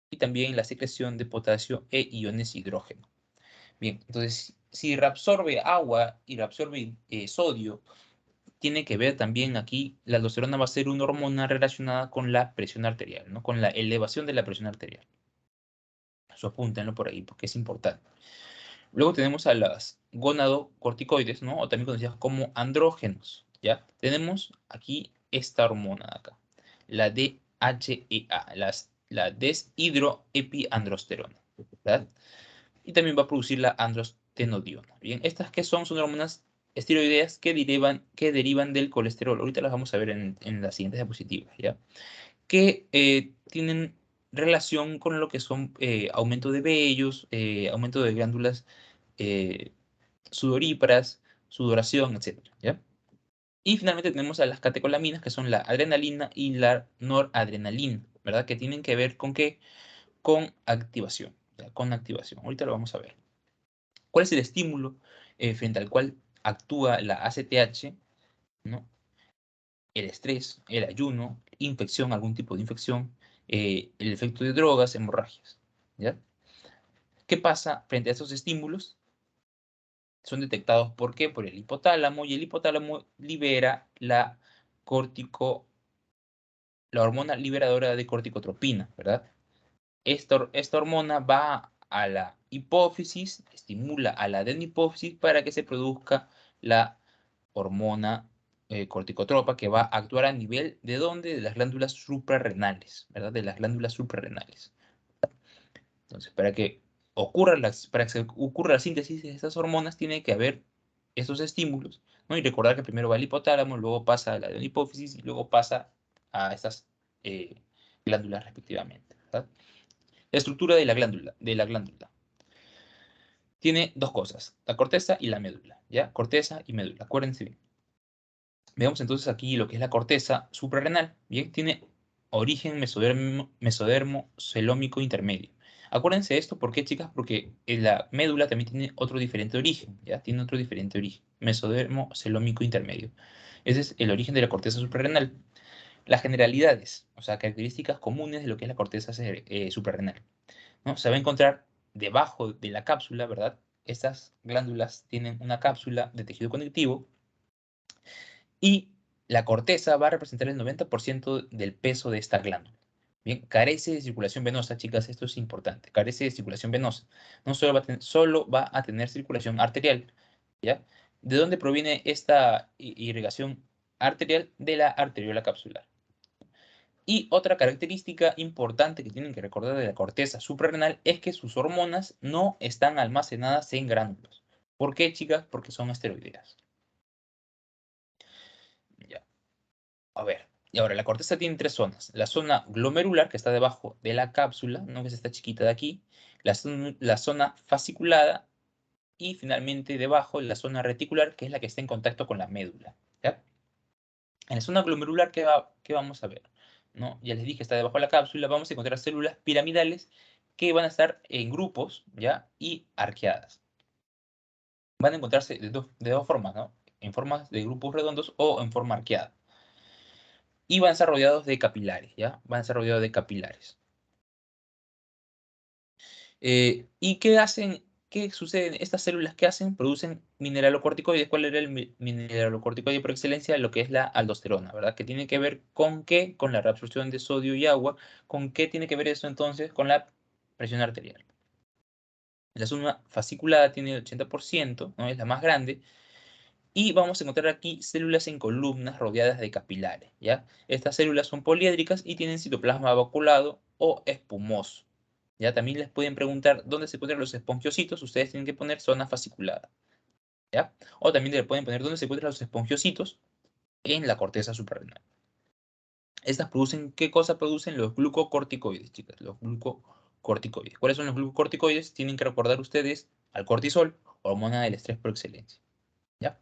Y también la secreción de potasio e iones hidrógeno. Bien, entonces, si reabsorbe agua y reabsorbe sodio, tiene que ver también aquí, la aldosterona va a ser una hormona relacionada con la presión arterial, ¿no? Con la elevación de la presión arterial. Eso apúntenlo por ahí porque es importante. Luego tenemos a las gonadocorticoides, ¿no? O también conocidas como andrógenos, ¿ya? Tenemos aquí esta hormona de acá, la DHEA, la deshidroepiandrosterona, ¿verdad? Y también va a producir la androstenediona, ¿bien? ¿Estas qué son? Son hormonas esteroideas que derivan del colesterol. Ahorita las vamos a ver en las siguientes diapositivas, ¿ya? Que tienen relación con lo que son aumento de vellos, aumento de glándulas sudoríparas, sudoración, etc. ¿Ya? Y finalmente tenemos a las catecolaminas, que son la adrenalina y la noradrenalina, ¿verdad? Que tienen que ver con qué? Con activación, ¿ya? Con activación. Ahorita lo vamos a ver. ¿Cuál es el estímulo frente al cual actúa la ACTH? ¿No? El estrés, el ayuno, infección, algún tipo de infección, el efecto de drogas, hemorragias, ¿ya? ¿Qué pasa frente a estos estímulos? Son detectados, ¿por qué? Por el hipotálamo, y el hipotálamo libera la hormona liberadora de corticotropina, ¿verdad? Esta hormona va a la hipófisis, estimula a la adenohipófisis para que se produzca la hormona corticotropa que va a actuar a nivel de dónde? De las glándulas suprarrenales, ¿verdad? De las glándulas suprarrenales. Entonces, para que se ocurra la síntesis de estas hormonas, tiene que haber esos estímulos, ¿no? Y recordar que primero va al hipotálamo, luego pasa a la hipófisis y luego pasa a estas glándulas respectivamente, ¿verdad? La estructura de la glándula. Tiene dos cosas, la corteza y la médula, ¿ya? Corteza y médula, acuérdense bien. Veamos entonces aquí lo que es la corteza suprarrenal, ¿bien? Tiene origen mesodermo celómico intermedio. Acuérdense de esto, ¿por qué, chicas? Porque la médula también tiene otro diferente origen, ¿ya? Tiene otro diferente origen, mesodermo celómico intermedio. Ese es el origen de la corteza suprarrenal. Las generalidades, o sea, características comunes de lo que es la corteza suprarrenal, ¿no? Se va a encontrar debajo de la cápsula, ¿verdad? Estas glándulas tienen una cápsula de tejido conectivo y la corteza va a representar el 90% del peso de esta glándula. Bien, carece de circulación venosa, chicas, esto es importante, carece de circulación venosa. No solo va a tener circulación arterial, ¿ya? ¿De dónde proviene esta irrigación arterial? De la arteriola capsular. Y otra característica importante que tienen que recordar de la corteza suprarrenal es que sus hormonas no están almacenadas en gránulos. ¿Por qué, chicas? Porque son esteroideas. Ya. A ver, y ahora la corteza tiene tres zonas. La zona glomerular, que está debajo de la cápsula, ¿no? Que es esta chiquita de aquí. La zona fasciculada. Y finalmente debajo la zona reticular, que es la que está en contacto con la médula. ¿Ya? En la zona glomerular, ¿qué vamos a ver? ¿No? Ya les dije, está debajo de la cápsula. Vamos a encontrar células piramidales que van a estar en grupos, ¿ya? Y arqueadas. Van a encontrarse de dos formas, ¿no? En formas de grupos redondos o en forma arqueada. Y van a estar rodeados de capilares, ¿ya? Van a estar rodeados de capilares. ¿Y qué hacen? ¿Qué sucede? Estas células que hacen producen mineralocorticoides. ¿Cuál era el mineralocorticoide por excelencia? Lo que es la aldosterona, ¿verdad? Que tiene que ver con qué? Con la reabsorción de sodio y agua. ¿Con qué tiene que ver eso entonces? Con la presión arterial. La zona fasciculada tiene el 80%, ¿no? Es la más grande. Y vamos a encontrar aquí células en columnas rodeadas de capilares, ¿ya? Estas células son poliédricas y tienen citoplasma vaculado o espumoso. Ya también les pueden preguntar dónde se encuentran los espongiocitos. Ustedes tienen que poner zona fasciculada, ¿ya? O también le pueden poner dónde se encuentran los espongiocitos en la corteza suprarrenal. Estas producen, ¿qué cosa producen? Los glucocorticoides, chicas, los glucocorticoides. ¿Cuáles son los glucocorticoides? Tienen que recordar ustedes al cortisol, hormona del estrés por excelencia, ¿ya?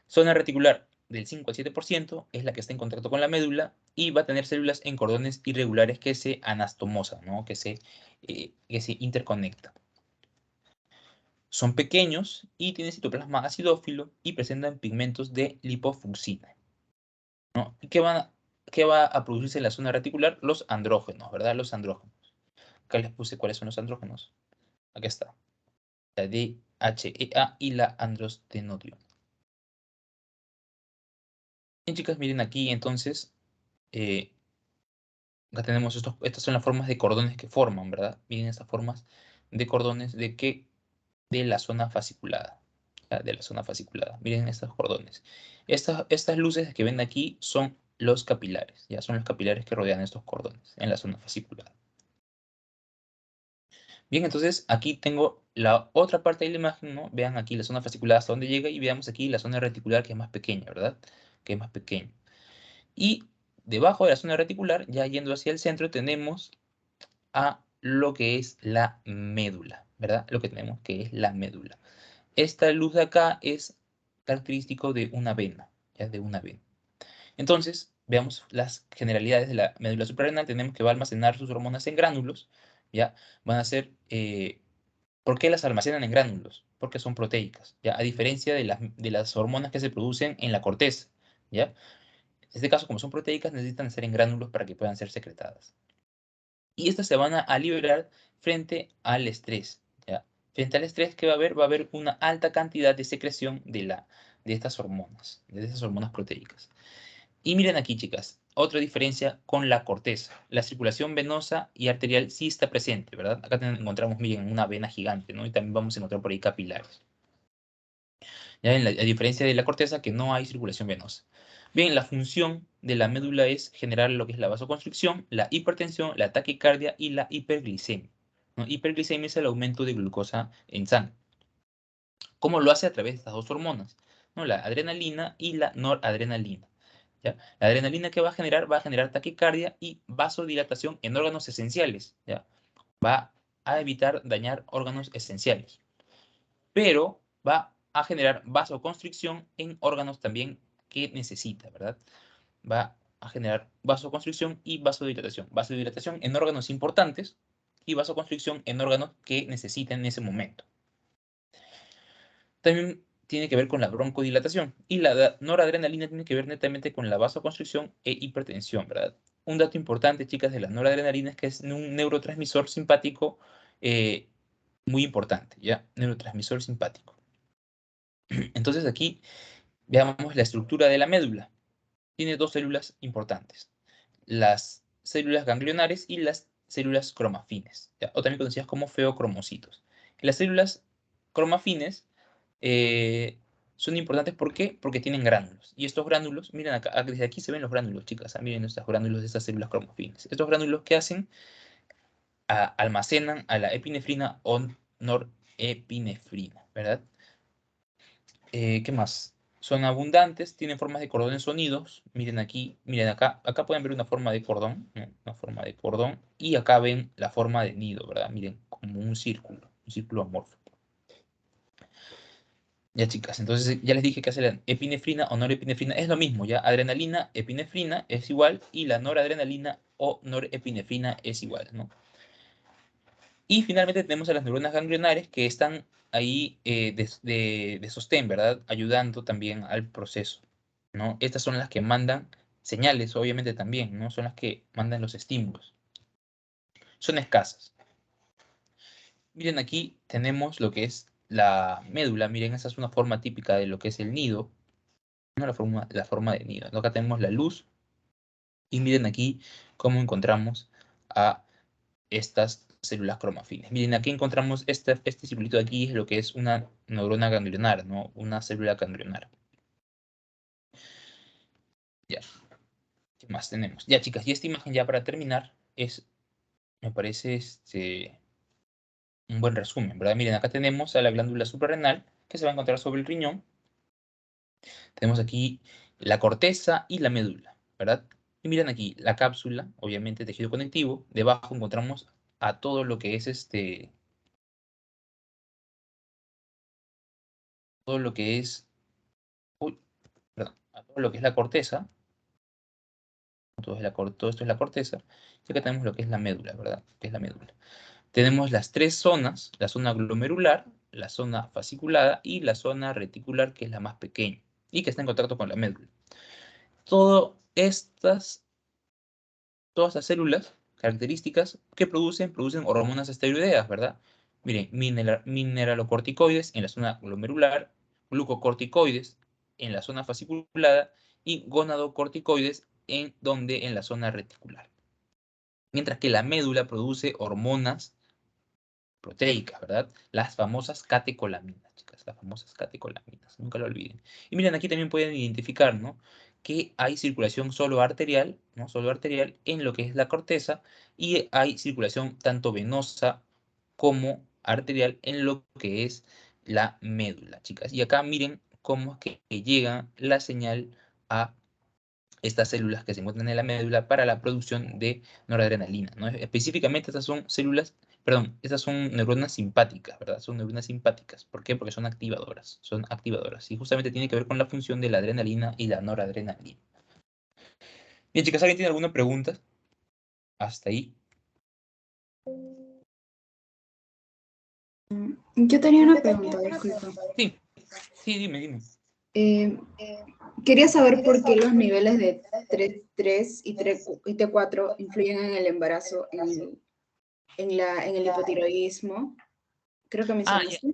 Zona reticular del 5 al 7% es la que está en contacto con la médula y va a tener células en cordones irregulares que se anastomosan, ¿no? Que se interconectan. Son pequeños y tienen citoplasma acidófilo y presentan pigmentos de lipofucsina, ¿no? ¿Y qué va a producirse en la zona reticular? Los andrógenos, ¿verdad? Los andrógenos. Acá les puse cuáles son los andrógenos. Aquí está. La DHEA y la androstenodiona. Bien, chicas, miren aquí entonces. Acá tenemos estas son las formas de cordones que forman, ¿verdad? Miren estas formas de cordones de la zona fasciculada. ¿Ya? De la zona fasciculada. Miren estos cordones. Estas luces que ven aquí son los capilares. Ya son los capilares que rodean estos cordones en la zona fasciculada. Bien, entonces aquí tengo la otra parte de la imagen, ¿no? Vean aquí la zona fasciculada hasta dónde llega y veamos aquí la zona reticular que es más pequeña, ¿verdad? Que es más pequeña. Y debajo de la zona reticular, ya yendo hacia el centro, tenemos a lo que es la médula, ¿verdad? Lo que tenemos que es la médula. Esta luz de acá es característico de una vena, ¿ya? De una vena. Entonces, veamos las generalidades de la médula suprarrenal. Tenemos que va a almacenar sus hormonas en gránulos, ¿ya? Van a ser, ¿por qué las almacenan en gránulos? Porque son proteicas, ¿ya? A diferencia de las hormonas que se producen en la corteza, ¿ya? En este caso, como son proteicas, necesitan ser en gránulos para que puedan ser secretadas. Y estas se van a liberar frente al estrés, ¿ya? Frente al estrés que va a haber una alta cantidad de secreción de estas hormonas proteicas. Y miren aquí, chicas, otra diferencia con la corteza. La circulación venosa y arterial sí está presente, ¿verdad? Acá encontramos, miren, una vena gigante, ¿no? Y también vamos a encontrar por ahí capilares. Ya a diferencia de la corteza, que no hay circulación venosa. Bien, la función de la médula es generar lo que es la vasoconstricción, la hipertensión, la taquicardia y la hiperglicemia, ¿no? Hiperglicemia es el aumento de glucosa en sangre. ¿Cómo lo hace? A través de estas dos hormonas, ¿no? La adrenalina y la noradrenalina, ¿ya? La adrenalina que va a generar taquicardia y vasodilatación en órganos esenciales, ¿ya? Va a evitar dañar órganos esenciales. Pero va a generar vasoconstricción en órganos también que necesita, ¿verdad? Va a generar vasoconstricción y vasodilatación. Vasodilatación en órganos importantes y vasoconstricción en órganos que necesiten en ese momento. También tiene que ver con la broncodilatación y la noradrenalina tiene que ver netamente con la vasoconstricción e hipertensión, ¿verdad? Un dato importante, chicas, de la noradrenalina es que es un neurotransmisor simpático muy importante, ¿ya? Neurotransmisor simpático. Entonces aquí veamos la estructura de la médula. Tiene dos células importantes, las células ganglionares y las células cromafines, ¿ya? O también conocidas como feocromocitos. Las células cromafines son importantes, ¿por qué? Porque tienen gránulos. Y estos gránulos, miren acá, desde aquí se ven los gránulos, chicas. Miren estos gránulos de estas células cromafines. Estos gránulos, ¿qué hacen? Almacenan a la epinefrina o norepinefrina, ¿verdad? ¿Qué más? Son abundantes, tienen formas de cordones unidos. Miren aquí, miren acá. Acá pueden ver una forma de cordón, ¿no? Una forma de cordón. Y acá ven la forma de nido, ¿verdad? Miren, como un círculo amorfo. Ya, chicas, entonces ya les dije que hace la epinefrina o norepinefrina. Es lo mismo, ya. Adrenalina, epinefrina es igual. Y la noradrenalina o norepinefrina es igual, ¿no? Y finalmente tenemos a las neuronas ganglionares que están ahí de sostén, ¿verdad? Ayudando también al proceso, ¿no? Estas son las que mandan señales, obviamente también, ¿no? Son las que mandan los estímulos. Son escasas. Miren, aquí tenemos lo que es la médula. Miren, esa es una forma típica de lo que es el nido, ¿no? La forma de nido. Acá tenemos la luz. Y miren aquí cómo encontramos a estas células cromafines. Miren, aquí encontramos este circulito de aquí, es lo que es una neurona ganglionar, ¿no? Una célula ganglionar. Ya. ¿Qué más tenemos? Ya, chicas, y esta imagen ya para terminar me parece un buen resumen, ¿verdad? Miren, acá tenemos a la glándula suprarrenal que se va a encontrar sobre el riñón. Tenemos aquí la corteza y la médula, ¿verdad? Y miren aquí, la cápsula, obviamente tejido conectivo. Debajo encontramos a todo lo que es todo lo que es, uy, perdón, a todo lo que es la corteza. Todo esto es la corteza. Y acá tenemos lo que es la médula, ¿verdad? Que es la médula. Tenemos las tres zonas, la zona glomerular, la zona fasciculada y la zona reticular, que es la más pequeña y que está en contacto con la médula. Todas estas células características que producen hormonas esteroideas, ¿verdad? Miren, mineralocorticoides en la zona glomerular, glucocorticoides en la zona fasciculada y gonadocorticoides en la zona reticular. Mientras que la médula produce hormonas proteicas, ¿verdad? Las famosas catecolaminas, chicas, las famosas catecolaminas, nunca lo olviden. Y miren, aquí también pueden identificar, ¿no? Que hay circulación solo arterial, ¿no? Solo arterial en lo que es la corteza y hay circulación tanto venosa como arterial en lo que es la médula, chicas. Y acá miren cómo es que llega la señal a estas células que se encuentran en la médula para la producción de noradrenalina, ¿no? Específicamente estas son células, perdón, estas son neuronas simpáticas, ¿verdad? Son neuronas simpáticas. ¿Por qué? Porque son activadoras. Y justamente tiene que ver con la función de la adrenalina y la noradrenalina. Bien, chicas, ¿alguien tiene alguna pregunta? Hasta ahí. Yo tenía una pregunta, disculpa. Sí, sí, dime. Eh, Quería saber por qué los niveles de T3 y T4 influyen en el embarazo, en el hipotiroidismo. Creo que Ah, ya. mencionaste.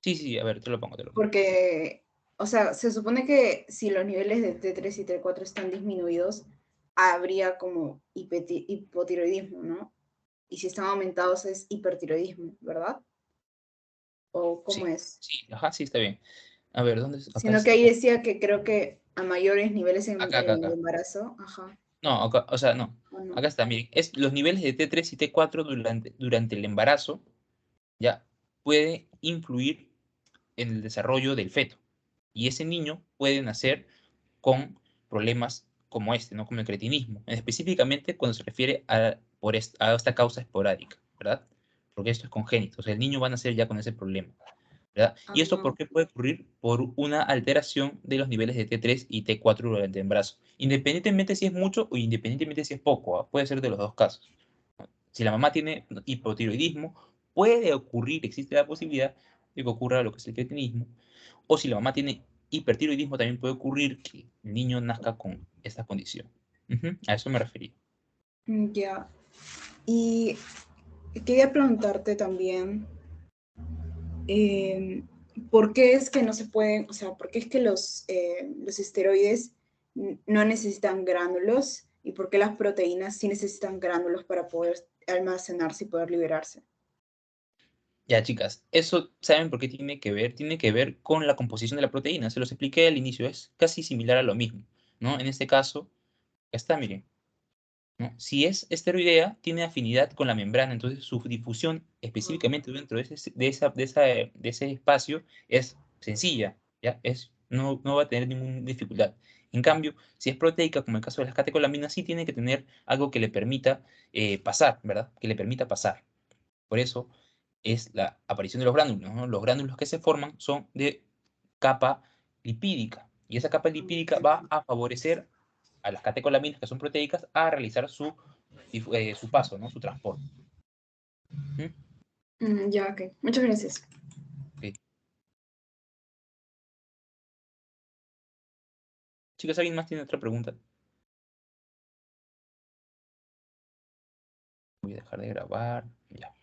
Sí, a ver, te lo pongo. Porque, o sea, se supone que si los niveles de T3 y T4 están disminuidos, habría como hipotiroidismo, ¿no? Y si están aumentados es hipertiroidismo, ¿verdad? ¿O cómo Sí, es? sí, ajá, sí, está bien. A ver, ¿dónde es? Acá Sino que está. ahí decía que creo que a mayores niveles en el Acá. embarazo, ajá, No, acá, o sea, no. o no. Acá está, miren. Es los niveles de T3 y T4 durante el embarazo, ya, puede influir en el desarrollo del feto. Y ese niño puede nacer con problemas como este, ¿no? Como el cretinismo. Específicamente cuando se refiere a esta causa esporádica, ¿verdad? Porque esto es congénito. O sea, el niño va a nacer ya con ese problema, ¿verdad? ¿Y esto Ajá. por qué puede ocurrir? Por una alteración de los niveles de T3 y T4 durante el embarazo. Independientemente si es mucho o independientemente si es poco, ¿ah? Puede ser de los dos casos. Si la mamá tiene hipotiroidismo, puede ocurrir, existe la posibilidad de que ocurra lo que es el cretinismo. O si la mamá tiene hipertiroidismo, también puede ocurrir que el niño nazca con esta condición. A eso me refería. Ya. Y quería preguntarte también, ¿por qué es que no se pueden, o sea, por qué es que los esteroides no necesitan gránulos y por qué las proteínas sí necesitan gránulos para poder almacenarse y poder liberarse? Ya, chicas, eso, ¿saben por qué tiene que ver? Tiene que ver con la composición de la proteína. Se los expliqué al inicio, es casi similar a lo mismo, ¿no? En este caso, ya está, miren, ¿no? Si es esteroidea, tiene afinidad con la membrana, entonces su difusión específicamente dentro de ese espacio es sencilla, ¿ya? No va a tener ninguna dificultad. En cambio, si es proteica, como en el caso de las catecolaminas, sí tiene que tener algo que le permita pasar, ¿verdad? Que le permita pasar. Por eso es la aparición de los gránulos, ¿no? Los gránulos que se forman son de capa lipídica, y esa capa lipídica va a favorecer a las catecolaminas, que son proteicas, a realizar su paso, ¿no? Su transporte. ¿Mm? Ya, ok. Muchas gracias. Ok. Chicos, ¿alguien más tiene otra pregunta? Voy a dejar de grabar. Ya.